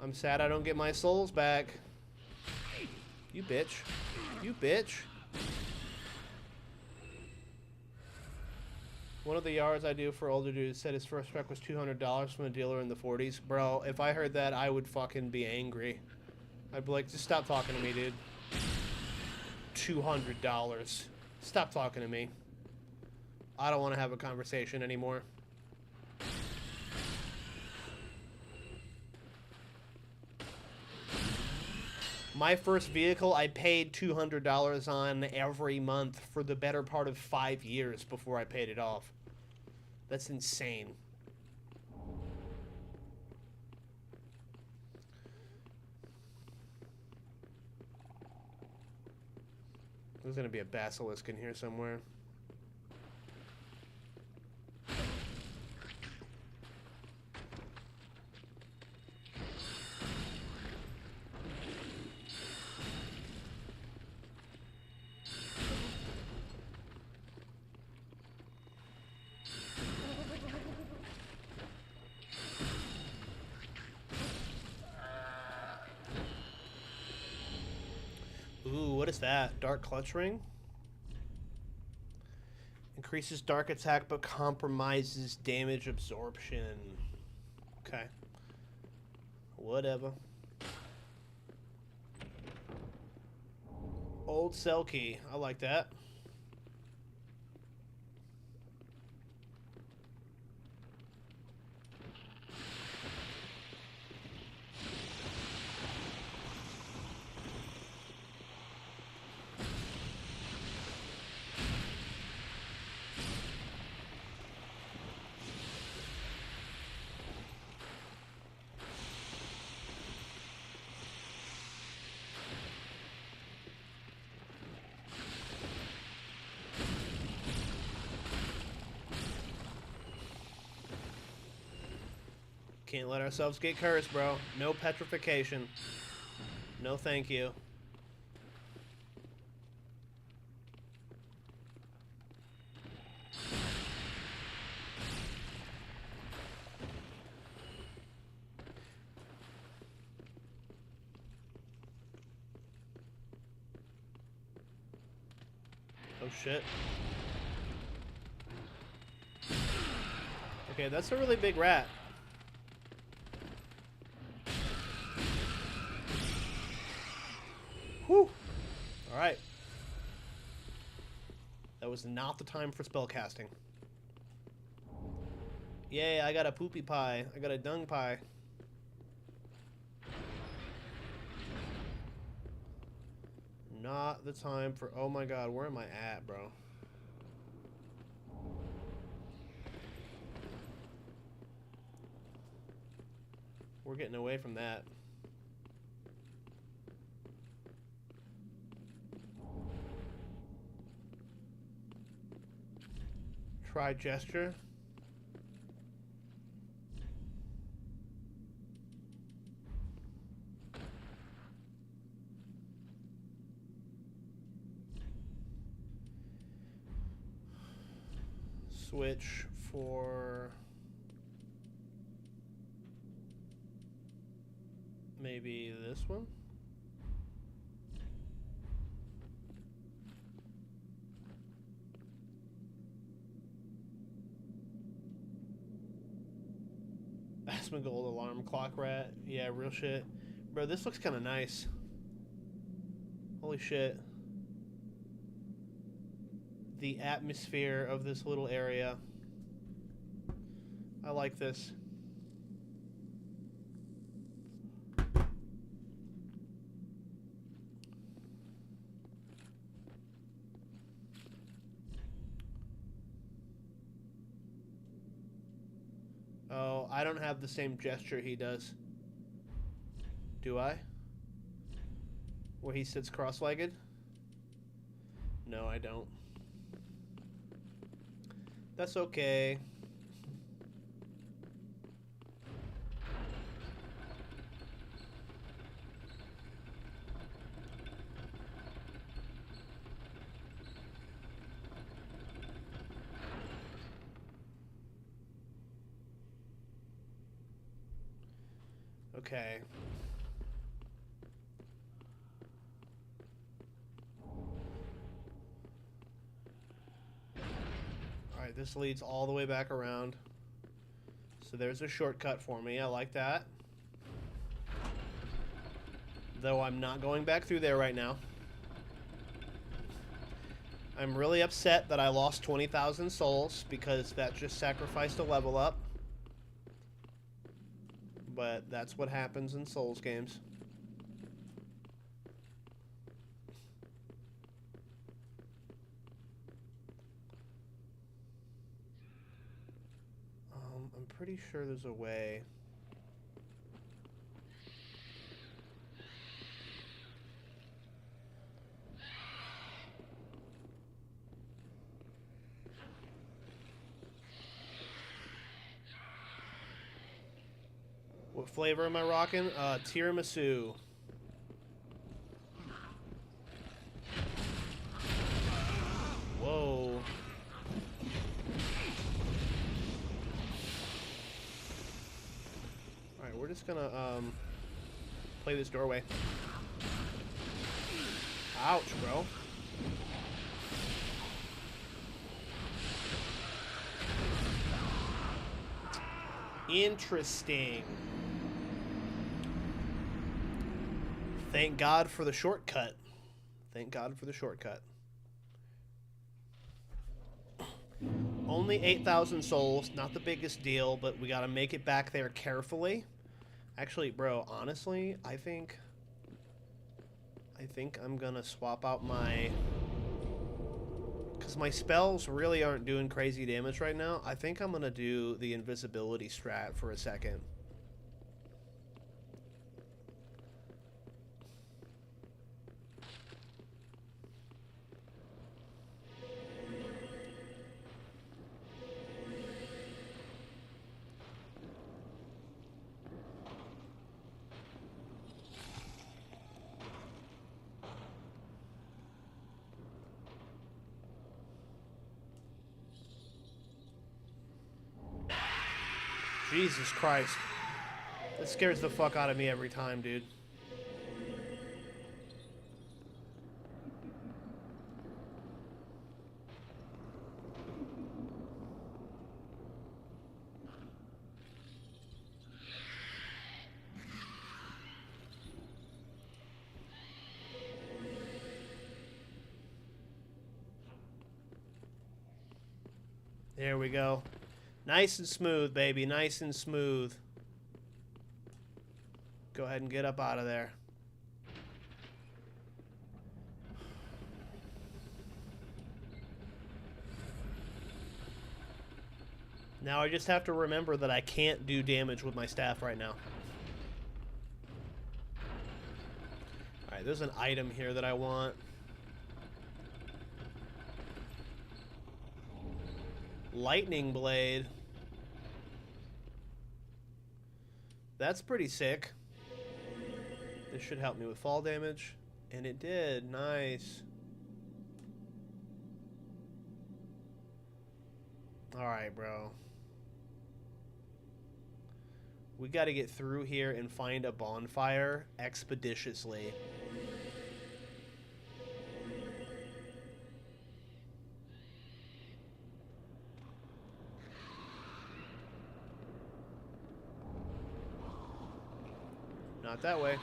I'm sad I don't get my souls back. You bitch. You bitch. One of the yards I do for older dudes said his first rec was $200 from a dealer in the 40s. Bro, if I heard that, I would fucking be angry. I'd be like, just stop talking to me, dude. $200. Stop talking to me. I don't want to have a conversation anymore. My first vehicle, I paid $200 on every month for the better part of 5 years before I paid it off. That's insane. There's gonna be a basilisk in here somewhere. Ooh, what is that? Dark clutch ring? Increases dark attack but compromises damage absorption. Okay. Whatever. Old cell key. I like that. Can't let ourselves get cursed, bro. No petrification. No thank you. Oh shit. Okay, that's a really big rat. Whew. Alright. That was not the time for spellcasting. Yay, I got a poopy pie. I got a dung pie. Not the time for... Oh my god, where am I at, bro? We're getting away from that. Try gesture. Switch for maybe this one. Asmongold alarm clock rat. Yeah, real shit. Bro, this looks kind of nice. Holy shit. The atmosphere of this little area. I like this. Oh, I don't have the same gesture he does. Do I? Where he sits cross-legged? No, I don't. That's okay. Okay. Alright, this leads all the way back around. So there's a shortcut for me. I like that. Though I'm not going back through there right now. I'm really upset that I lost 20,000 souls because that just sacrificed a level up. But that's what happens in Souls games. I'm pretty sure there's a way. What flavor am I rocking? Tiramisu. Whoa. Alright, we're just gonna play this doorway. Ouch, bro. Interesting. Thank God for the shortcut. Thank God for the shortcut. Only 8,000 souls, not the biggest deal, but we gotta make it back there carefully. Actually, bro, honestly, I think I'm gonna swap out my... Because my spells really aren't doing crazy damage right now. I think I'm gonna do the invisibility strat for a second. Jesus Christ. This scares the fuck out of me every time, dude. There we go. Nice and smooth, baby. Nice and smooth. Go ahead and get up out of there. Now I just have to remember that I can't do damage with my staff right now. Alright, there's an item here that I want. Lightning blade. That's pretty sick. This should help me with fall damage. And it did. Nice. Alright, bro. We gotta get through here and find a bonfire expeditiously. Not that way.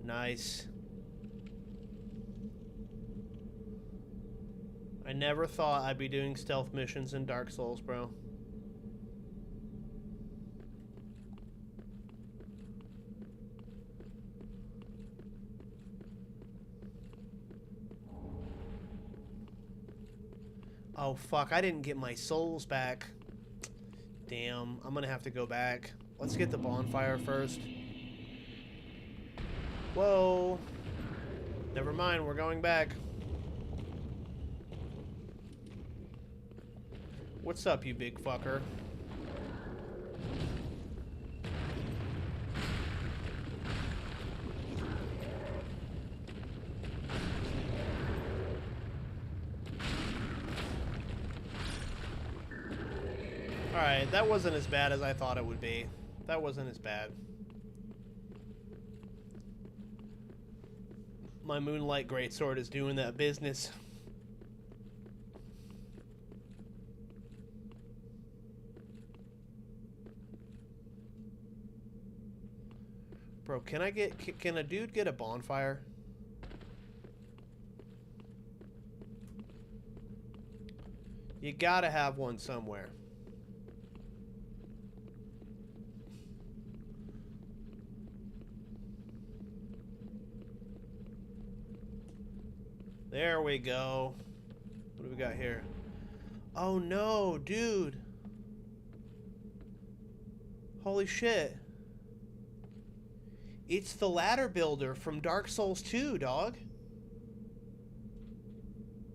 Nice. I never thought I'd be doing stealth missions in Dark Souls, bro. Oh, fuck. I didn't get my souls back. Damn. I'm gonna have to go back. Let's get the bonfire first. Whoa. Never mind. We're going back. What's up, you big fucker? Alright, that wasn't as bad as I thought it would be. That wasn't as bad. My Moonlight Greatsword is doing that business. Bro, can a dude get a bonfire? You gotta have one somewhere. There we go. What do we got here? Oh no, dude. Holy shit. It's the ladder builder from Dark Souls 2, dog.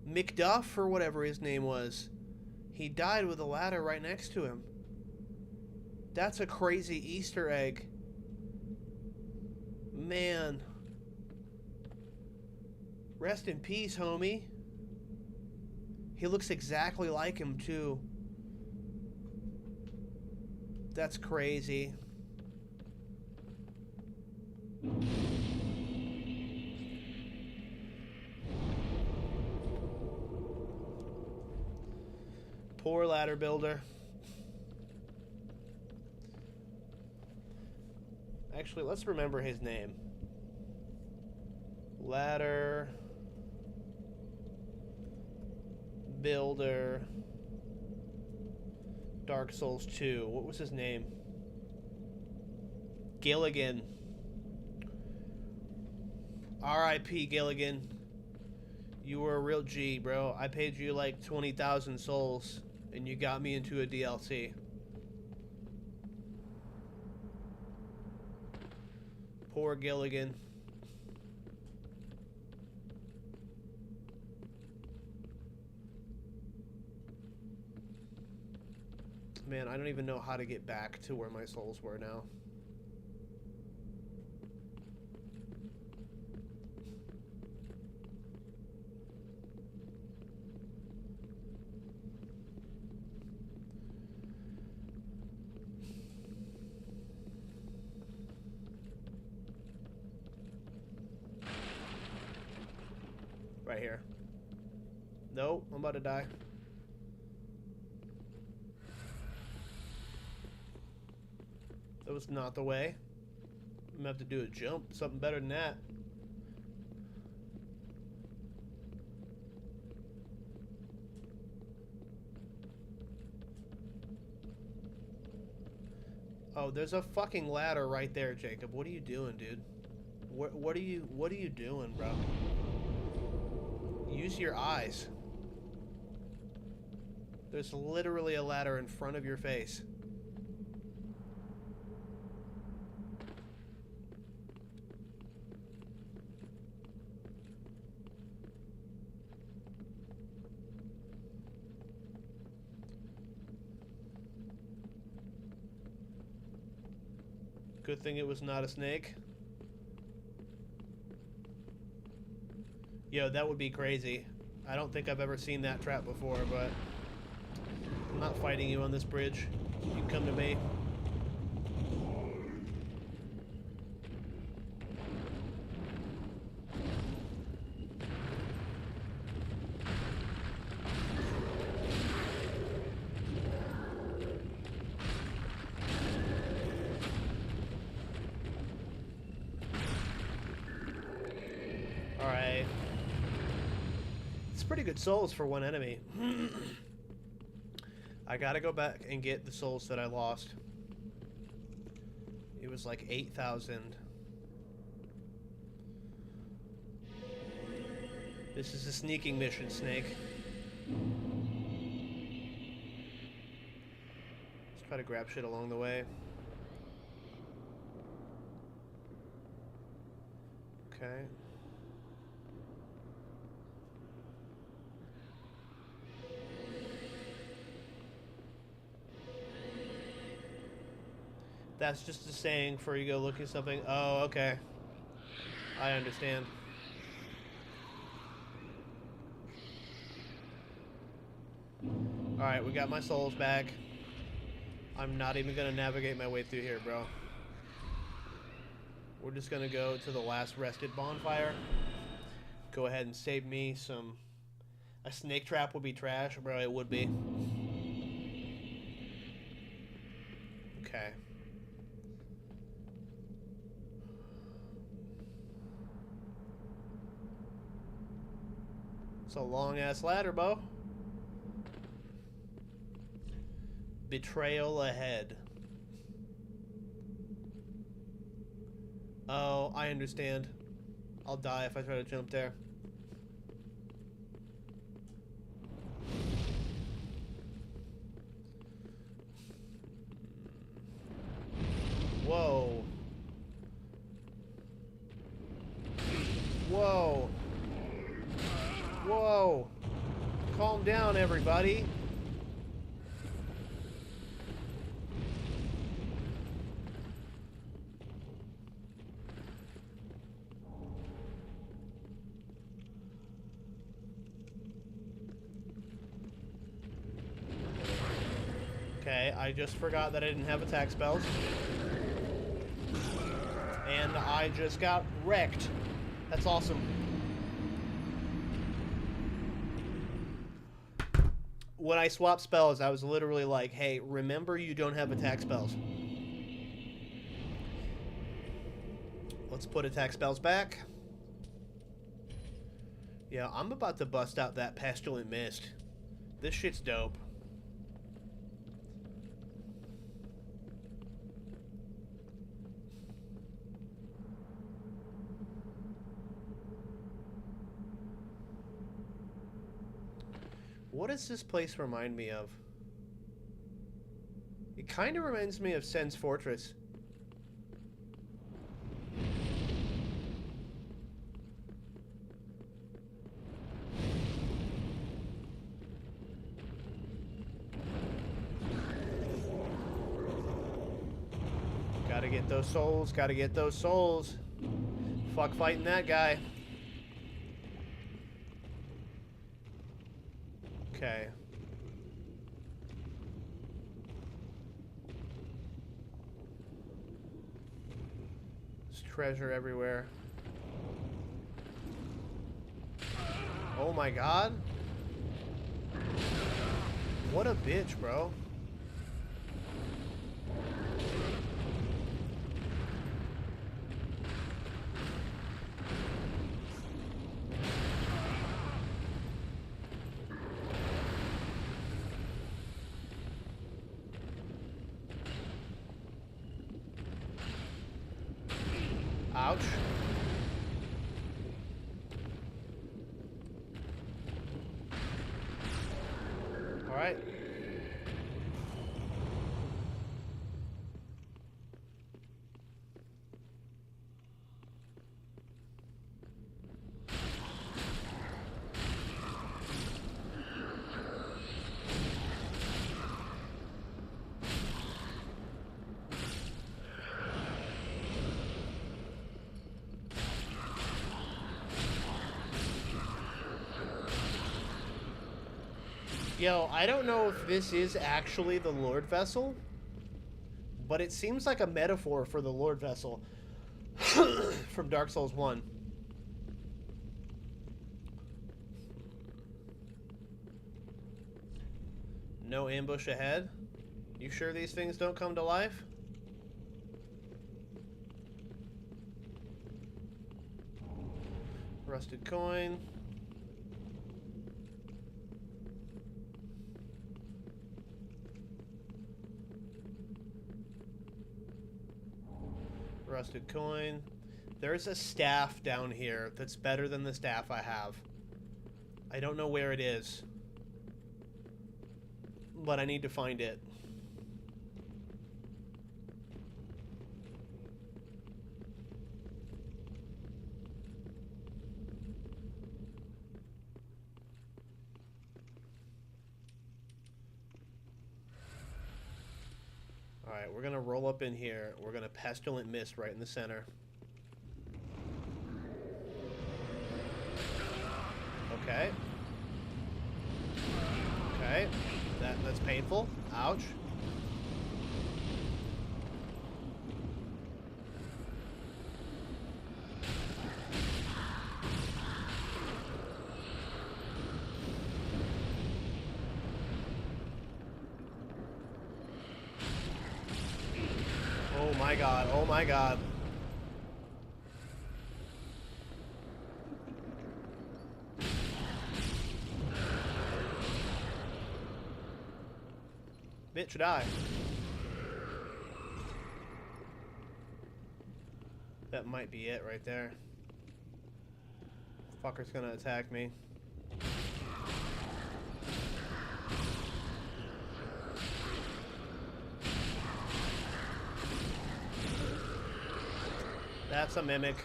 McDuff, or whatever his name was. He died with a ladder right next to him. That's a crazy Easter egg. Man. Rest in peace, homie. He looks exactly like him, too. That's crazy. Poor ladder builder. Actually, let's remember his name. Ladder builder. Dark Souls 2. What was his name? Gilligan. R.I.P. Gilligan. You were a real G, bro. I paid you like 20,000 souls, and you got me into a DLC. Poor Gilligan. Man, I don't even know how to get back to where my souls were now. Right here. Nope, I'm about to die. That was not the way. I'm gonna have to do a jump, something better than that. Oh, there's a fucking ladder right there, Jacob. What are you doing, dude? What are you doing, bro? Use your eyes. There's literally a ladder in front of your face. Good thing it was not a snake. Yo, that would be crazy. I don't think I've ever seen that trap before, but I'm not fighting you on this bridge. You can come to me. Alright. It's pretty good souls for one enemy. I gotta go back and get the souls that I lost. It was like 8,000. This is a sneaking mission, Snake. Let's try to grab shit along the way. Okay. That's just a saying for you go looking something. Oh, okay. I understand. Alright, we got my souls back. I'm not even gonna navigate my way through here, bro. We're just gonna go to the last rested bonfire. Go ahead and save me some... A snake trap would be trash, bro. It would be. Okay. It's a long-ass ladder, Bo. Betrayal ahead. Oh, I understand. I'll die if I try to jump there. Whoa. Whoa. Whoa. Calm down, everybody. Okay, I just forgot that I didn't have attack spells. And I just got wrecked. That's awesome. When I swapped spells, I was literally like, hey, remember you don't have attack spells. Let's put attack spells back. Yeah, I'm about to bust out that Pestilent Mist. This shit's dope. What does this place remind me of? It kind of reminds me of Sen's Fortress. Gotta get those souls, gotta get those souls. Fuck fighting that guy. Okay. There's treasure everywhere. Oh my god. What a bitch, bro. Ouch. All right. Yo, I don't know if this is actually the Lord Vessel, but it seems like a metaphor for the Lord Vessel from Dark Souls 1. No ambush ahead? You sure these things don't come to life? Rusted coin. Rusted coin. There's a staff down here that's better than the staff I have. I don't know where it is, but I need to find it. Alright, we're gonna roll up in here. We're gonna Pestilent Mist right in the center. Okay. Okay. That's painful. Ouch. my god. Oh my god. Bitch, die. That might be it right there. Fucker's gonna attack me. That's a mimic.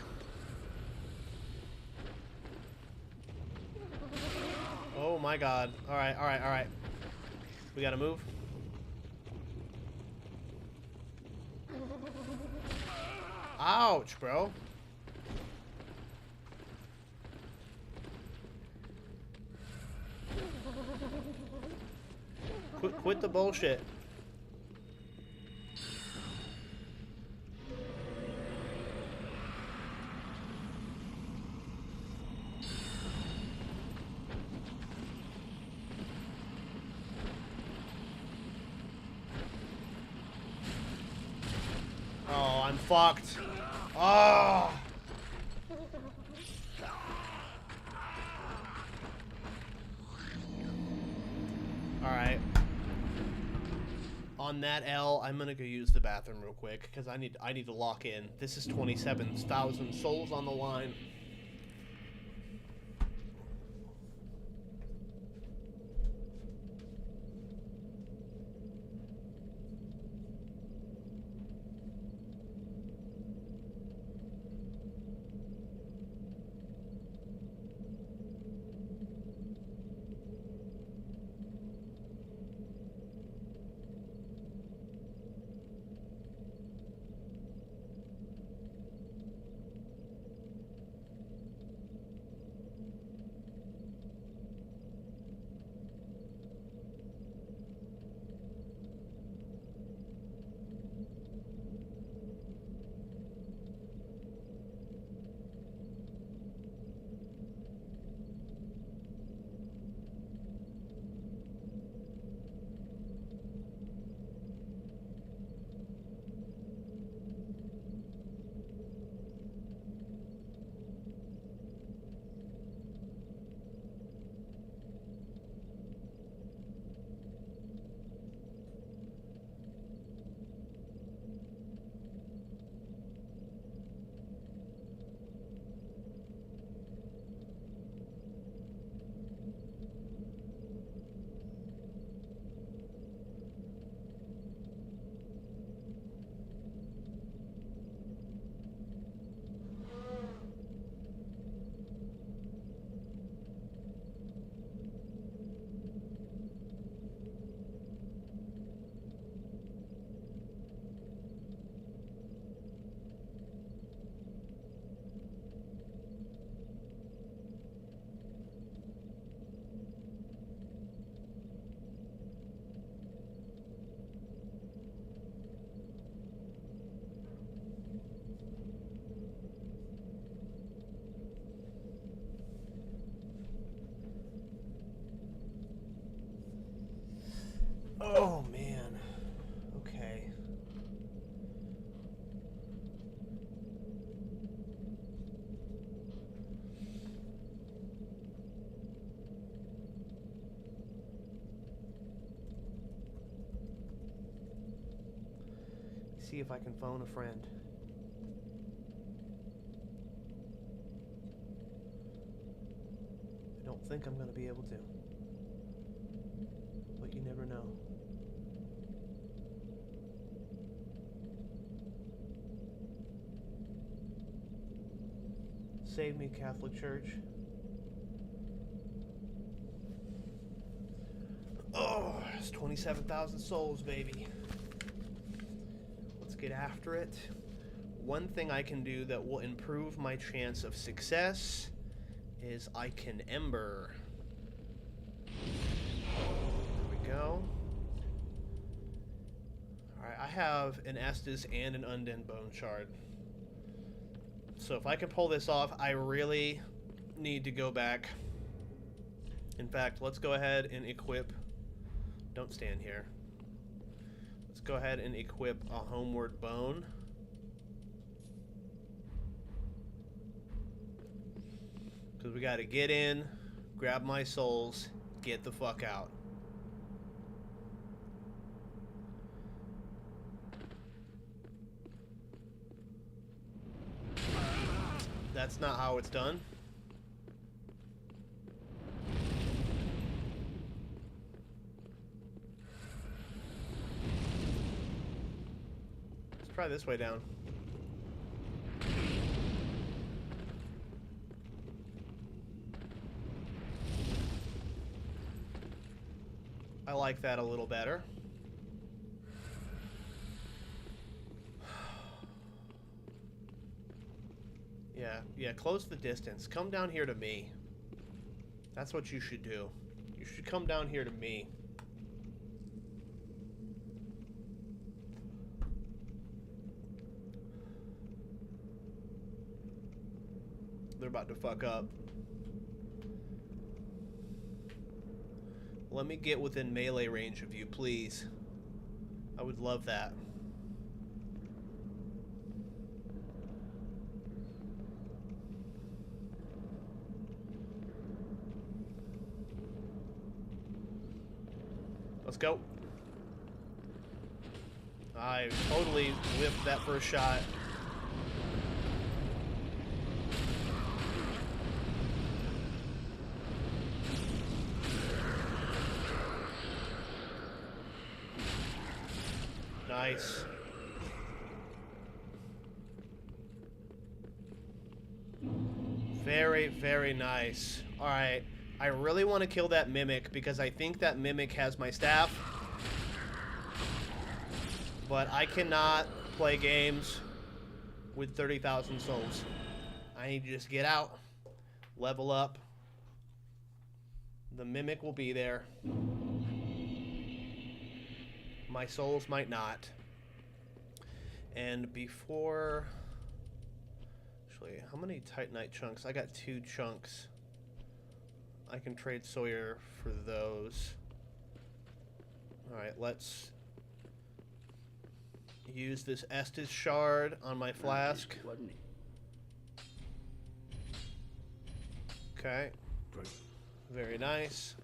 Oh my god. Alright, alright, alright. We gotta move. Ouch, bro. Quit the bullshit. Oh, I'm fucked. Oh. Alright. On that L, I'm gonna go use the bathroom real quick because I need to lock in. This is 27,000 souls on the line. Oh man. Okay. See if I can phone a friend. I don't think I'm gonna be able to. But you never know. Save me, Catholic Church. Oh, it's 27,000 souls, baby. Let's get after it. One thing I can do that will improve my chance of success is I can Ember. There we go. Alright, I have an Estus and an Undead Bone Shard. So if I can pull this off, I really need to go back. In fact, let's go ahead and equip... Don't stand here. Let's go ahead and equip a Homeward Bone. Because we got to get in, grab my souls, get the fuck out. That's not how it's done. Let's try this way down. I like that a little better. Yeah, close the distance. Come down here to me. That's what you should do. You should come down here to me. They're about to fuck up. Let me get within melee range of you, please. I would love that. Let's go. I totally whiffed that first shot. Nice. Very, very nice. Alright. I really want to kill that Mimic because I think that Mimic has my staff. But I cannot play games with 30,000 souls. I need to just get out, level up. The Mimic will be there. My souls might not. And before... Actually, how many Titanite chunks? I got 2 chunks. I can trade Sawyer for those. Alright, let's use this Estus shard on my flask. Okay. Very nice.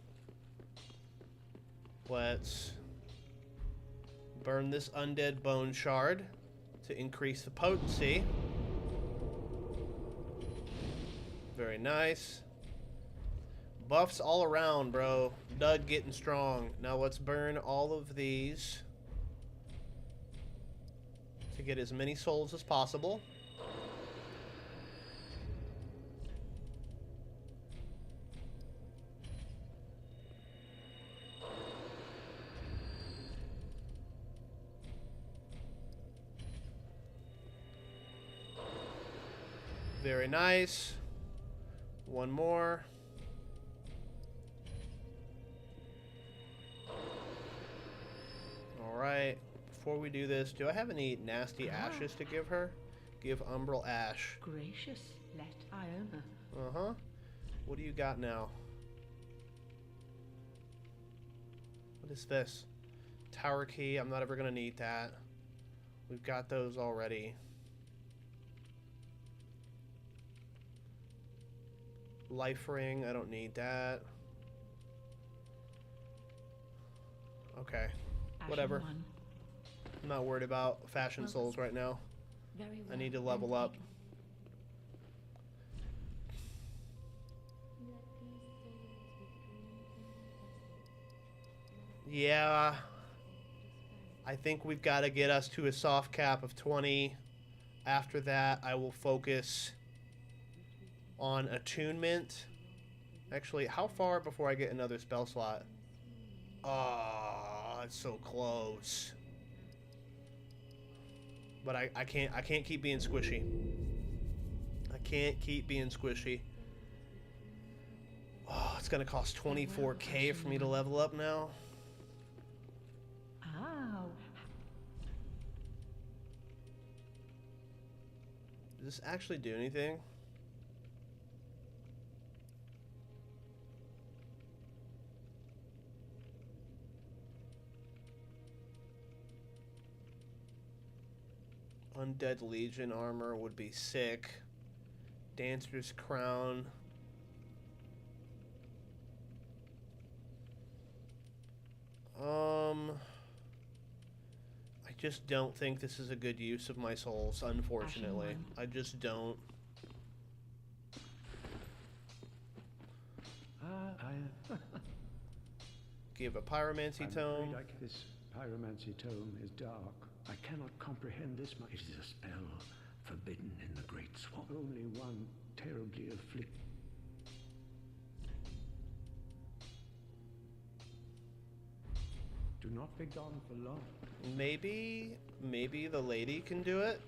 Let's burn this undead bone shard to increase the potency. Very nice. Buffs all around, bro. Doug getting strong. Now let's burn all of these to get as many souls as possible. Very nice. One more. Alright. Before we do this, do I have any nasty ashes to give her? Give Umbral Ash. Gracious, let Iona. Uh-huh. What do you got now? What is this? Tower key. I'm not ever going to need that. We've got those already. Life ring. I don't need that. Okay. Whatever. One. I'm not worried about fashion souls right now. Very well. I need to level up. Yeah. I think we've got to get us to a soft cap of 20. After that, I will focus on attunement. Actually, how far before I get another spell slot? Oh, it's so close. But I can't keep being squishy. I can't keep being squishy. Oh, it's gonna cost 24k for me to level up now. Ow. Does this actually do anything? Undead Legion armor would be sick. Dancer's Crown. just don't think this is a good use of my souls, unfortunately. Ashen I just don't. I Give a pyromancy tome. This pyromancy tome is dark. I cannot comprehend this much. It is a spell forbidden in the Great Swamp. Only one terribly afflicted. Do not be gone for long. Maybe the lady can do it?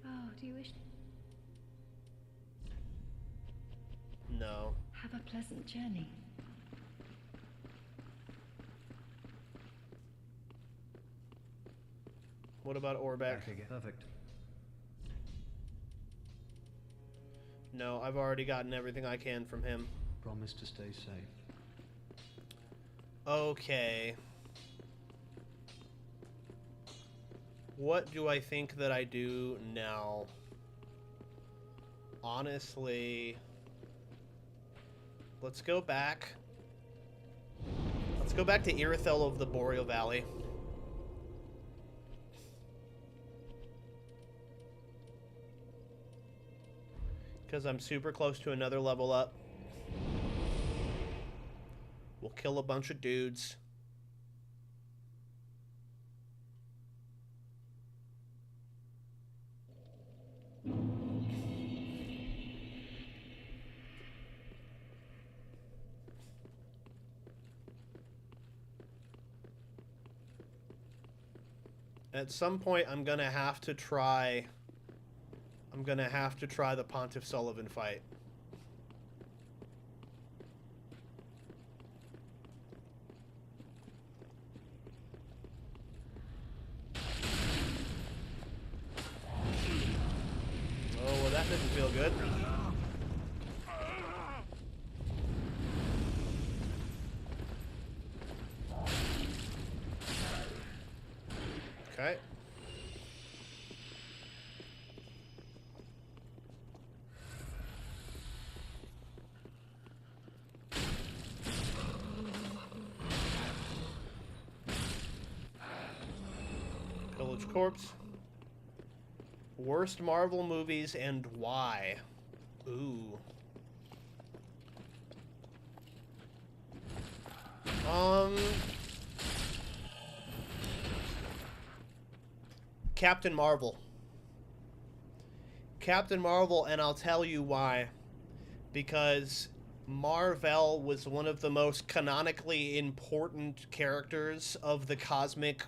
Oh, do you wish? No. Have a pleasant journey. What about Orbeck? Back again. Perfect. No, I've already gotten everything I can from him. Promise to stay safe. Okay. What do I think that I do now? Honestly, let's go back. Let's go back to Irithyll of the Boreal Valley. Because I'm super close to another level up. We'll kill a bunch of dudes. At some point, I'm gonna have to try the Pontiff Sullyvahn fight. Oh, well, that didn't feel good. Okay. Pillage Corpse. Worst Marvel movies and why? Ooh. Captain Marvel. Captain Marvel, and I'll tell you why. Because Marvel was one of the most canonically important characters of the cosmic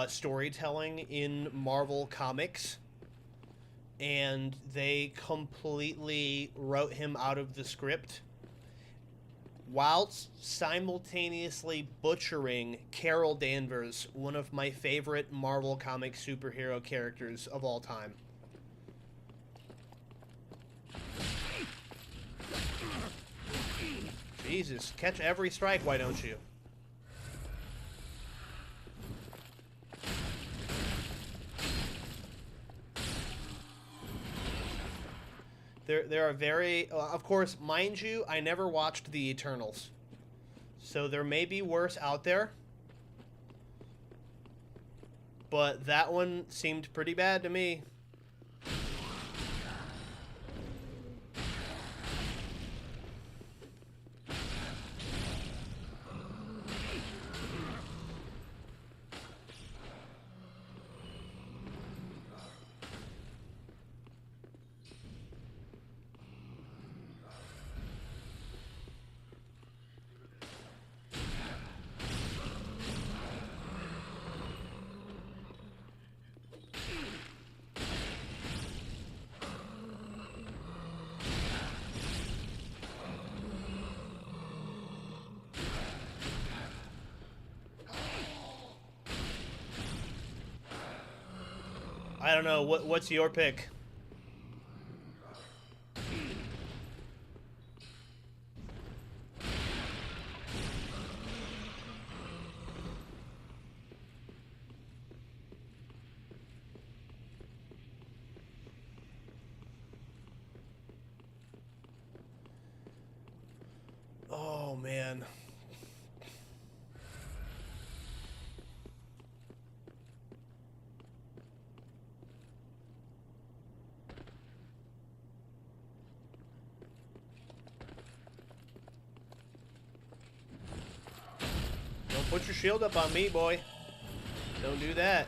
storytelling in Marvel Comics. And they completely wrote him out of the script, whilst simultaneously butchering Carol Danvers, one of my favorite Marvel comic superhero characters of all time. Jesus, catch every strike, why don't you? There are very... of course, mind you, I never watched The Eternals. So there may be worse out there. But that one seemed pretty bad to me. I don't know. What's your pick? Oh, man. Put your shield up on me, boy. Don't do that.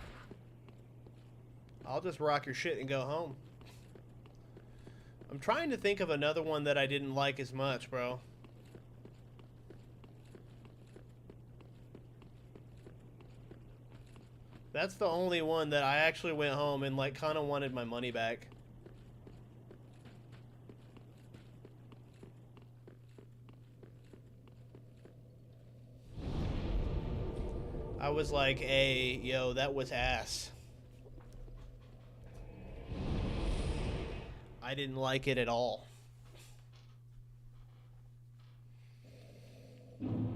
I'll just rock your shit and go home. I'm trying to think of another one that I didn't like as much, bro. That's the only one that I actually went home and, like, kind of wanted my money back. I was like, hey, yo, that was ass. I didn't like it at all. Welcome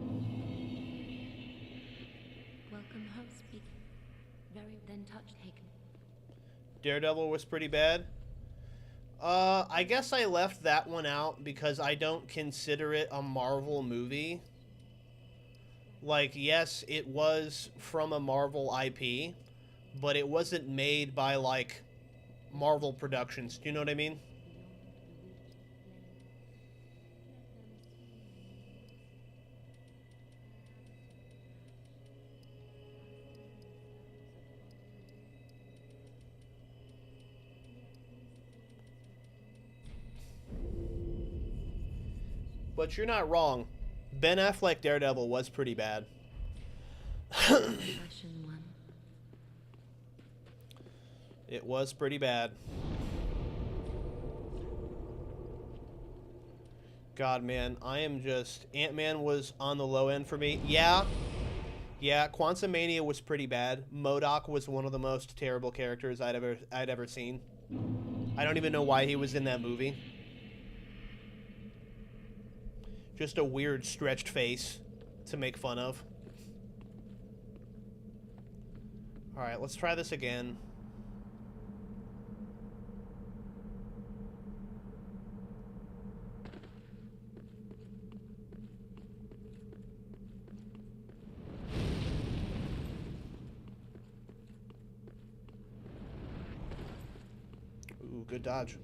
home, speak. Very then touch taken. Daredevil was pretty bad. I guess I left that one out because I don't consider it a Marvel movie. Like, yes, it was from a Marvel IP, but it wasn't made by, like, Marvel Productions. Do you know what I mean? But you're not wrong. Ben Affleck Daredevil was pretty bad. Russian one. It was pretty bad. God, man, I am just... Ant-Man was on the low end for me. Yeah, Quantumania was pretty bad. MODOK was one of the most terrible characters I'd ever seen. I don't even know why he was in that movie. Just a weird stretched face to make fun of. Alright, let's try this again. Ooh, good dodge.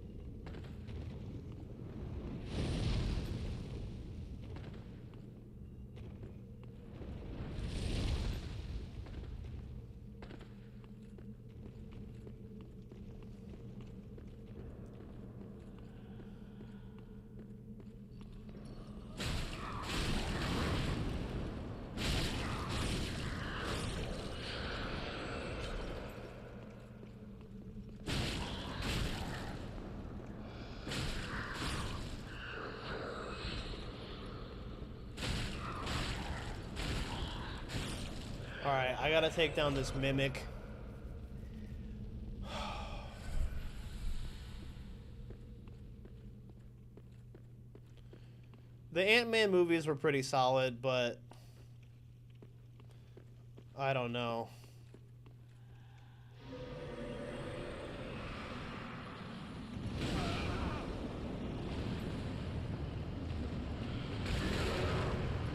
Alright, I gotta take down this mimic. The Ant-Man movies were pretty solid, but I don't know.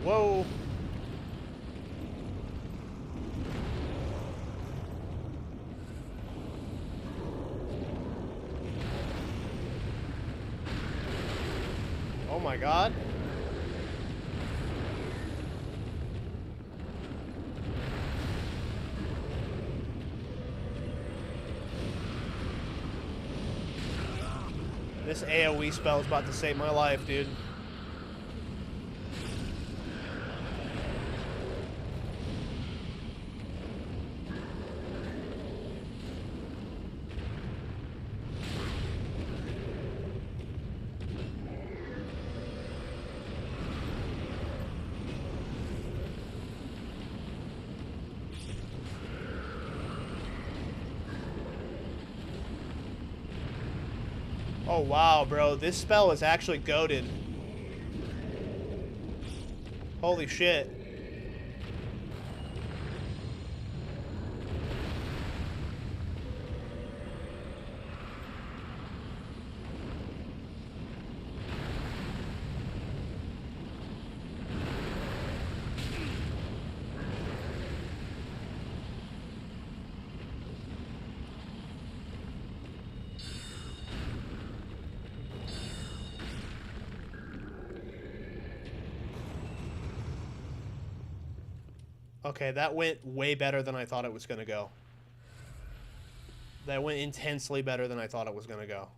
Whoa. Oh my God. This AoE spell is about to save my life, dude. Oh wow, bro, this spell is actually goated. Holy shit. Okay, that went way better than I thought it was going to go. That went intensely better than I thought it was going to go.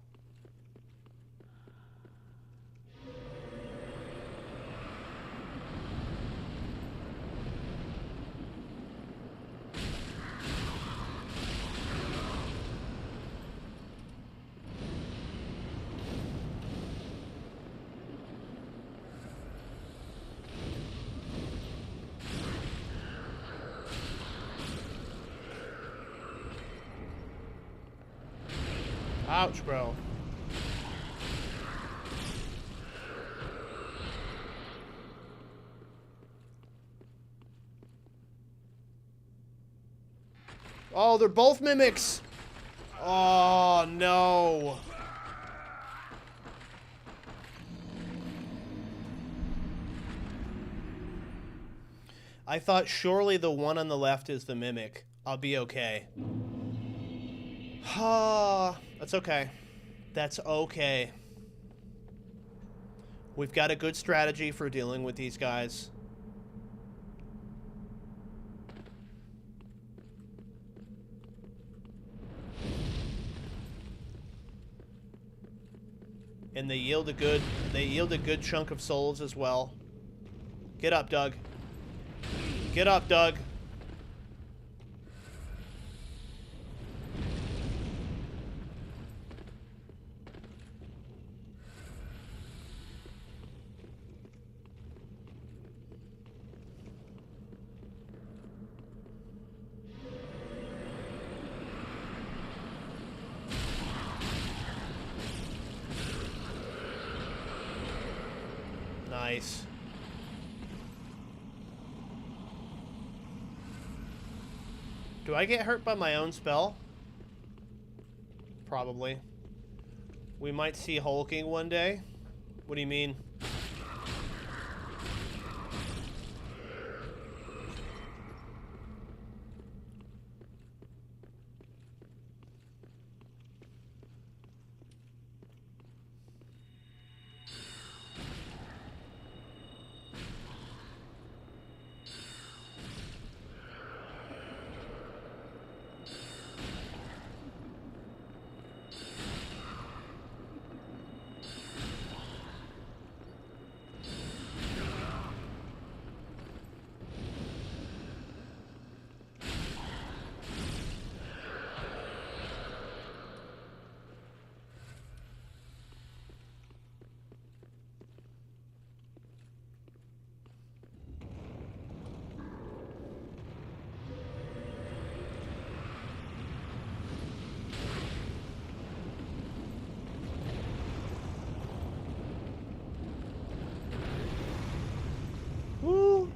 Ouch, bro. Oh, they're both mimics. Oh, no. I thought surely the one on the left is the mimic. I'll be okay. That's okay. That's okay. We've got a good strategy for dealing with these guys. And they yield a good chunk of souls as well. Get up, Doug. Get up, Doug. Nice. Do I get hurt by my own spell? Probably. We might see hulking one day. What do you mean? Woo!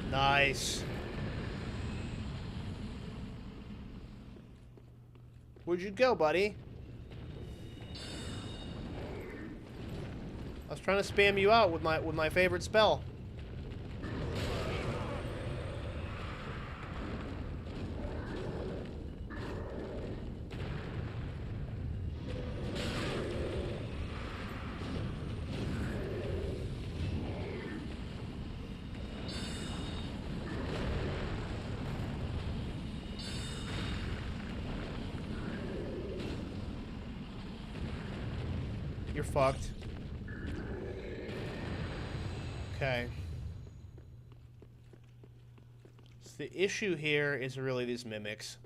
Nice. Where'd you go, buddy? I was trying to spam you out with my favorite spell. You're fucked. Okay. So the issue here is really these mimics.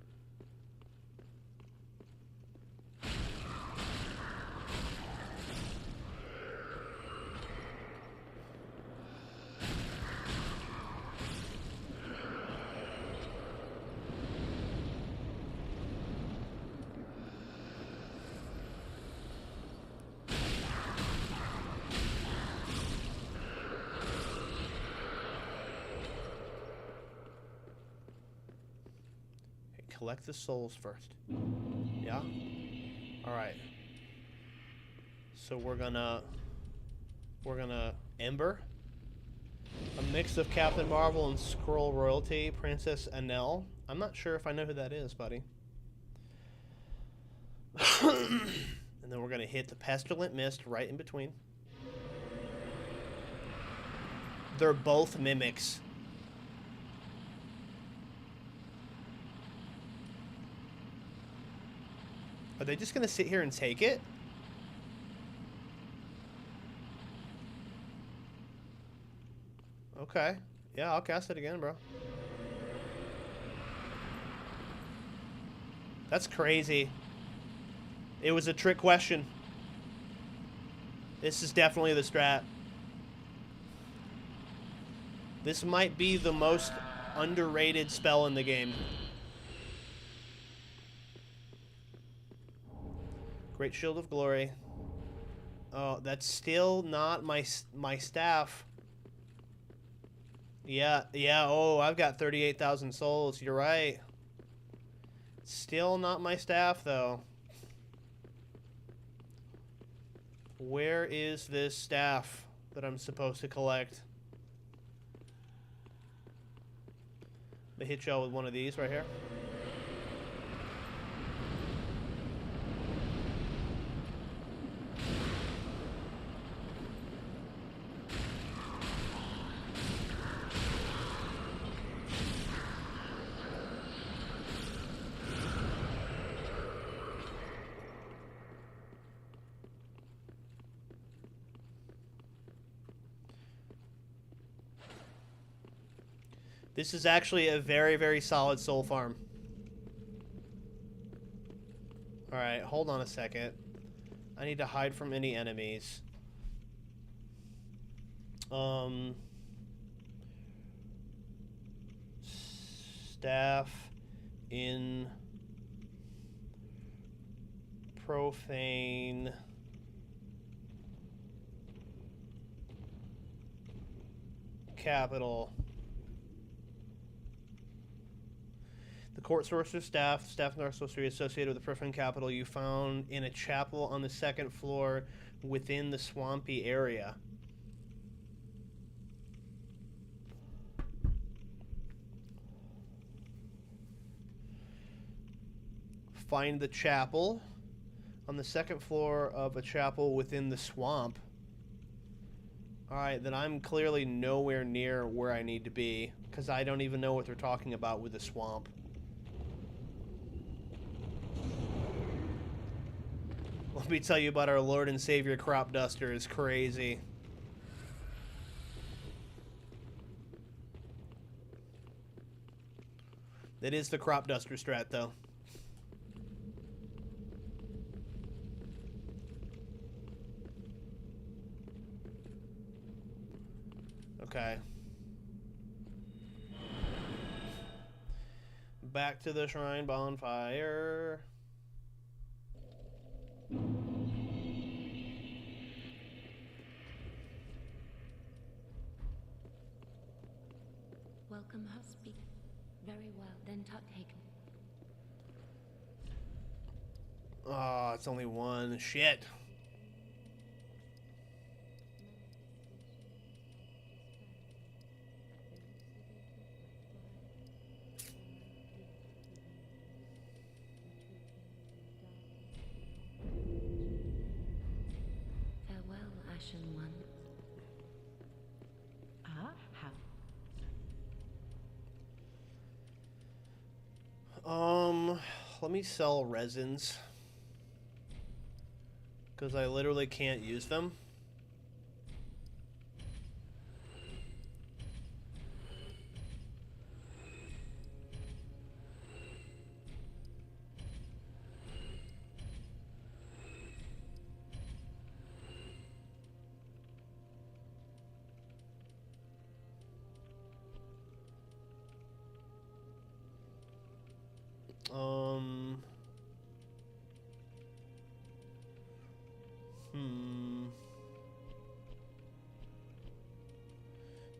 Collect the souls first. Yeah? Alright. So we're gonna Ember. I'm Mix of Captain Marvel and Skrull royalty, Princess Anel. I'm not sure if I know who that is, buddy. And then we're going to hit the Pestilent Mist right in between. They're both mimics. Are they just going to sit here and take it? Okay. Yeah, I'll cast it again, bro. That's crazy. It was a trick question. This is definitely the strat. This might be the most underrated spell in the game. Great Shield of Glory. Oh, that's still not my staff. Yeah, oh, I've got 38,000 souls. You're right. Still not my staff, though. Where is this staff that I'm supposed to collect? I'm gonna hit y'all with one of these right here. This is actually a very, very solid soul farm. Alright, hold on a second. I need to hide from any enemies. Staff in profane capital. The court sorcerer's staff, staff of sorcery associated with the profane capital you found in a chapel on the second floor within the swampy area. Find the chapel on the second floor of a chapel within the swamp. Alright, then I'm clearly nowhere near where I need to be, because I don't even know what they're talking about with the swamp. Let me tell you about our Lord and Savior Crop Duster. Is crazy. That is the Crop Duster strat, though. Okay. Back to the shrine bonfire. Welcome, speak. Very well, then take. Oh, it's only one. Shit. Farewell, Ashen One. Ah, how? Let me sell resins. Because I literally can't use them.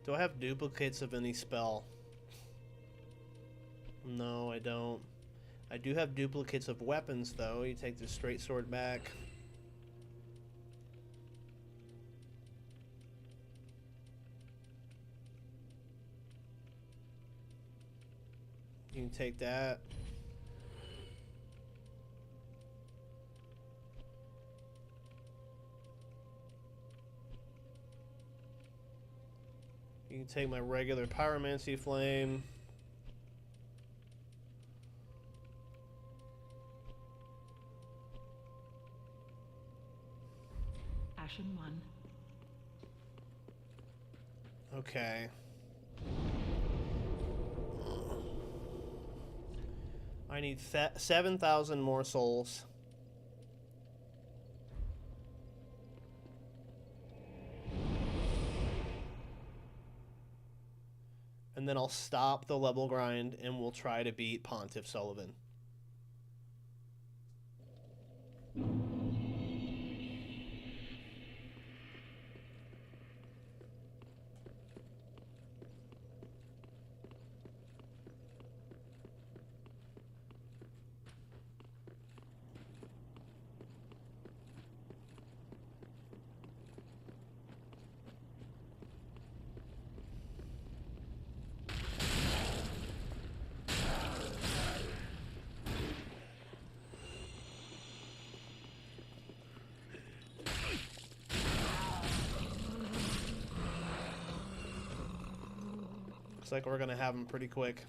Do I have duplicates of any spell? No, I don't. I do have duplicates of weapons, though. You take the straight sword back. You can take that. You can take my regular pyromancy flame. Ashen one. Okay. I need 7,000 more souls. And then I'll stop the level grind and we'll try to beat Pontiff Sullyvahn. Looks like we're gonna have him pretty quick.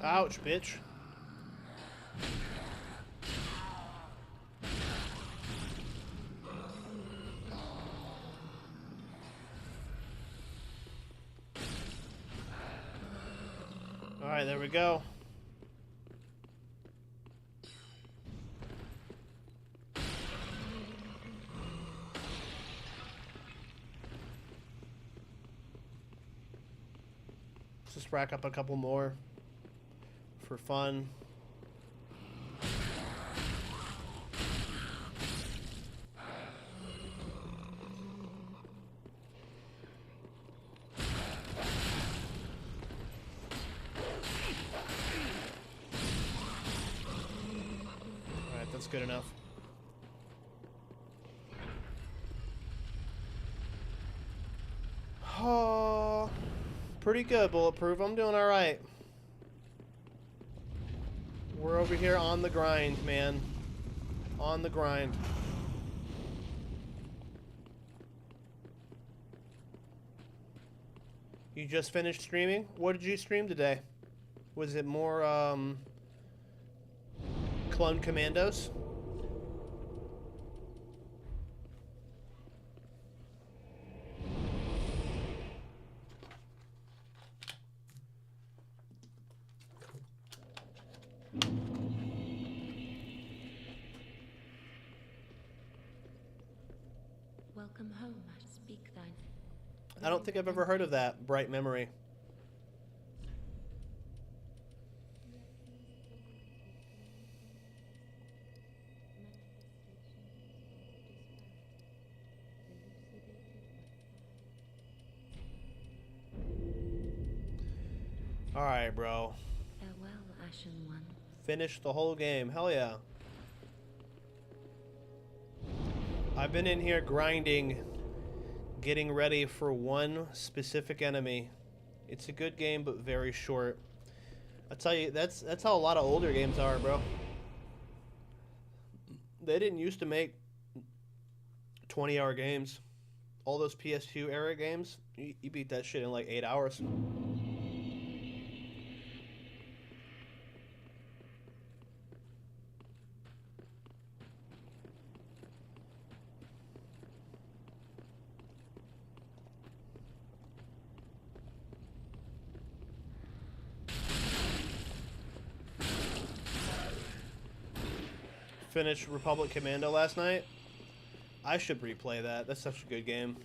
Ouch, bitch. Alright, there we go. Let's just rack up a couple more for fun. Alright, that's good enough. Oh, pretty good, Bulletproof. I'm doing alright. We're over here on the grind, man. On the grind. You just finished streaming? What did you stream today? Was it more, Clone Commandos? Welcome home, I speak thine. I don't think I've ever heard of that. Bright Memory. Alright, bro. Farewell, Ashen One. Finish the whole game. Hell yeah. I've been in here grinding, getting ready for one specific enemy. It's a good game, but very short. I tell you, that's how a lot of older games are, bro. They didn't used to make 20-hour games. All those PS2 era games, you beat that shit in like 8 hours. finished Republic Commando last night. I should replay that. That's such a good game.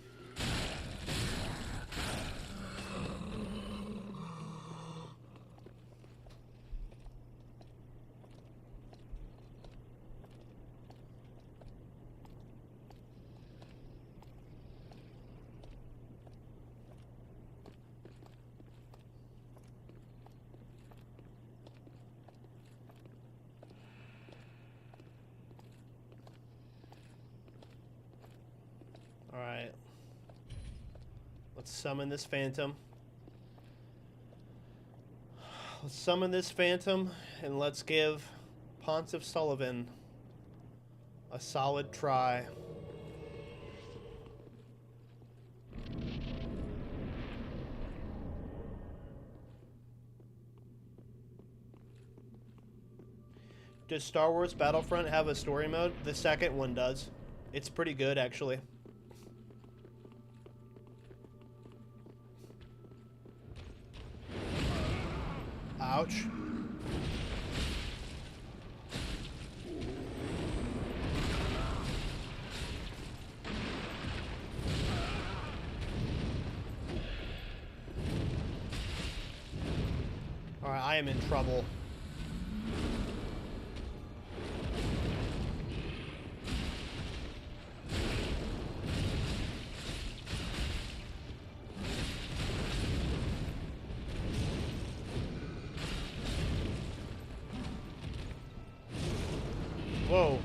Alright. Let's summon this phantom. Let's summon this phantom and let's give Pontiff Sullyvahn a solid try. Does Star Wars Battlefront have a story mode? The second one does. It's pretty good, actually. Ouch. Alright, I am in trouble. Whoa.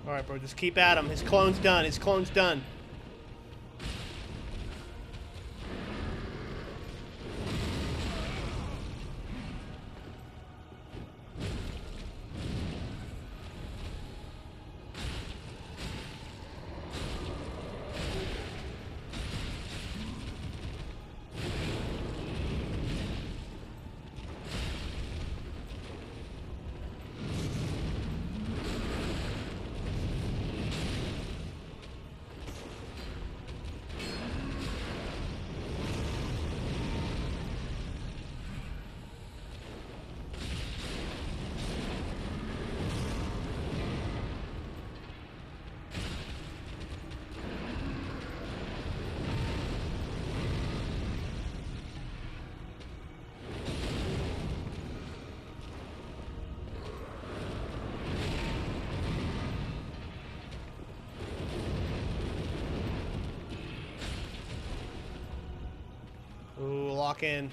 Alright, bro, just keep at him. His clone's done. His clone's done. Ooh, lock in.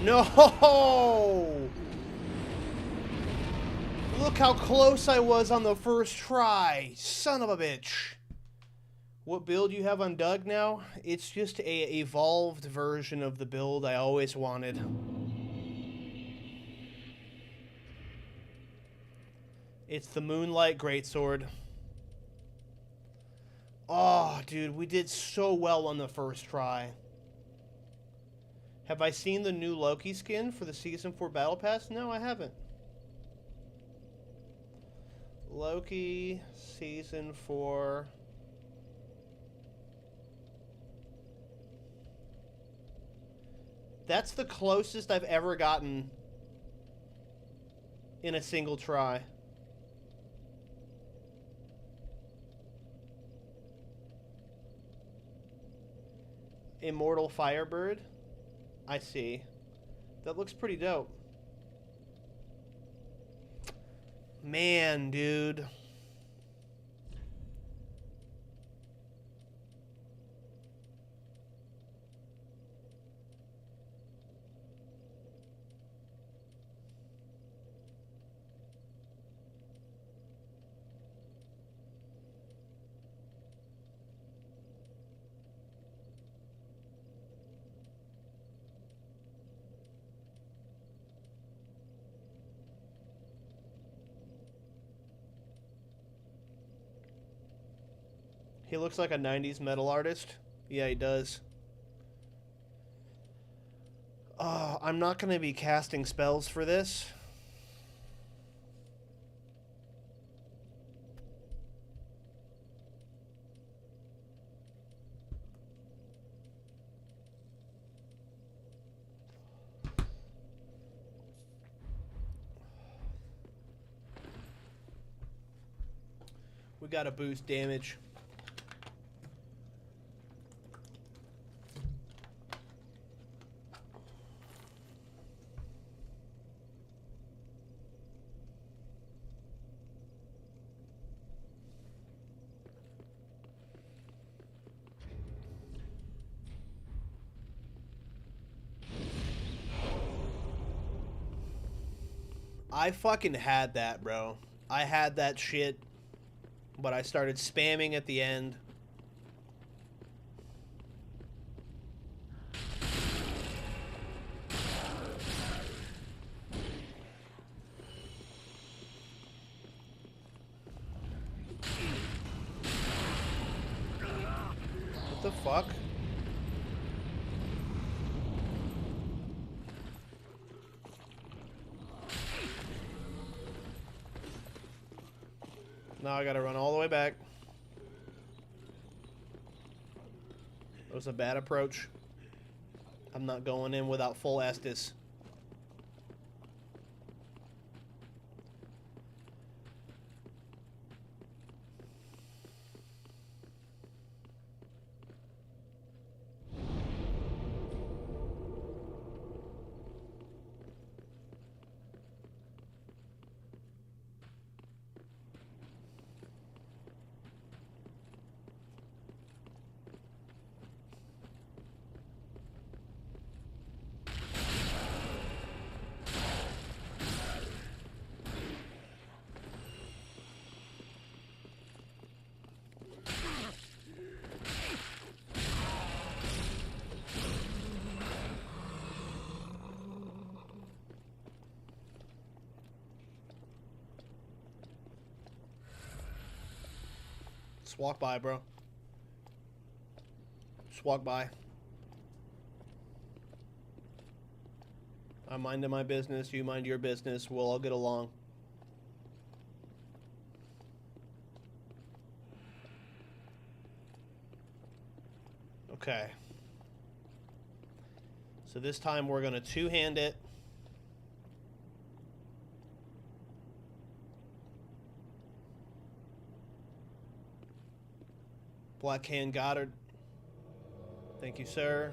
No! Look how close I was on the first try. Son of a bitch. What build you have on Doug now? It's just a evolved version of the build I always wanted. It's the Moonlight Greatsword. Oh, dude, we did so well on the first try. Have I seen the new Loki skin for the Season 4 Battle Pass? No, I haven't. Loki, Season 4. That's the closest I've ever gotten in a single try. Immortal Firebird. I see. That looks pretty dope. Man, dude. He looks like a 90s metal artist. Yeah, he does. I'm not going to be casting spells for this. We got to boost damage. I fucking had that, bro. I had that shit, but I started spamming at the end. What the fuck? Now I gotta run all the way back. That was a bad approach. I'm not going in without full Estus. Just walk by, bro. Just walk by. I'm minding my business, you mind your business, we'll all get along. Okay. So this time we're going to two-hand it. Black Hand Goddard. Thank you, sir.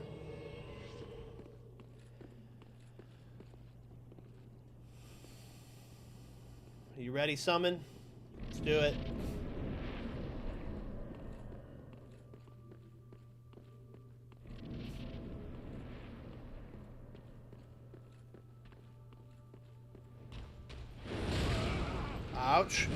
Are you ready, summon? Let's do it. Ouch.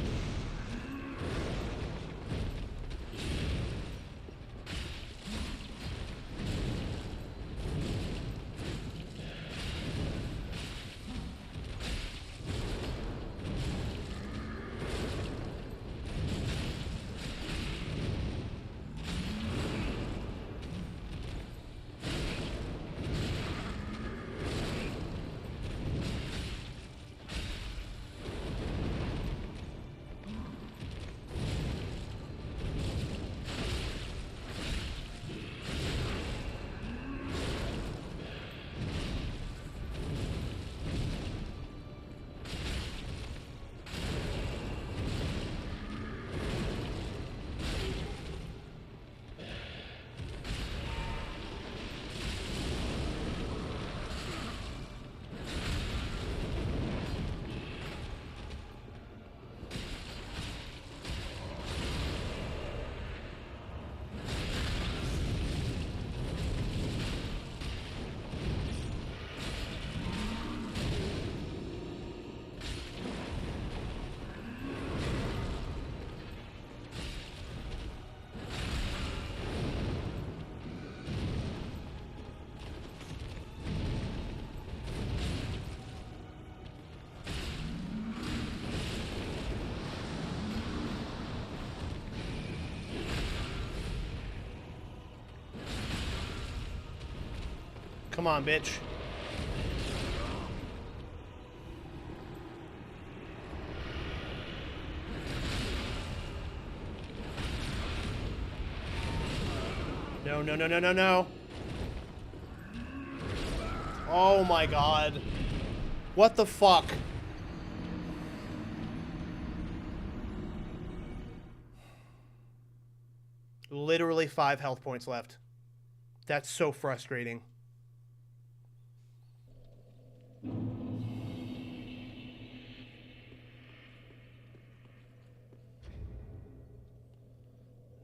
Come on, bitch. No, no, no, no, no, no. Oh my god. What the fuck? Literally 5 health points left. That's so frustrating.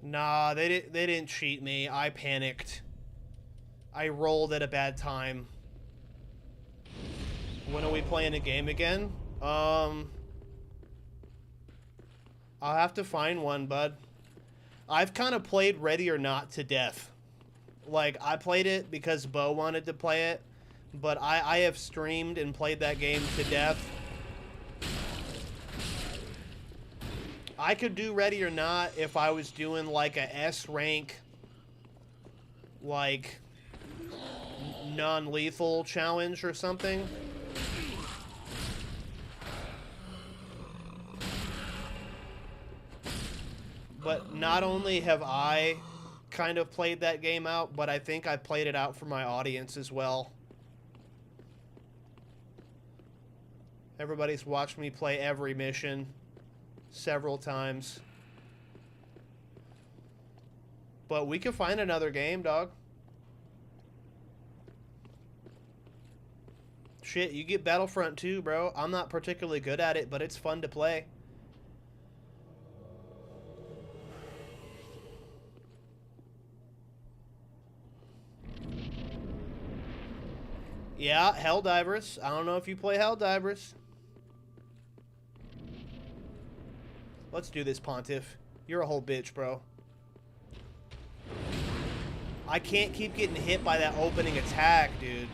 Nah, they didn't cheat me. I panicked. I rolled at a bad time. When are we playing a game again? I'll have to find one, bud. I've kind of played Ready or Not to death. Like, I played it because Bo wanted to play it, but I have streamed and played that game to death. I could do Ready or Not if I was doing, like, a S rank, like, non-lethal challenge or something. But not only have I kind of played that game out, but I think I played it out for my audience as well. Everybody's watched me play every mission several times. But we can find another game, dog. Shit, you get Battlefront 2, bro. I'm not particularly good at it, but it's fun to play. Yeah, Helldivers. I don't know if you play Helldivers. Let's do this, Pontiff. You're a whole bitch, bro. I can't keep getting hit by that opening attack, dude.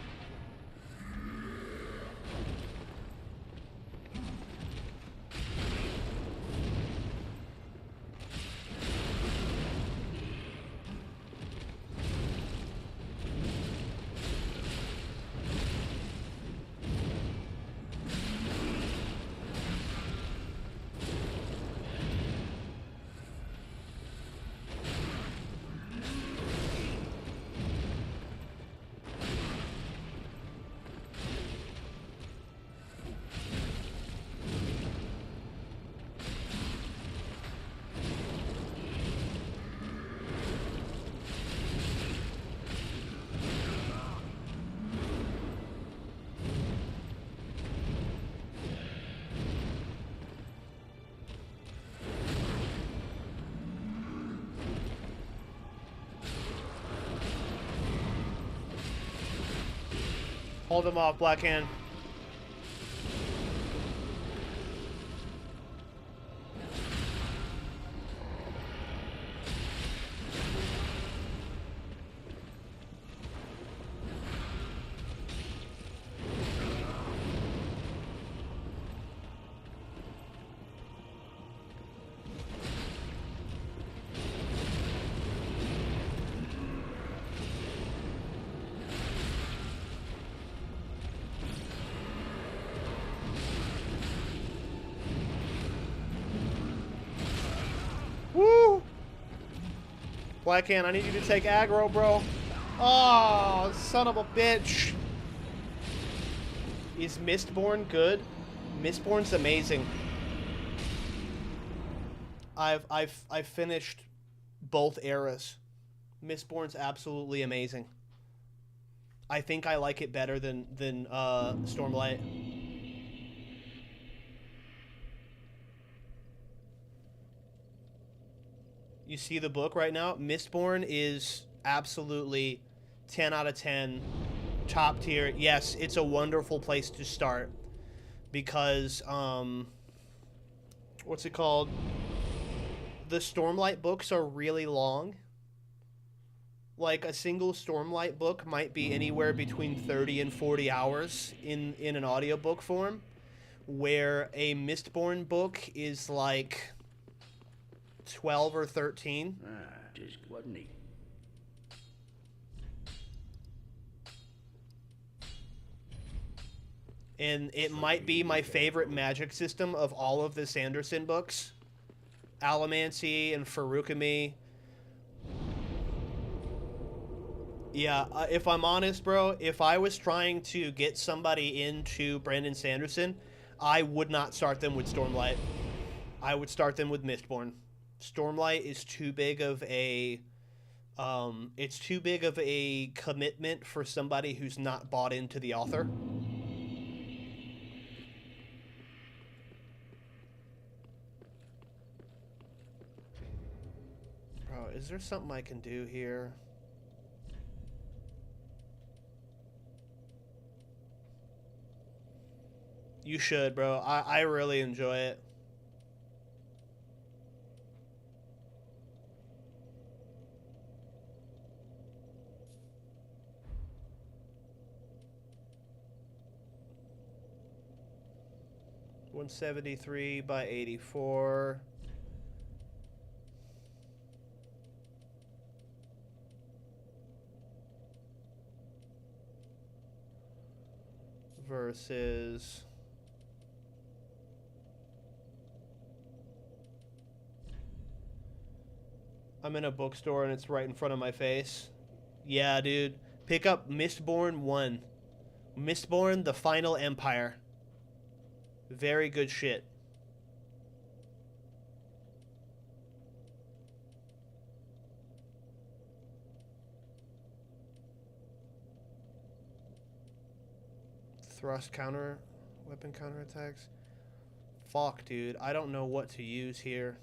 Hold him off, Black Hand. Woo! Black Hand, I need you to take aggro, bro. Oh, son of a bitch. Is Mistborn good? Mistborn's amazing. I've finished both eras. Mistborn's absolutely amazing. I think I like it better than Stormlight. You see the book right now? Mistborn is absolutely 10 out of 10. Top tier. Yes, it's a wonderful place to start. Because, what's it called? The Stormlight books are really long. Like, a single Stormlight book might be anywhere between 30 and 40 hours in an audiobook form. Where a Mistborn book is like 12 or 13. Just wasn't he? And it might be my favorite magic system of all of the Sanderson books. Allomancy and Farukami. Yeah, if I'm honest, bro, if I was trying to get somebody into Brandon Sanderson, I would not start them with Stormlight. I would start them with Mistborn. Stormlight is too big of a it's too big of a commitment for somebody who's not bought into the author. Bro, is there something I can do here? You should, bro. I really enjoy it. $173 by $84. Versus I'm in a bookstore and it's right in front of my face. Yeah, dude. Pick up Mistborn 1. Mistborn, The Final Empire. Very good shit. Thrust counter, weapon counterattacks. Fuck, dude. I don't know what to use here.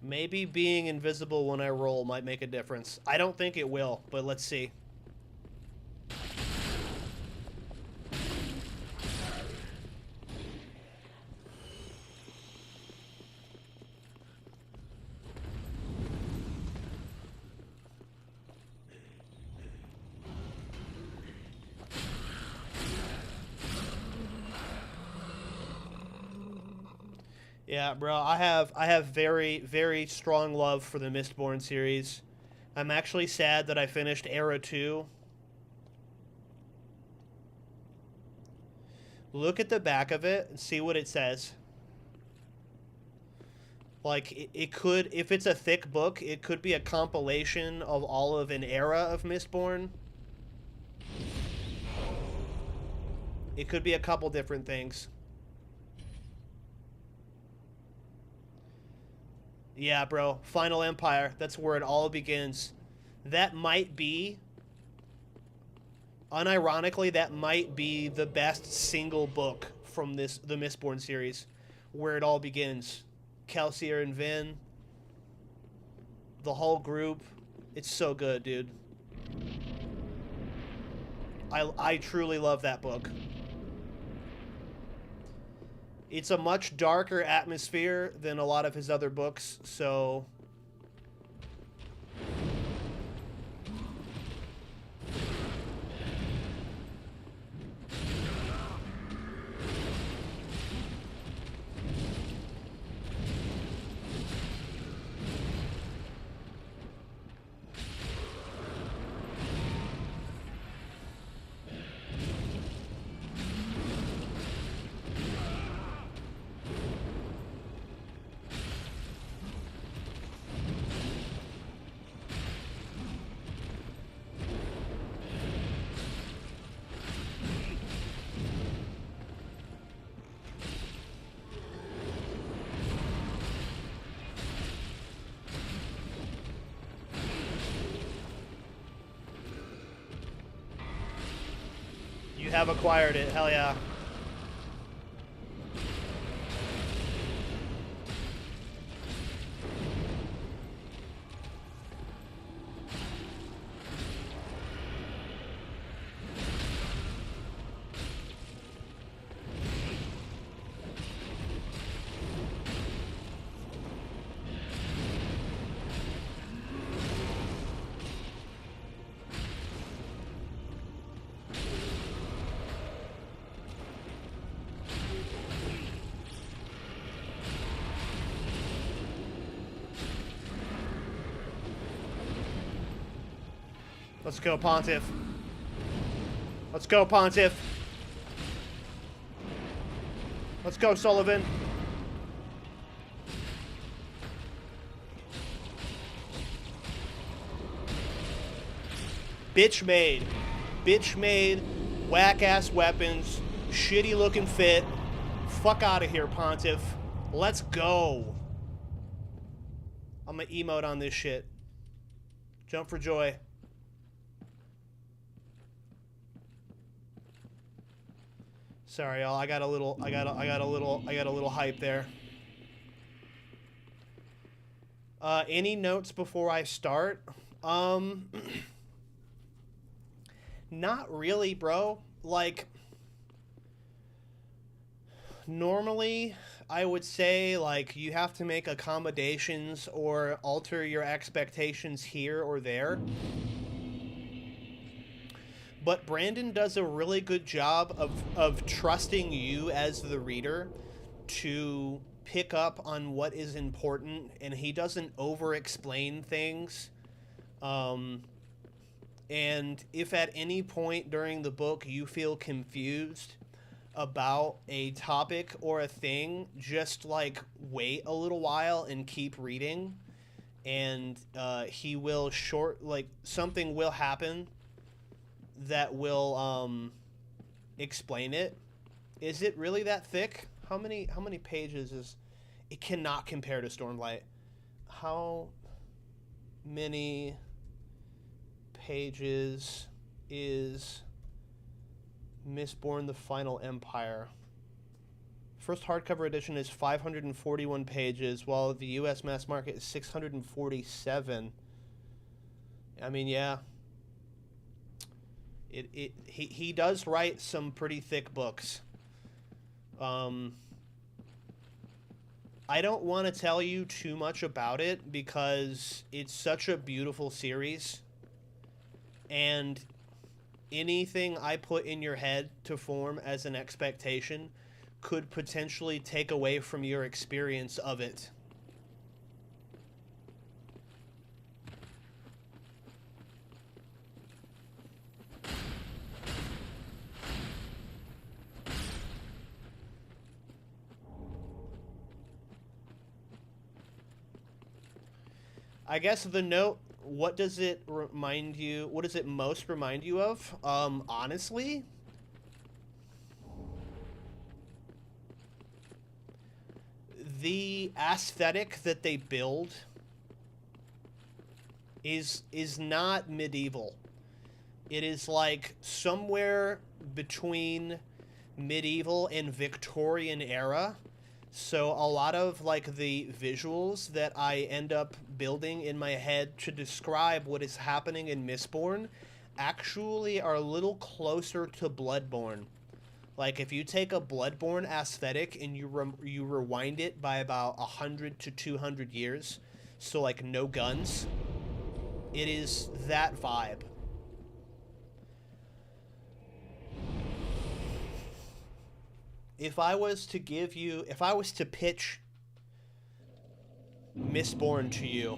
Maybe being invisible when I roll might make a difference. I don't think it will, but let's see. Yeah, bro, I have very, very strong love for the Mistborn series. I'm actually sad that I finished Era 2. Look at the back of it and see what it says. Like, it could, if it's a thick book, it could be a compilation of all of an era of Mistborn. It could be a couple different things. Yeah, bro. Final Empire. That's where it all begins. That might be... Unironically, that might be the best single book from the Mistborn series. Where it all begins. Kelsier and Vin. The whole group. It's so good, dude. I truly love that book. It's a much darker atmosphere than a lot of his other books, so... You have acquired it. Hell yeah. Let's go, Pontiff. Let's go, Pontiff. Let's go, Sullyvahn. Bitch made. Bitch made. Whack-ass weapons. Shitty looking fit. Fuck out of here, Pontiff. Let's go. I'm gonna emote on this shit. Jump for joy. Sorry, y'all. I got a little hype there. Any notes before I start? Not really, bro. Like, normally I would say, like, you have to make accommodations or alter your expectations here or there. But Brandon does a really good job of trusting you as the reader to pick up on what is important, and he doesn't over-explain things. And if at any point during the book you feel confused about a topic or a thing, just, like, wait a little while and keep reading. And he will something will happen that will explain it. Is it really that thick? How many pages is it? Cannot compare to Stormlight. How many pages is Mistborn: The Final Empire? First hardcover edition is 541 pages, while the US mass market is 647. I mean, yeah. He does write some pretty thick books. I don't want to tell you too much about it because it's such a beautiful series, and anything I put in your head to form as an expectation could potentially take away from your experience of it. I guess the note, what does it remind you, what does it most remind you of? Honestly, the aesthetic that they build is not medieval. It is like somewhere between medieval and Victorian era. So a lot of, like, the visuals that I end up building in my head to describe what is happening in Mistborn actually are a little closer to Bloodborne. Like, if you take a Bloodborne aesthetic and you rewind it by about 100 to 200 years, so, like, no guns, it is that vibe. If I was to pitch Mistborn to you,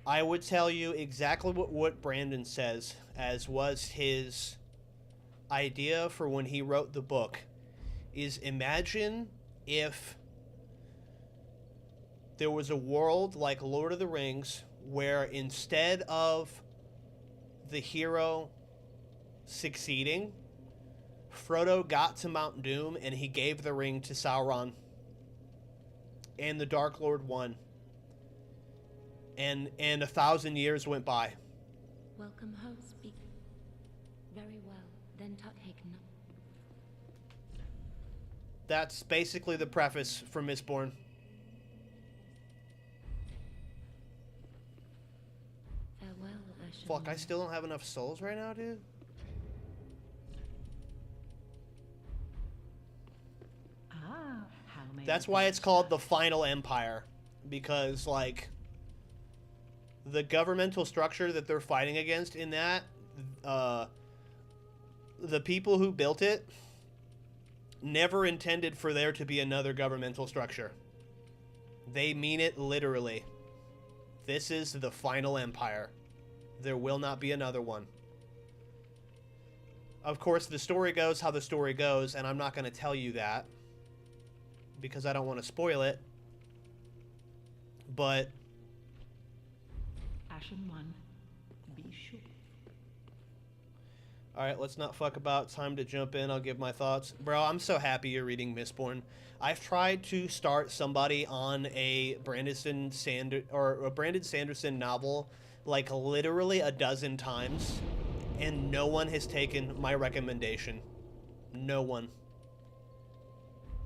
I would tell you exactly what Brandon says, as was his idea for when he wrote the book, is imagine if there was a world like Lord of the Rings where instead of the hero succeeding, Frodo got to Mount Doom and he gave the ring to Sauron, and the Dark Lord won, and 1,000 years went by. Welcome home, speak. Very well, then take no. That's basically the preface for Mistborn. Farewell, Ursula. Fuck, I still don't have enough souls right now, dude. That's why it's called the Final Empire, because, like, the governmental structure that they're fighting against in that, the people who built it never intended for there to be another governmental structure. They mean it literally. This is the final empire. There will not be another one. Of course, the story goes how the story goes, and I'm not going to tell you that because I don't want to spoil it. But Ashen One, be sure. alright, let's not fuck about. Time to jump in. I'll give my thoughts. Bro, I'm so happy you're reading Mistborn. I've tried to start somebody on a Brandon Sanderson novel like literally a dozen times, and no one has taken my recommendation. No one.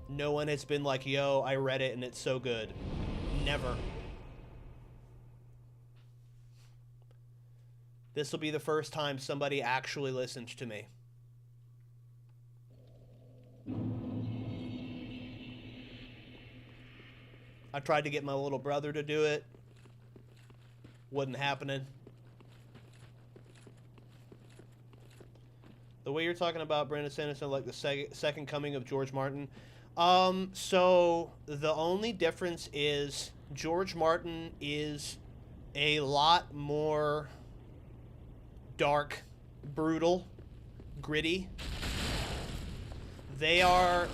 No one has been like, yo, I read it and it's so good. Never. This will be the first time somebody actually listened to me. I tried to get my little brother to do it. Wasn't happening. The way you're talking about Brandon Sanderson, like the second coming of George Martin. So the only difference is George Martin is a lot more dark, brutal, gritty. They are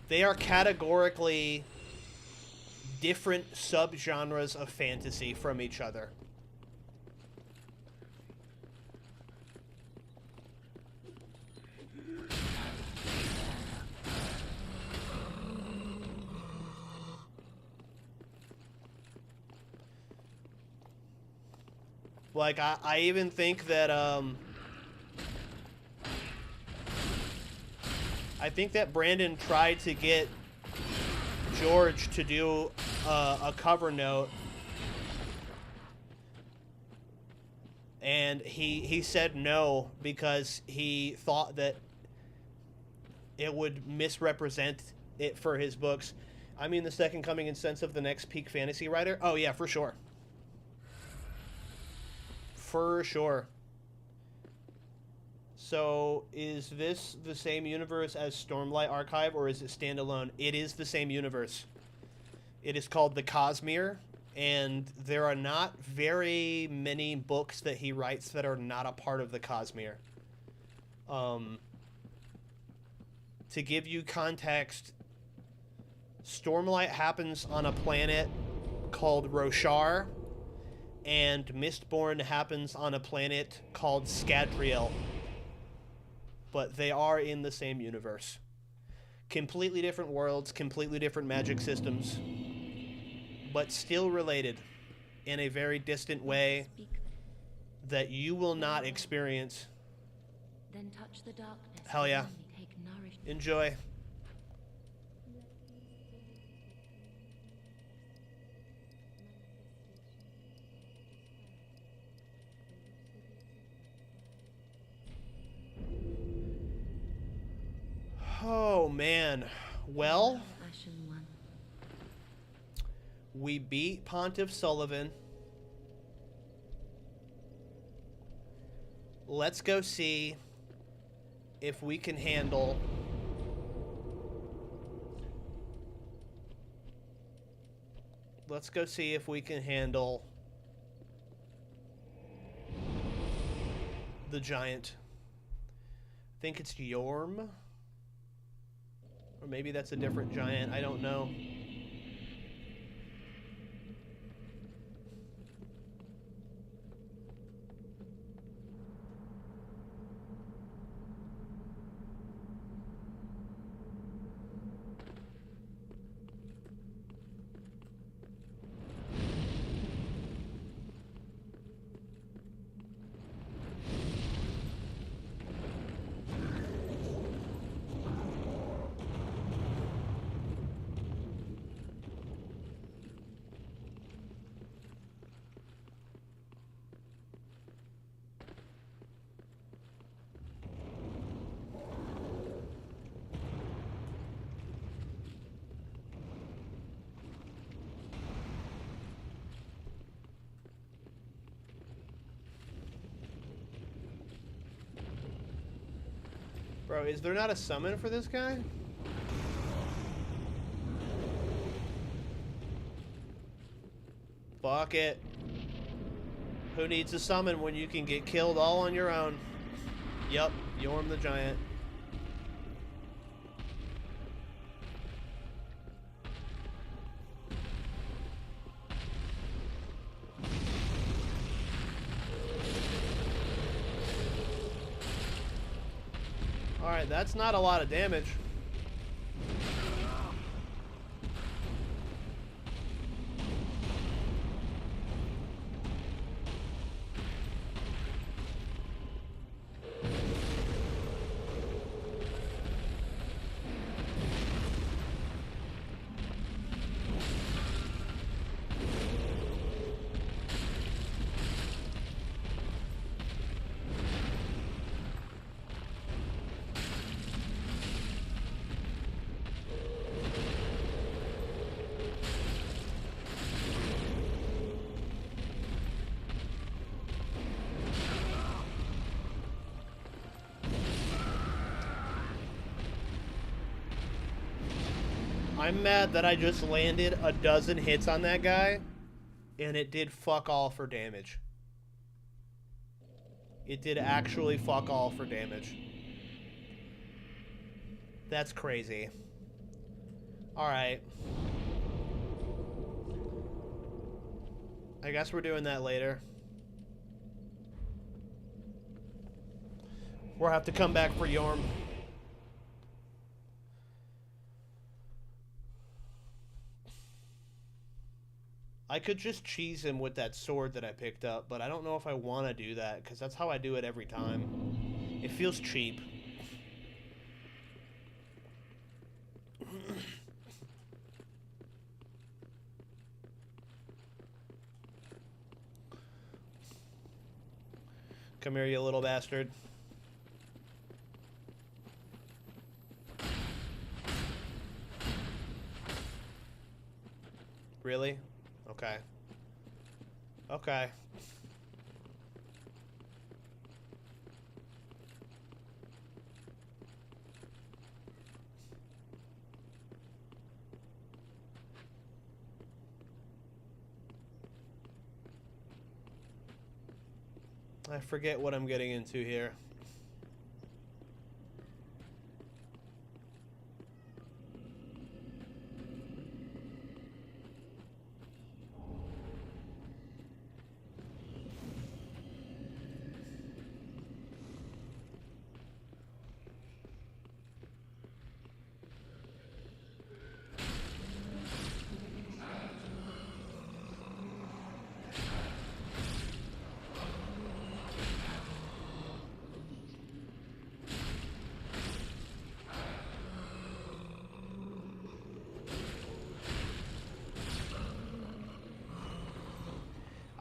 categorically different subgenres of fantasy from each other. Like, I even think that, I think that Brandon tried to get George to do a cover note, and he said no because he thought that it would misrepresent it for his books. I mean, the second coming in sense of the next peak fantasy writer? Oh yeah, for sure. For sure. So, is this the same universe as Stormlight Archive, or is it standalone? It is the same universe. It is called the Cosmere, and there are not very many books that he writes that are not a part of the Cosmere. To give you context, Stormlight happens on a planet called Roshar, and Mistborn happens on a planet called Scadrial. But they are in the same universe. Completely different worlds, completely different magic systems, but still related in a very distant way that you will not experience. Then touch the darkness. Hell yeah. and only take nourishment. Enjoy. Oh, man. Well, Ashen One. we beat Pontiff Sullyvahn. Let's go see if we can handle the giant. I think it's Yorm. Or maybe that's a different giant. I don't know. Bro, is there not a summon for this guy? Fuck it. Who needs a summon when you can get killed all on your own? Yup, Yorm the Giant. Alright, that's not a lot of damage. I'm mad that I just landed a dozen hits on that guy, and it did fuck all for damage. It did actually fuck all for damage. That's crazy. Alright. I guess we're doing that later. We'll have to come back for Yorm. I could just cheese him with that sword that I picked up, but I don't know if I want to do that, because that's how I do it every time. It feels cheap. Come here, you little bastard. Really? Okay. Okay. I forget what I'm getting into here.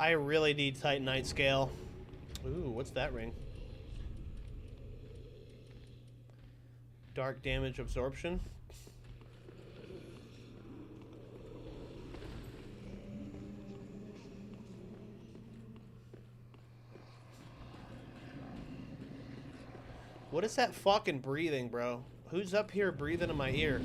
I really need Titanite scale. Ooh, what's that ring? Dark damage absorption. What is that fucking breathing, bro? Who's up here breathing in my ear?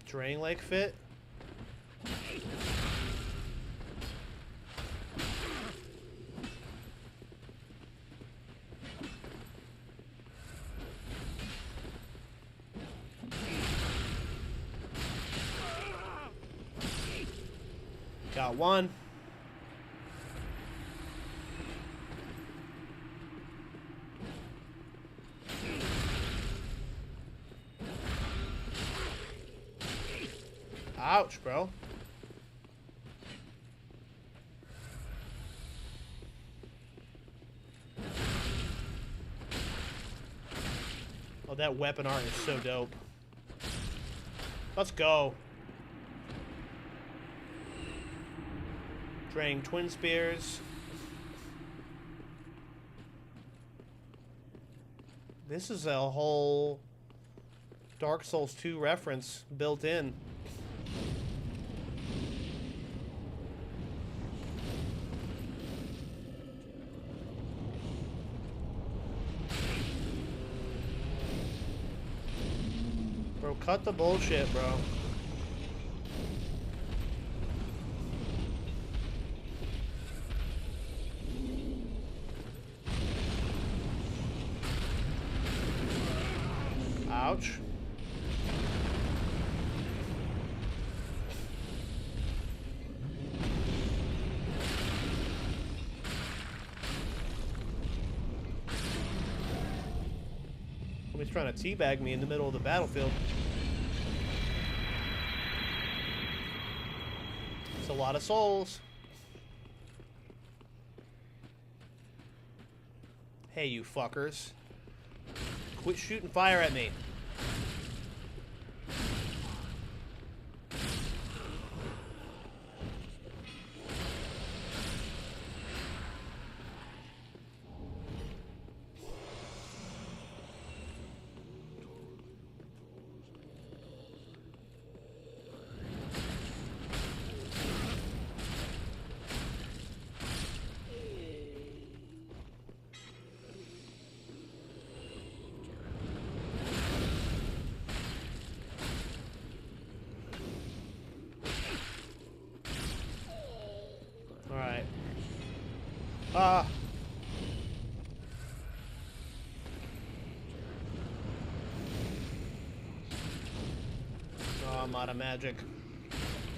Drain Lake fit? Got one. Ouch, bro. Oh, that weapon art is so dope. Let's go. Draining twin spears. This is a whole Dark Souls 2 reference built in. Bro, cut the bullshit, bro. Ouch. Somebody's trying to teabag me in the middle of the battlefield. It's a lot of souls. Hey, you fuckers. Quit shooting fire at me. Alright. Ah. Oh, I'm out of magic.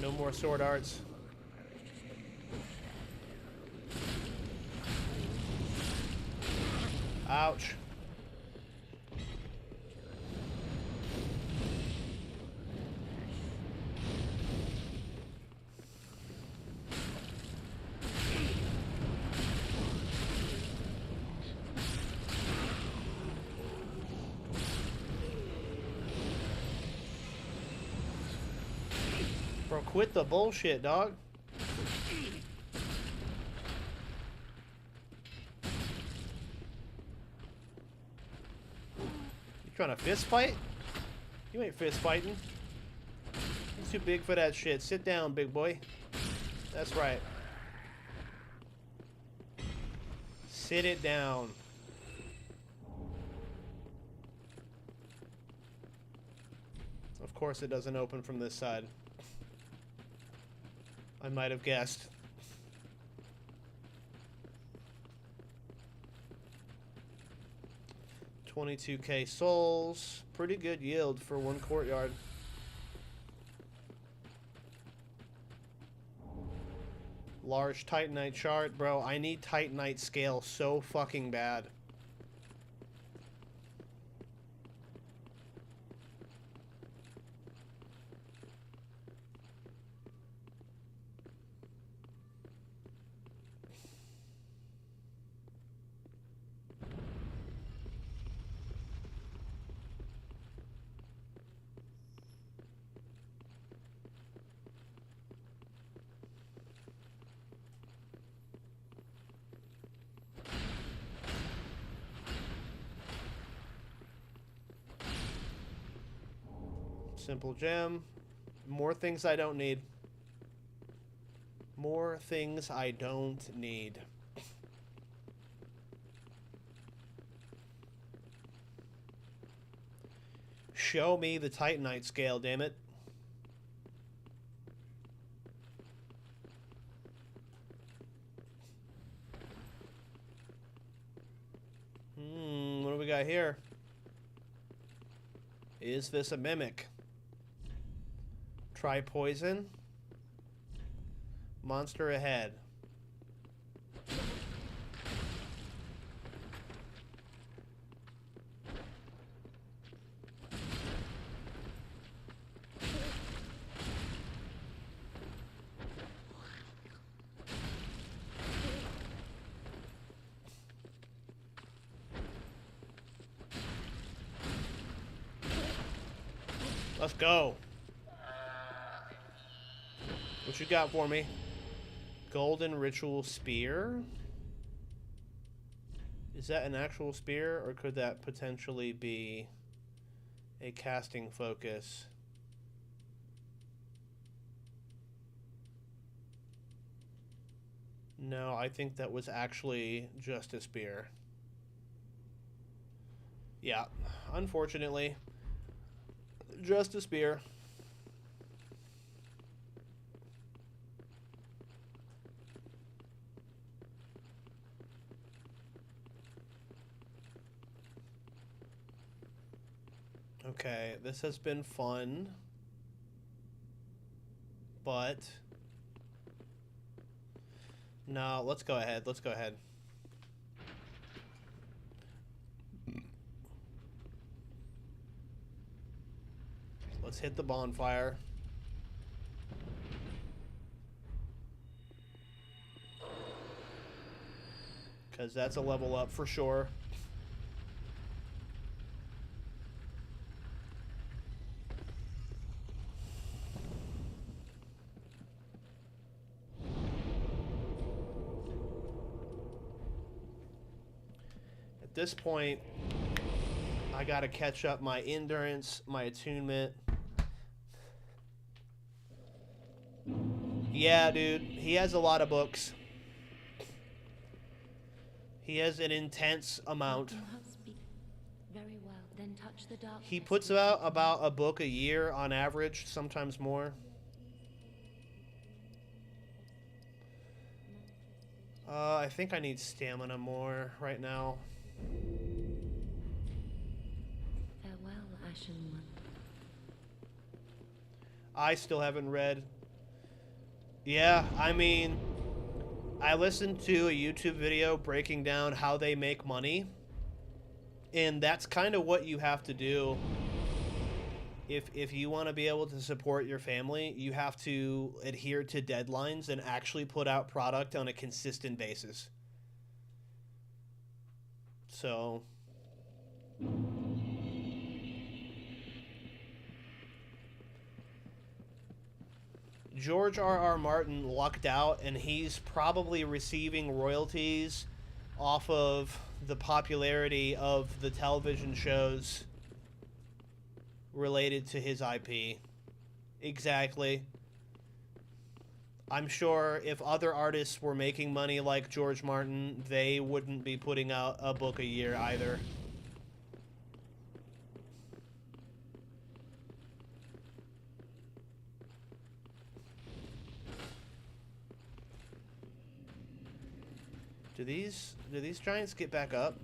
No more sword arts. Ouch. Bro, quit the bullshit, dog. You trying to fist fight? You ain't fist fighting. You're too big for that shit. Sit down, big boy. That's right. Sit it down. Of course it doesn't open from this side. I might have guessed. $22K souls. Pretty good yield for one courtyard. Large Titanite chart. Bro, I need Titanite scale so fucking bad. Simple gem. More things I don't need. More things I don't need. Show me the Titanite scale, damn it. What do we got here? Is this a mimic? Try poison. Monster ahead. Let's go. What you got for me? Golden Ritual Spear? Is that an actual spear, or could that potentially be A casting focus. No, I think that was actually just a spear. Yeah, unfortunately, just a spear. Okay, this has been fun, but no, let's go ahead. Let's go ahead. Let's hit the bonfire. Because that's a level up for sure. At this point, I gotta catch up my endurance, my attunement. Yeah, dude, he has a lot of books. He has an intense amount. Speak very well, then touch the dark. He puts out about a book a year on average, sometimes more. I think I need stamina more right now. Farewell, Ashen One. I still haven't read. Yeah, I mean, I listened to a YouTube video breaking down how they make money, and that's kind of what you have to do. If you want to be able to support your family, you have to adhere to deadlines and actually put out product on a consistent basis. So George R.R. Martin lucked out, and he's probably receiving royalties off of the popularity of the television shows related to his IP. Exactly. I'm sure if other artists were making money like George Martin, they wouldn't be putting out a book a year either. Do these giants get back up?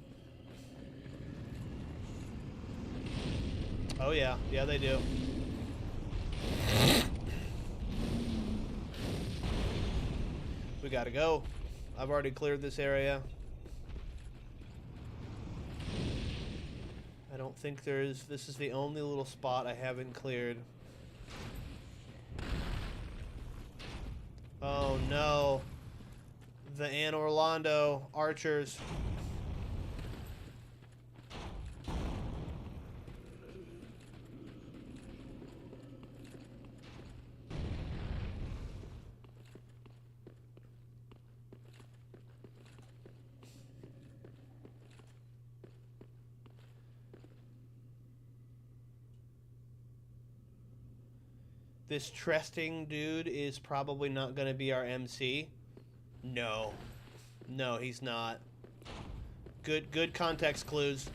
Oh yeah, yeah they do. We gotta go. I've already cleared this area. I don't think this is the only little spot I haven't cleared. Oh no. The Anne Orlando archers. This Tresting dude is probably not going to be our MC. No. No, he's not. Good context clues.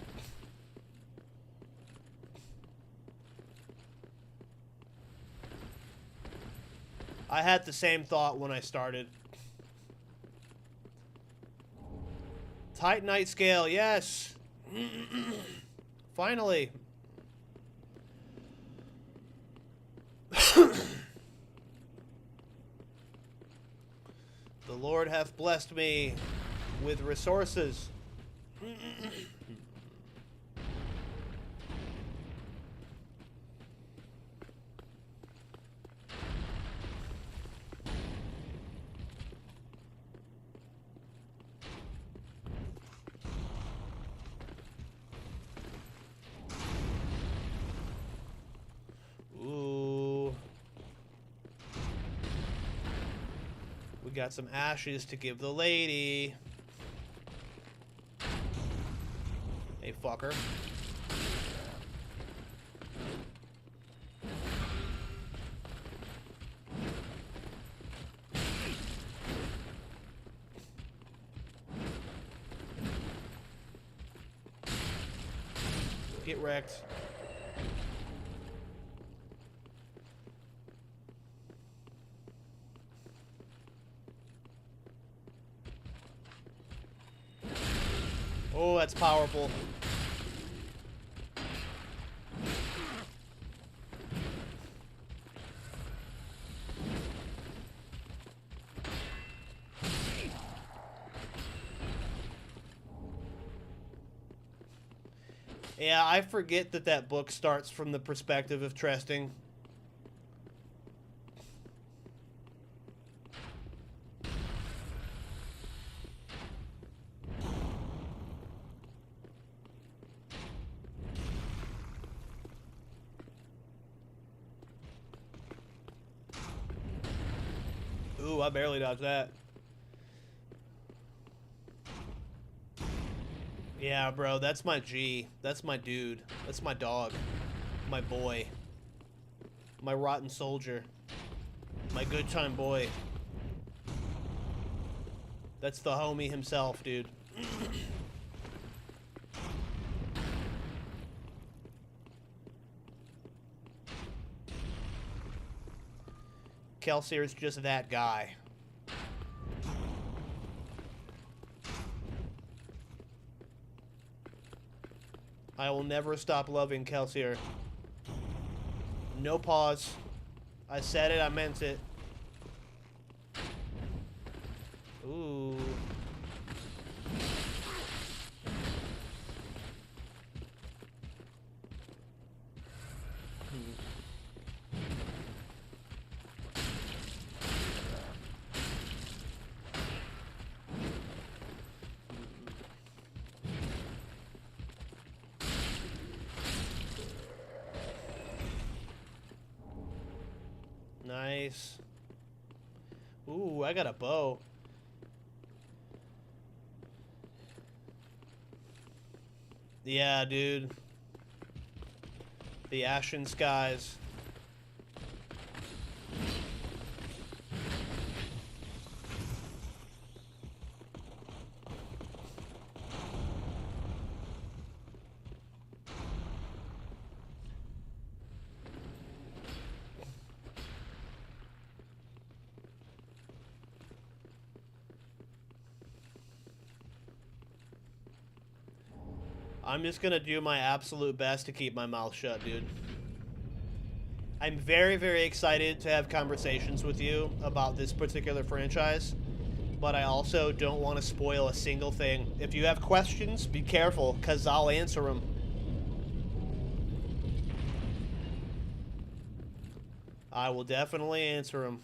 I had the same thought when I started. Titanite scale, yes. Finally. The Lord hath blessed me with resources. Ooh. We got some ashes to give the lady. Hey, fucker. Get wrecked. Oh, that's powerful. Yeah, I forget that that book starts from the perspective of Tresting. Ooh, I barely dodged that. Yeah, bro, that's my G. That's my dude. That's my dog. My boy. My rotten soldier. My good time boy. That's the homie himself, dude. Kelsier's just that guy. I will never stop loving Kelsier. No pause. I said it, I meant it. Ooh. Nice. Ooh, I got a bow. Yeah, dude. The Ashen Skies. I'm just gonna do my absolute best to keep my mouth shut, dude. I'm very, very excited to have conversations with you about this particular franchise, but I also don't want to spoil a single thing. If you have questions, be careful, because I'll answer them. I will definitely answer them.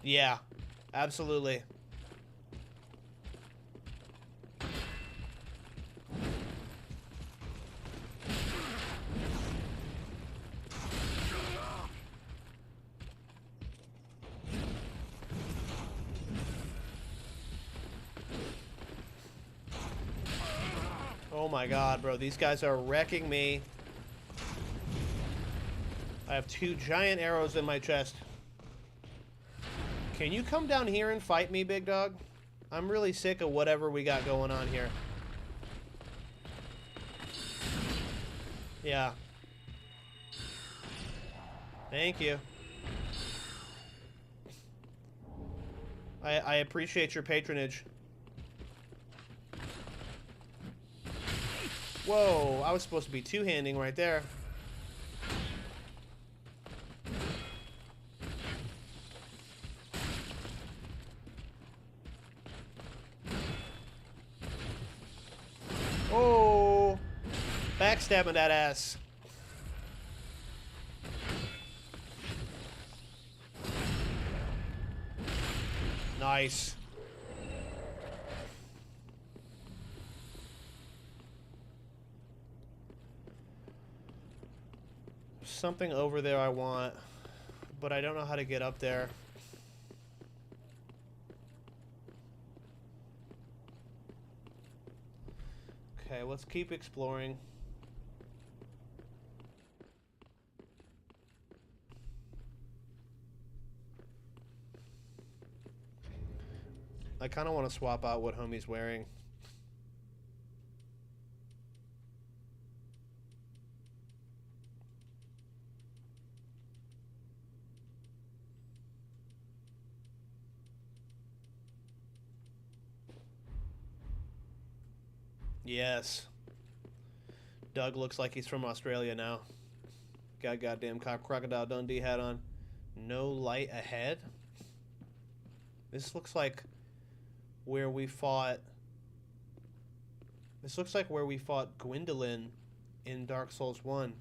Yeah, absolutely. Oh my god, bro. These guys are wrecking me. I have 2 giant arrows in my chest. Can you come down here and fight me, big dog? I'm really sick of whatever we got going on here. Yeah. Thank you. I appreciate your patronage. Whoa, I was supposed to be two-handing right there. Oh, backstabbing that ass. Nice. Something over there I want, but I don't know how to get up there. Okay, let's keep exploring. I kind of want to swap out what homie's wearing. Yes. Doug looks like he's from Australia now. Got goddamn Crocodile Dundee hat on. No light ahead? This looks like where we fought... This looks like where we fought Gwendolyn in Dark Souls 1.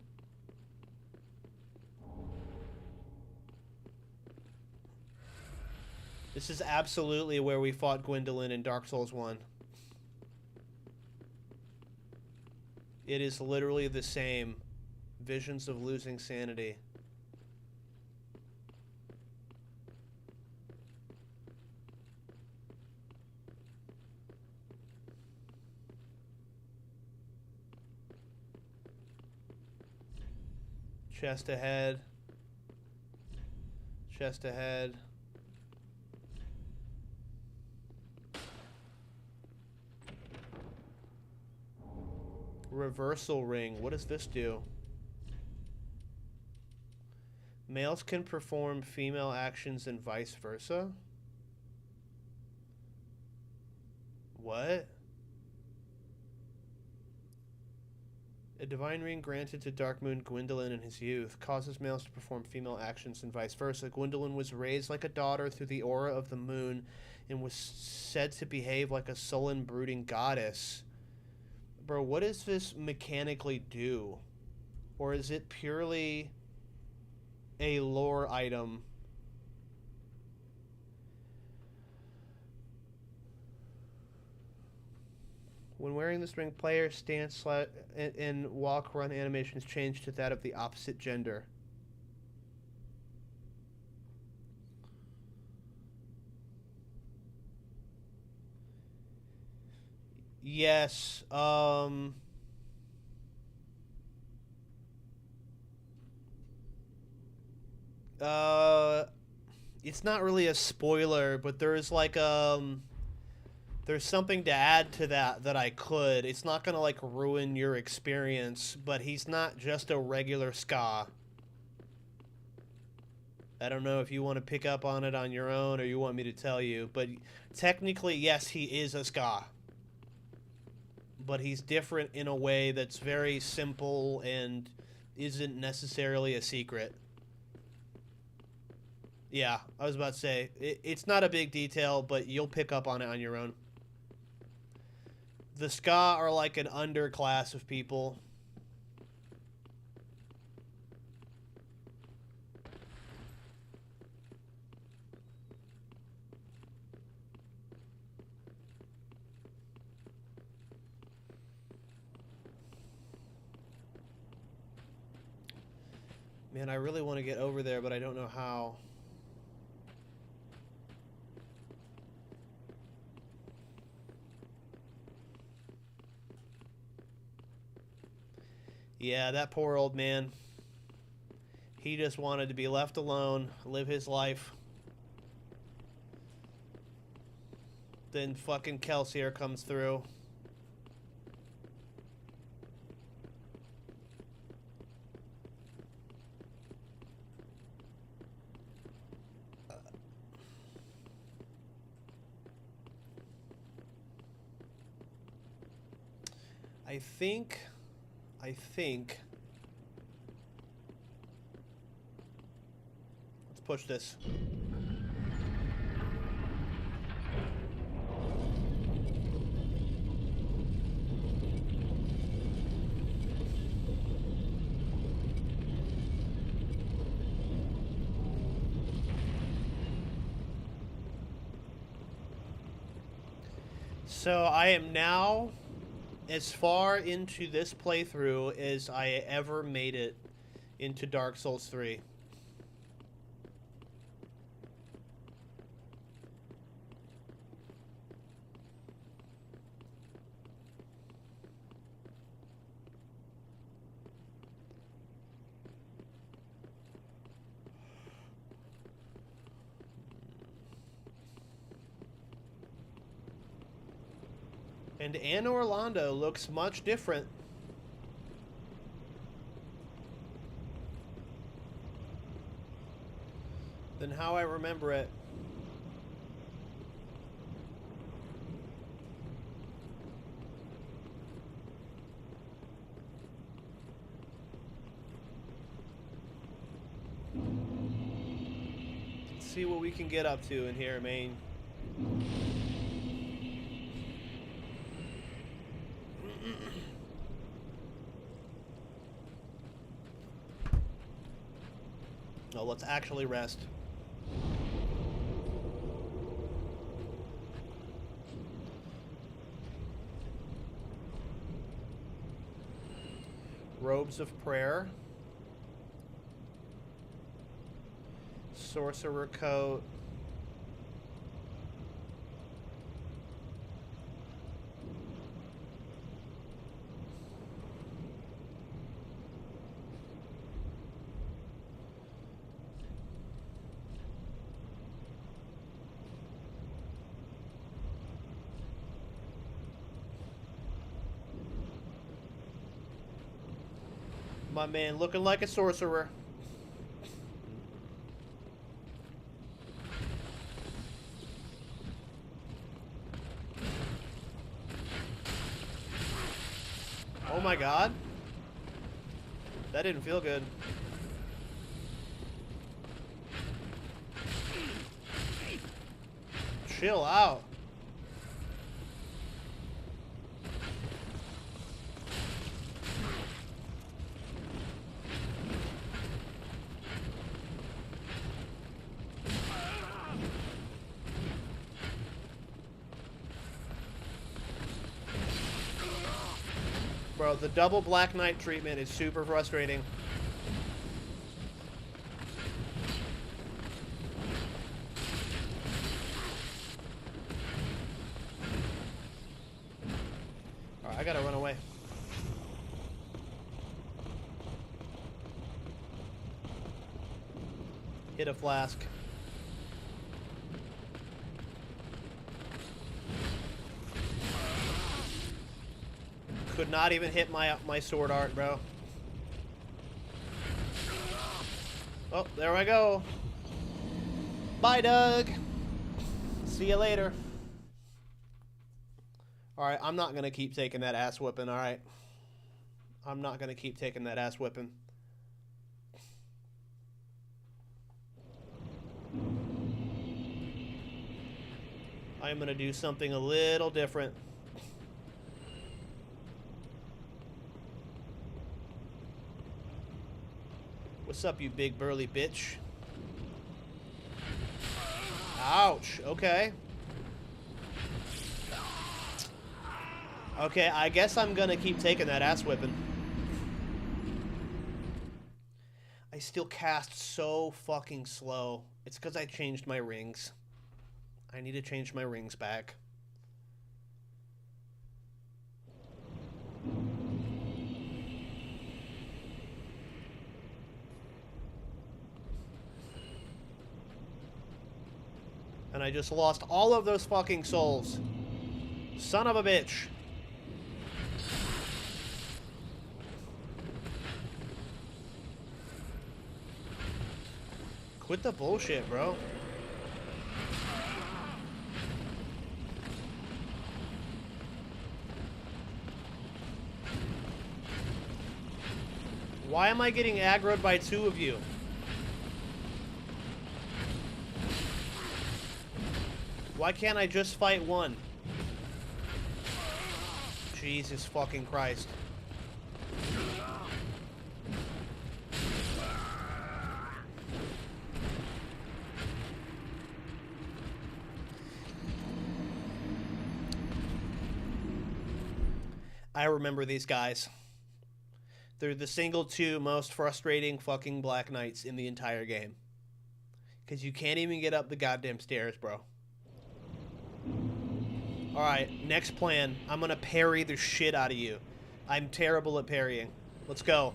This is absolutely where we fought Gwendolyn in Dark Souls 1. It is literally the same. Visions of losing sanity. Chest ahead. Chest ahead. Reversal ring. What does this do? Males can perform female actions and vice versa? What? A divine ring granted to Darkmoon Gwendolyn in his youth causes males to perform female actions and vice versa. Gwendolyn was raised like a daughter through the aura of the moon and was said to behave like a sullen, brooding goddess. Bro, what does this mechanically do? Or is it purely a lore item? When wearing this ring, player stance and walk run animations change to that of the opposite gender. Yes, it's not really a spoiler, but there's like, there's something to add to that I could. It's not gonna, like, ruin your experience, but he's not just a regular ska. I don't know if you want to pick up on it on your own or you want me to tell you, but technically, yes, he is a ska. But he's different in a way that's very simple and isn't necessarily a secret. Yeah, I was about to say, it's not a big detail, but you'll pick up on it on your own. The ska are like an underclass of people. Man, I really want to get over there, but I don't know how. Yeah, that poor old man. He just wanted to be left alone, live his life. Then fucking Kelsier comes through. I think let's push this. So I am now as far into this playthrough as I ever made it into Dark Souls 3. And Anne Orlando looks much different. Than how I remember it. Let's see what we can get up to in here, Maine. No, let's actually rest. Robes of Prayer. Sorcerer Coat. My man looking like a sorcerer. Oh my god. That didn't feel good. Chill out. Bro, the double Black Knight treatment is super frustrating. Alright, I gotta run away. Hit a flask. Could not even hit my sword art, bro. Oh, there I go. Bye, Doug. See you later. Alright, I'm not gonna keep taking that ass whipping, alright? I'm not gonna keep taking that ass whipping. I'm gonna do something a little different. What's up, you big burly bitch? Ouch. Okay. Okay, I guess I'm gonna keep taking that ass whipping. I still cast so fucking slow. It's because I changed my rings. I need to change my rings back. And I just lost all of those fucking souls. Son of a bitch. Quit the bullshit, bro. Why am I getting aggroed by two of you? Why can't I just fight one? Jesus fucking Christ. I remember these guys. They're the single two most frustrating fucking Black Knights in the entire game. Because you can't even get up the goddamn stairs, bro. Alright, next plan. I'm gonna parry the shit out of you. I'm terrible at parrying. Let's go.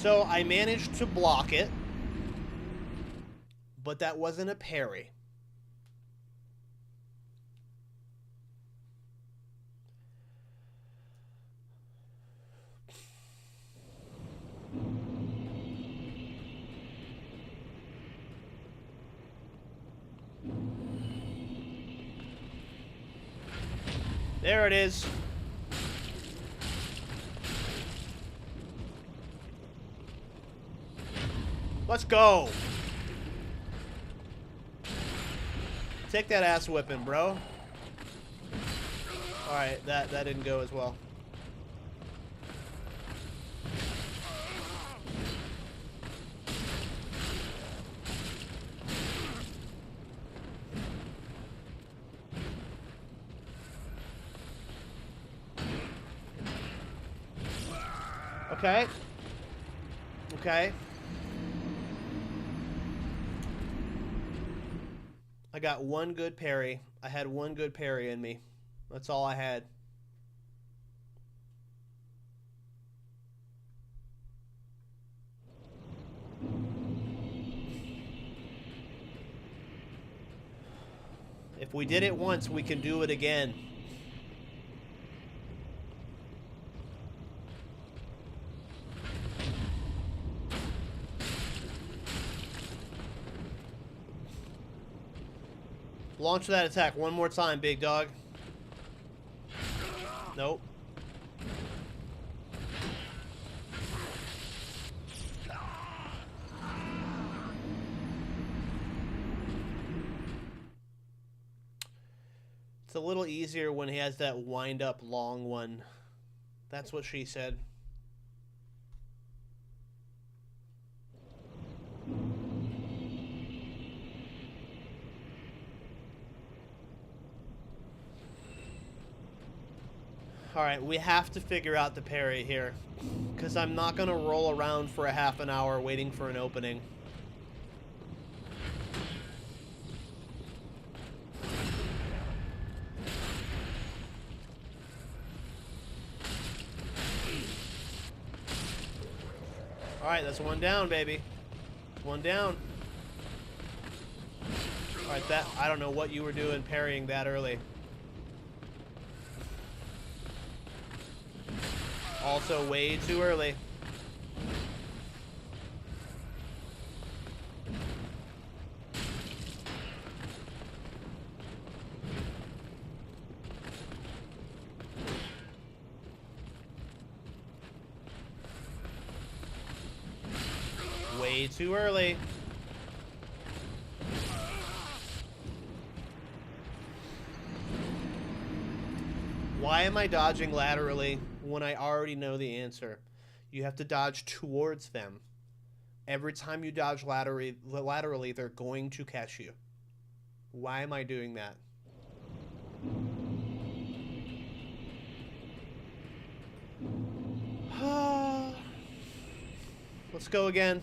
So I managed to block it, but that wasn't a parry. There it is. Let's go. Take that ass whipping, bro. Alright, that didn't go as well. Okay. Okay. I got one good parry. I had one good parry in me. That's all I had. If we did it once, we can do it again. Launch that attack one more time, big dog. Nope. It's a little easier when he has that wind-up long one. That's what she said. Alright, we have to figure out the parry here. Because I'm not going to roll around for a half an hour waiting for an opening. Alright, that's one down, baby. One down. Alright, that I don't know what you were doing parrying that early. Also way too early. Way too early. Why am I dodging laterally when I already know the answer? You have to dodge towards them. Every time you dodge laterally, they're going to catch you. Why am I doing that? Let's go again.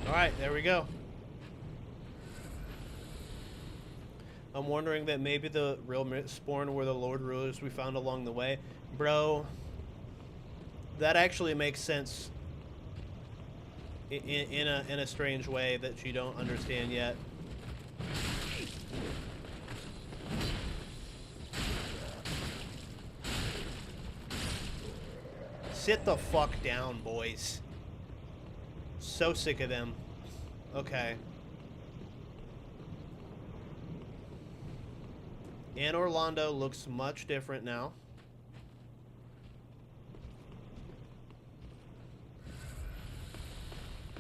Alright, there we go. I'm wondering that maybe the real Spawn were the Lord Rulers we found along the way. Bro, that actually makes sense in a strange way that you don't understand yet. Sit the fuck down, boys. So sick of them. Okay. And Orlando looks much different now.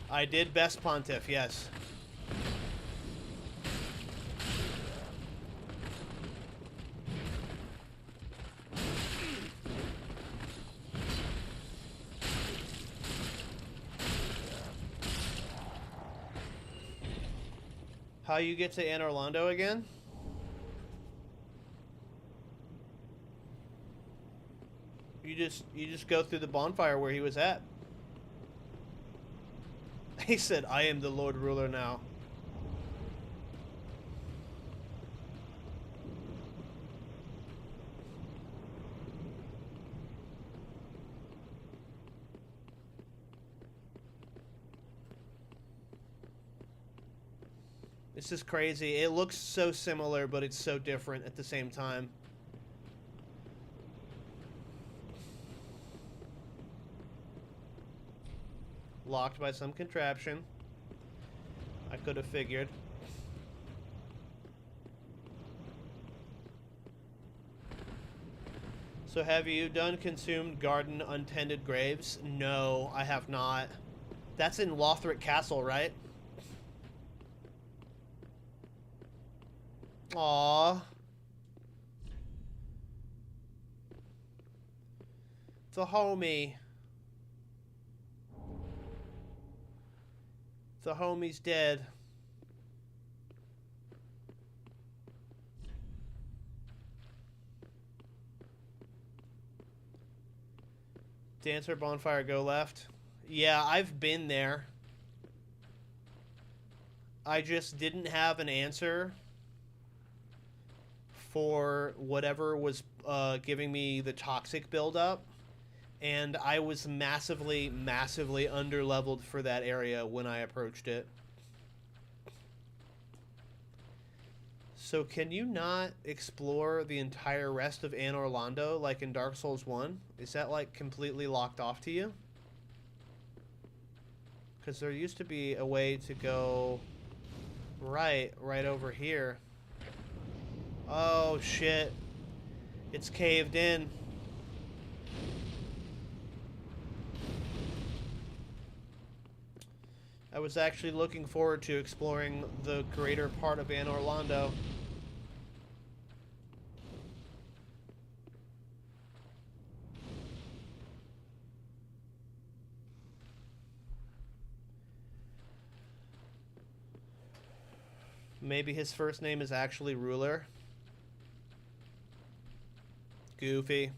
I did best Pontiff, yes. How you get to Anne Orlando again? You just go through the bonfire where he was at. He said, "I am the Lord Ruler now." This is crazy. It looks so similar, but it's so different at the same time. Locked by some contraption. I could have figured. So have you done Consumed Garden Untended Graves? No, I have not. That's in Lothric Castle, right? Aww. The homie. The homie's dead. Dancer bonfire, go left. Yeah, I've been there. I just didn't have an answer for whatever was giving me the toxic buildup. And I was massively, massively underleveled for that area when I approached it. So can you not explore the entire rest of Anne Orlando like in Dark Souls 1? Is that like completely locked off to you? Because there used to be a way to go right over here. Oh shit. It's caved in. I was actually looking forward to exploring the greater part of Anne Orlando. Maybe his first name is actually Ruler. Goofy.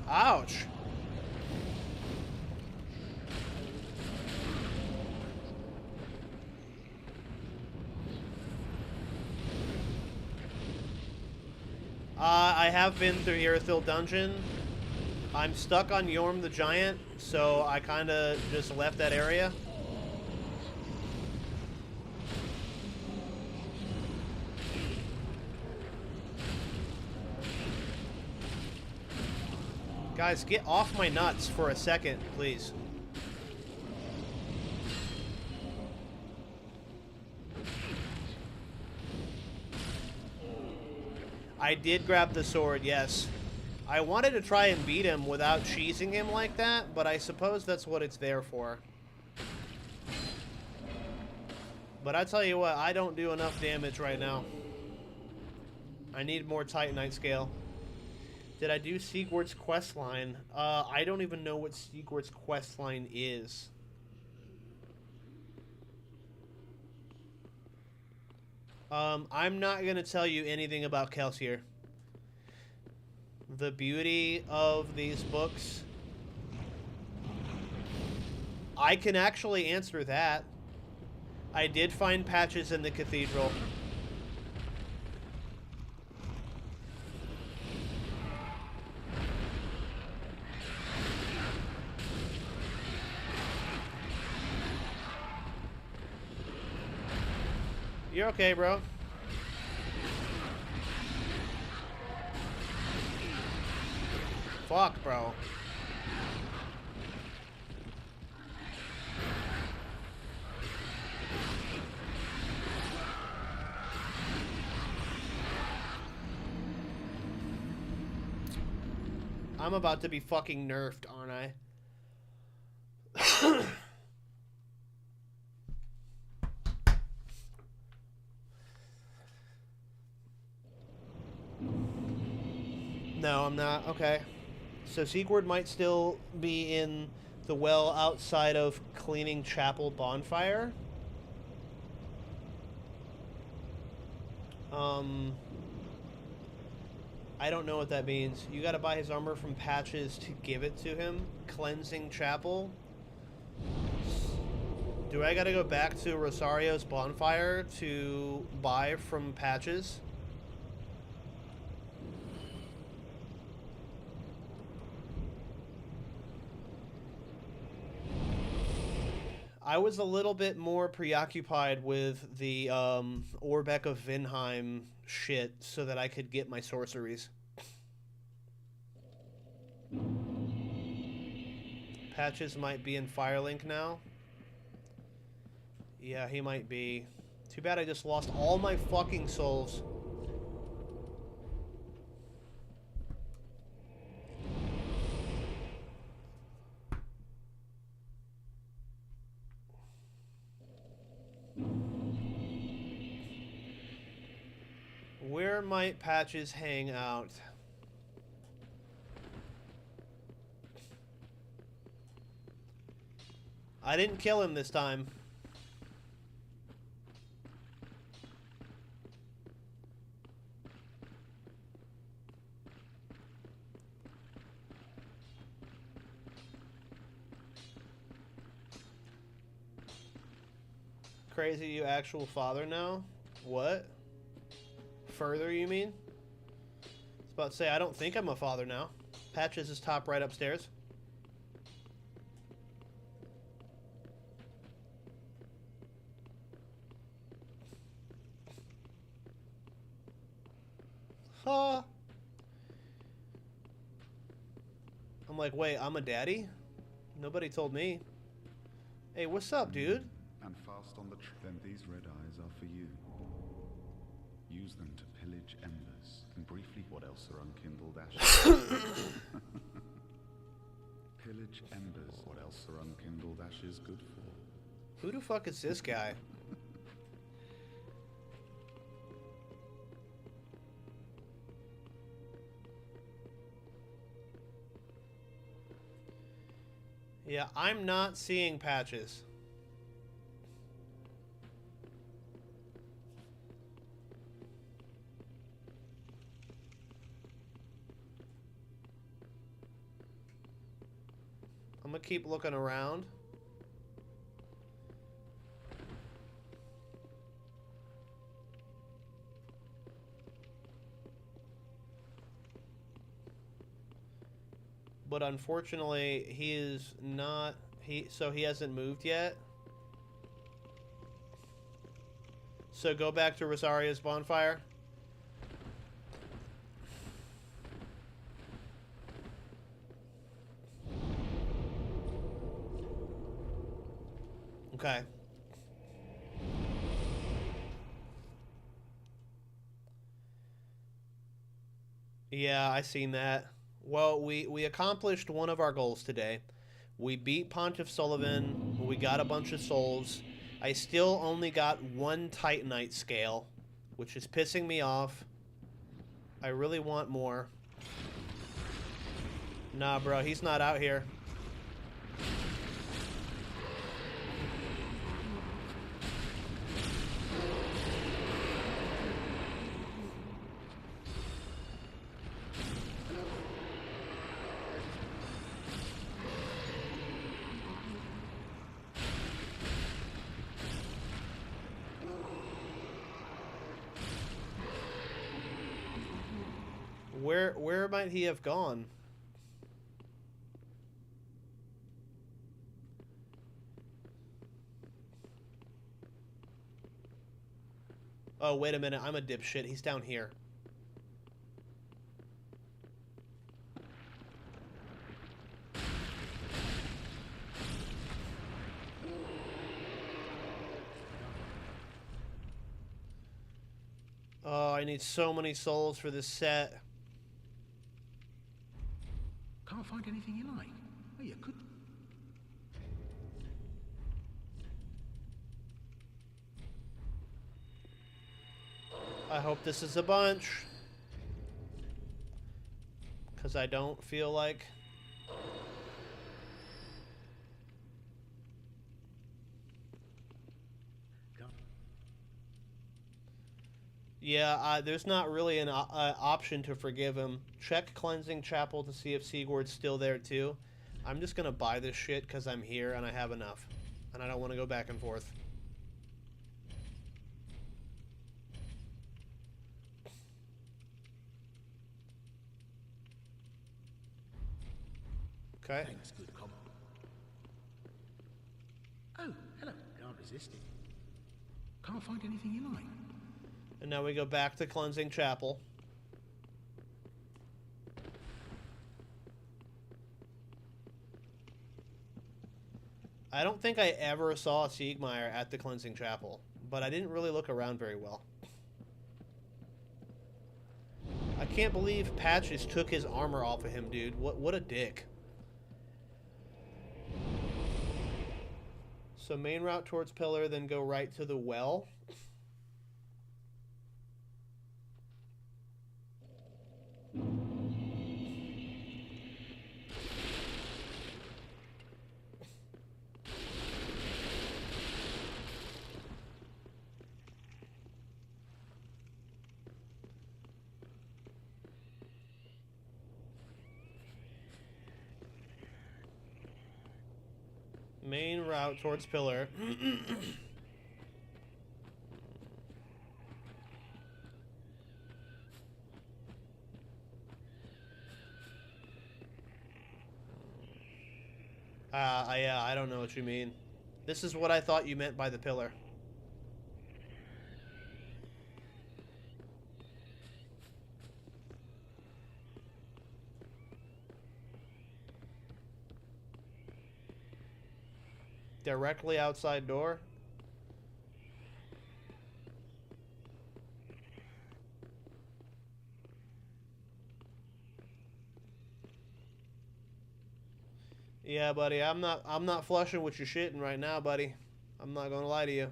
Ouch. I have been through Irithyll Dungeon. I'm stuck on Yorm the Giant, so I kind of just left that area. Guys, get off my nuts for a second, please. I did grab the sword, yes. I wanted to try and beat him without cheesing him like that, but I suppose that's what it's there for. But I tell you what, I don't do enough damage right now. I need more Titanite scale. Did I do Sigurd's questline? I don't even know what Sigurd's questline is. I'm not going to tell you anything about Kelsier. The beauty of these books... I can actually answer that. I did find patches in the cathedral. You're okay, bro. Fuck, bro. I'm about to be fucking nerfed, aren't I? No, I'm not. Okay. So Sequard might still be in the well outside of Cleaning Chapel Bonfire. I don't know what that means. You gotta buy his armor from Patches to give it to him. Cleansing Chapel. Do I gotta go back to Rosario's Bonfire to buy from Patches? I was a little bit more preoccupied with the Orbeck of Vinheim shit so that I could get my sorceries. Patches might be in Firelink now. Yeah, he might be. Too bad I just lost all my fucking souls. Where might Patches hang out? I didn't kill him this time. Crazy, you actual father now? What? Further, you mean? I was about to say, I don't think I'm a father now. Patches is top right upstairs. Huh. I'm like, wait, I'm a daddy? Nobody told me. Hey, what's up, dude? And fast on the then these red eyes are for you. Use them to pillage embers. And briefly, what else are unkindled ashes? Pillage embers. What else are unkindled ashes good for? Who the fuck is this guy? Yeah, I'm not seeing Patches. I'm gonna keep looking around. But unfortunately, he is not. So he hasn't moved yet. So go back to Rosario's Bonfire. Okay. Yeah, I seen that. Well, we accomplished one of our goals today. We beat Pontiff Sullyvahn. We got a bunch of souls. I still only got one Titanite scale, which is pissing me off. I really want more. Nah, bro, he's not out here. Where might he have gone? Oh, wait a minute. I'm a dipshit. He's down here. Oh, I need so many souls for this set. Can't find anything you like. Oh, you could. I hope this is a bunch. Because I don't feel like... Yeah, there's not really an option to forgive him. Check Cleansing Chapel to see if Sigurd's still there too. I'm just gonna buy this shit because I'm here and I have enough. And I don't want to go back and forth. Okay. Thanks, good cop. Oh, hello. Can't resist it. Can't find anything you like. And now we go back to Cleansing Chapel. I don't think I ever saw Siegmeyer at the Cleansing Chapel, but I didn't really look around very well. I can't believe Patches took his armor off of him, dude. What a dick. So main route towards Pillar, then go right to the well. Main route towards Pillar. Yeah, I don't know what you mean. This is what I thought you meant by the pillar. Directly outside door. Yeah, buddy, I'm not flushing with your shitting right now, buddy. I'm not gonna lie to you.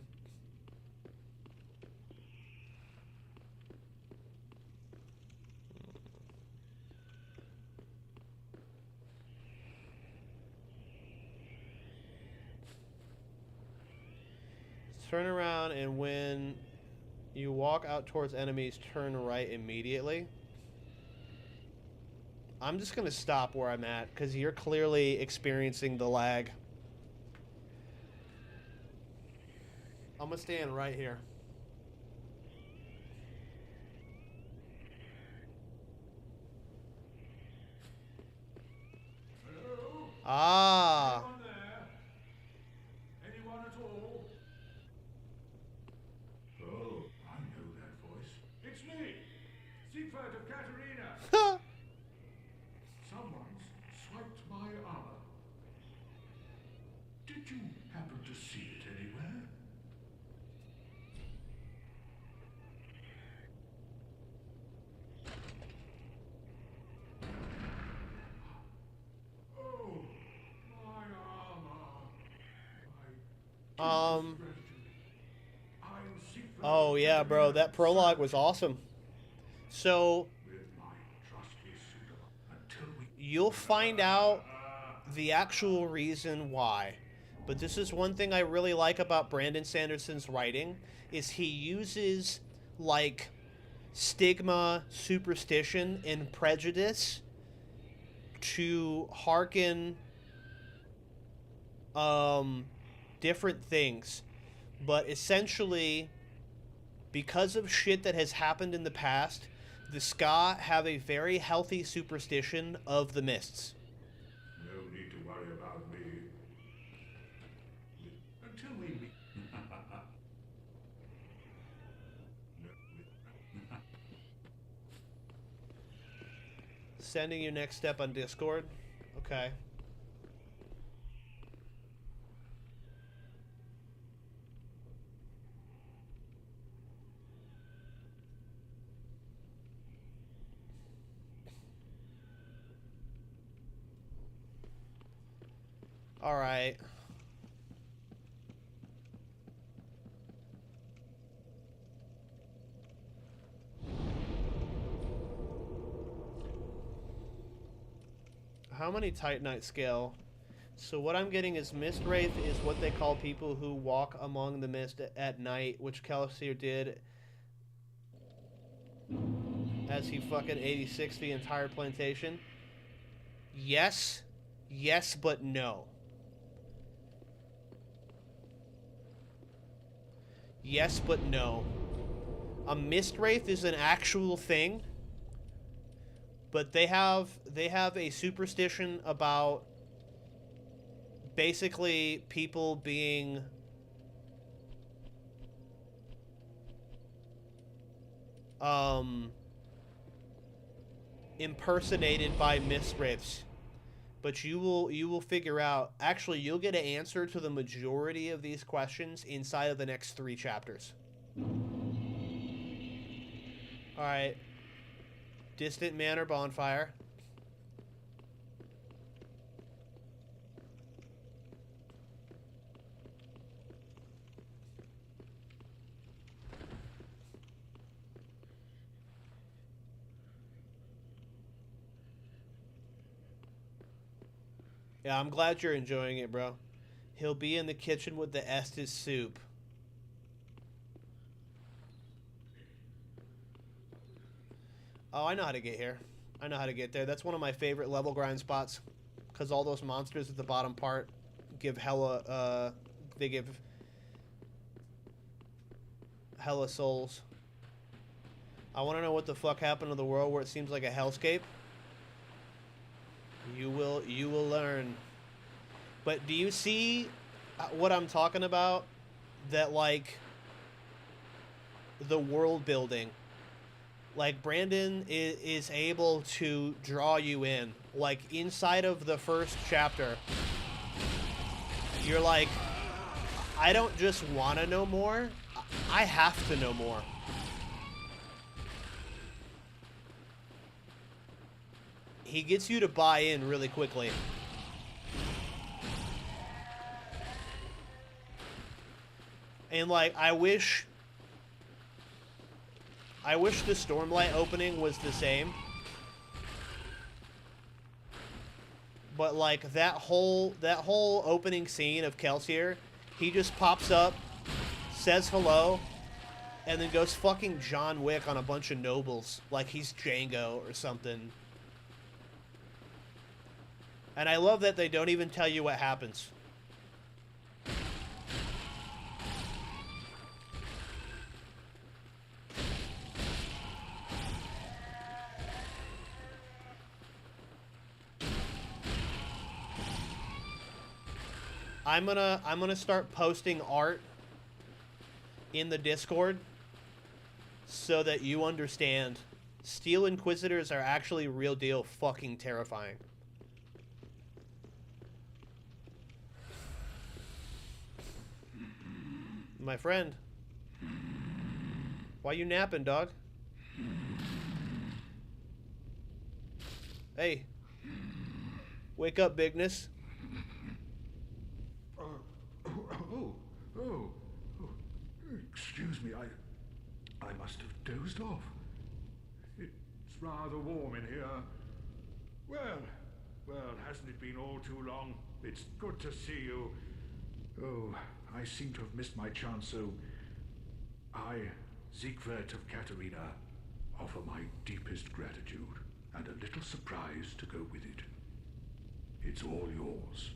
Turn around, and when you walk out towards enemies, turn right immediately. I'm just going to stop where I'm at, because you're clearly experiencing the lag. I'm going to stand right here. Hello? Ah. Anyone there? Anyone at all? Oh, I know that voice. It's me, Siegfried of Katarina. Someone's swiped my armor. Did you happen to see it anywhere? Oh, my armor. My deepest gratitude. I'm Siegfried Oh, of yeah, bro. Katarina, That prologue was awesome. So, with my trusty suitor until we... you'll find out the actual reason why. But this is one thing I really like about Brandon Sanderson's writing, is he uses, like, stigma, superstition, and prejudice to hearken different things. But essentially, because of shit that has happened in the past, the Ska have a very healthy superstition of the mists. No need to worry about me. Until we meet. Sending you next step on Discord. Okay. All right. how many Titanite scale? So what I'm getting is Mist Wraith is what they call people who walk among the mist at night, which Kelsier did as he fucking 86 the entire plantation. Yes. Yes, but no. Yes, but no. A Mist Wraith is an actual thing, but they have a superstition about basically people being impersonated by Mist Wraiths. But you will figure out, actually you'll get an answer to the majority of these questions inside of the next 3 chapters. Alright. Distant Manor Bonfire. Yeah, I'm glad you're enjoying it, bro. He'll be in the kitchen with the Estes soup. Oh, I know how to get here. I know how to get there. That's one of my favorite level grind spots. Because all those monsters at the bottom part give hella, they give hella souls. I want to know what the fuck happened to the world where it seems like a hellscape. You will learn. But do you see what I'm talking about? That, like, the world building. Like, Brandon is able to draw you in. Like, inside of the first chapter, you're like, I don't just want to know more, I have to know more. He gets you to buy in really quickly. And, like, I wish the Stormlight opening was the same. But, like, that whole opening scene of Kelsier, he just pops up, says hello, and then goes fucking John Wick on a bunch of nobles, like he's Django or something. And I love that they don't even tell you what happens. I'm gonna start posting art in the Discord so that you understand. Steel Inquisitors are actually real deal fucking terrifying. My friend. Why you napping, dog? Hey. Wake up, bigness. Excuse me, I must have dozed off. It's rather warm in here. Well, hasn't it been all too long? It's good to see you. Oh, I seem to have missed my chance, so I, Siegfried of Katerina, offer my deepest gratitude and a little surprise to go with it. It's all yours.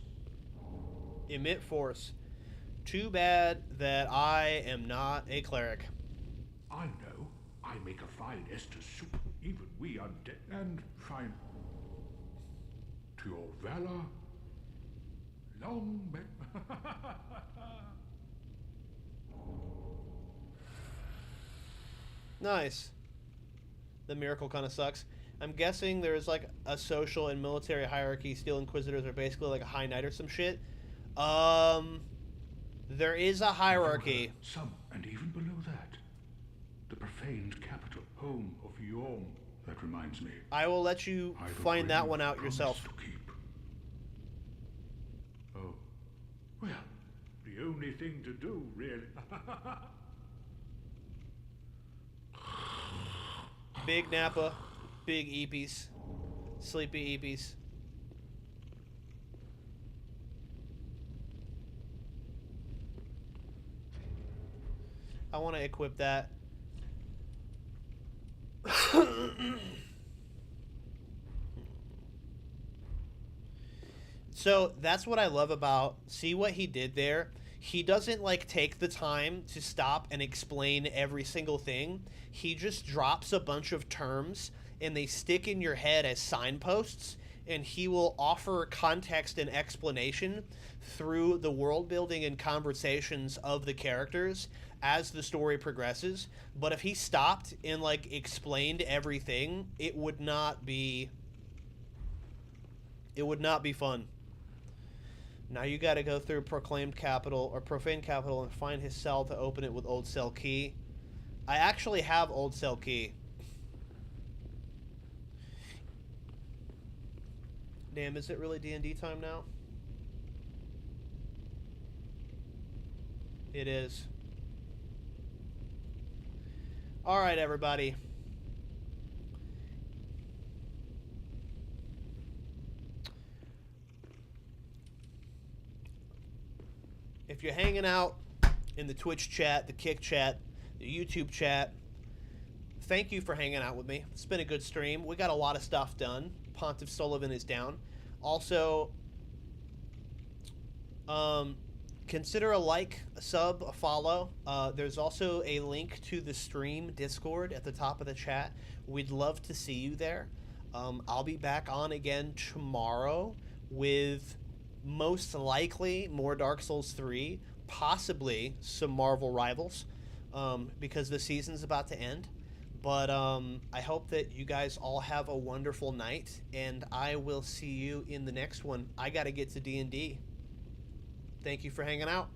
Emit force. Too bad that I am not a cleric. I know. I make a fine Estus soup, even we undead, and fine. To your valor, long may... Nice. The miracle kind of sucks. I'm guessing there's like a social and military hierarchy. Steel Inquisitors are basically like a High Knight or some shit. There is a hierarchy. Some, and even below that. The profaned capital, home of Yom. That reminds me. I will let you find that one out yourself. To keep. Oh. Well, the only thing to do, really. Big Nappa, big Eepies, sleepy Eepies. I want to equip that. So that's what I love about, see what he did there? He doesn't like take the time to stop and explain every single thing. He just drops a bunch of terms and they stick in your head as signposts, and he will offer context and explanation through the world building and conversations of the characters as the story progresses. But if he stopped and like explained everything, it would not be fun. Now you got to go through Proclaimed Capital or Profane Capital and find his cell to open it with Old Cell Key. I actually have Old Cell Key. Damn, is it really D&D time now? It is. All right, everybody. If you're hanging out in the Twitch chat, the Kick chat, the YouTube chat, thank you for hanging out with me. It's been a good stream. We got a lot of stuff done. Pontiff Sullyvahn is down. Also, consider a like, a sub, a follow. There's also a link to the stream Discord at the top of the chat. We'd love to see you there. I'll be back on again tomorrow with most likely more Dark Souls 3, possibly some Marvel Rivals, because the season's about to end. But I hope that you guys all have a wonderful night, and I will see you in the next one. I got to get to D&D. Thank you for hanging out.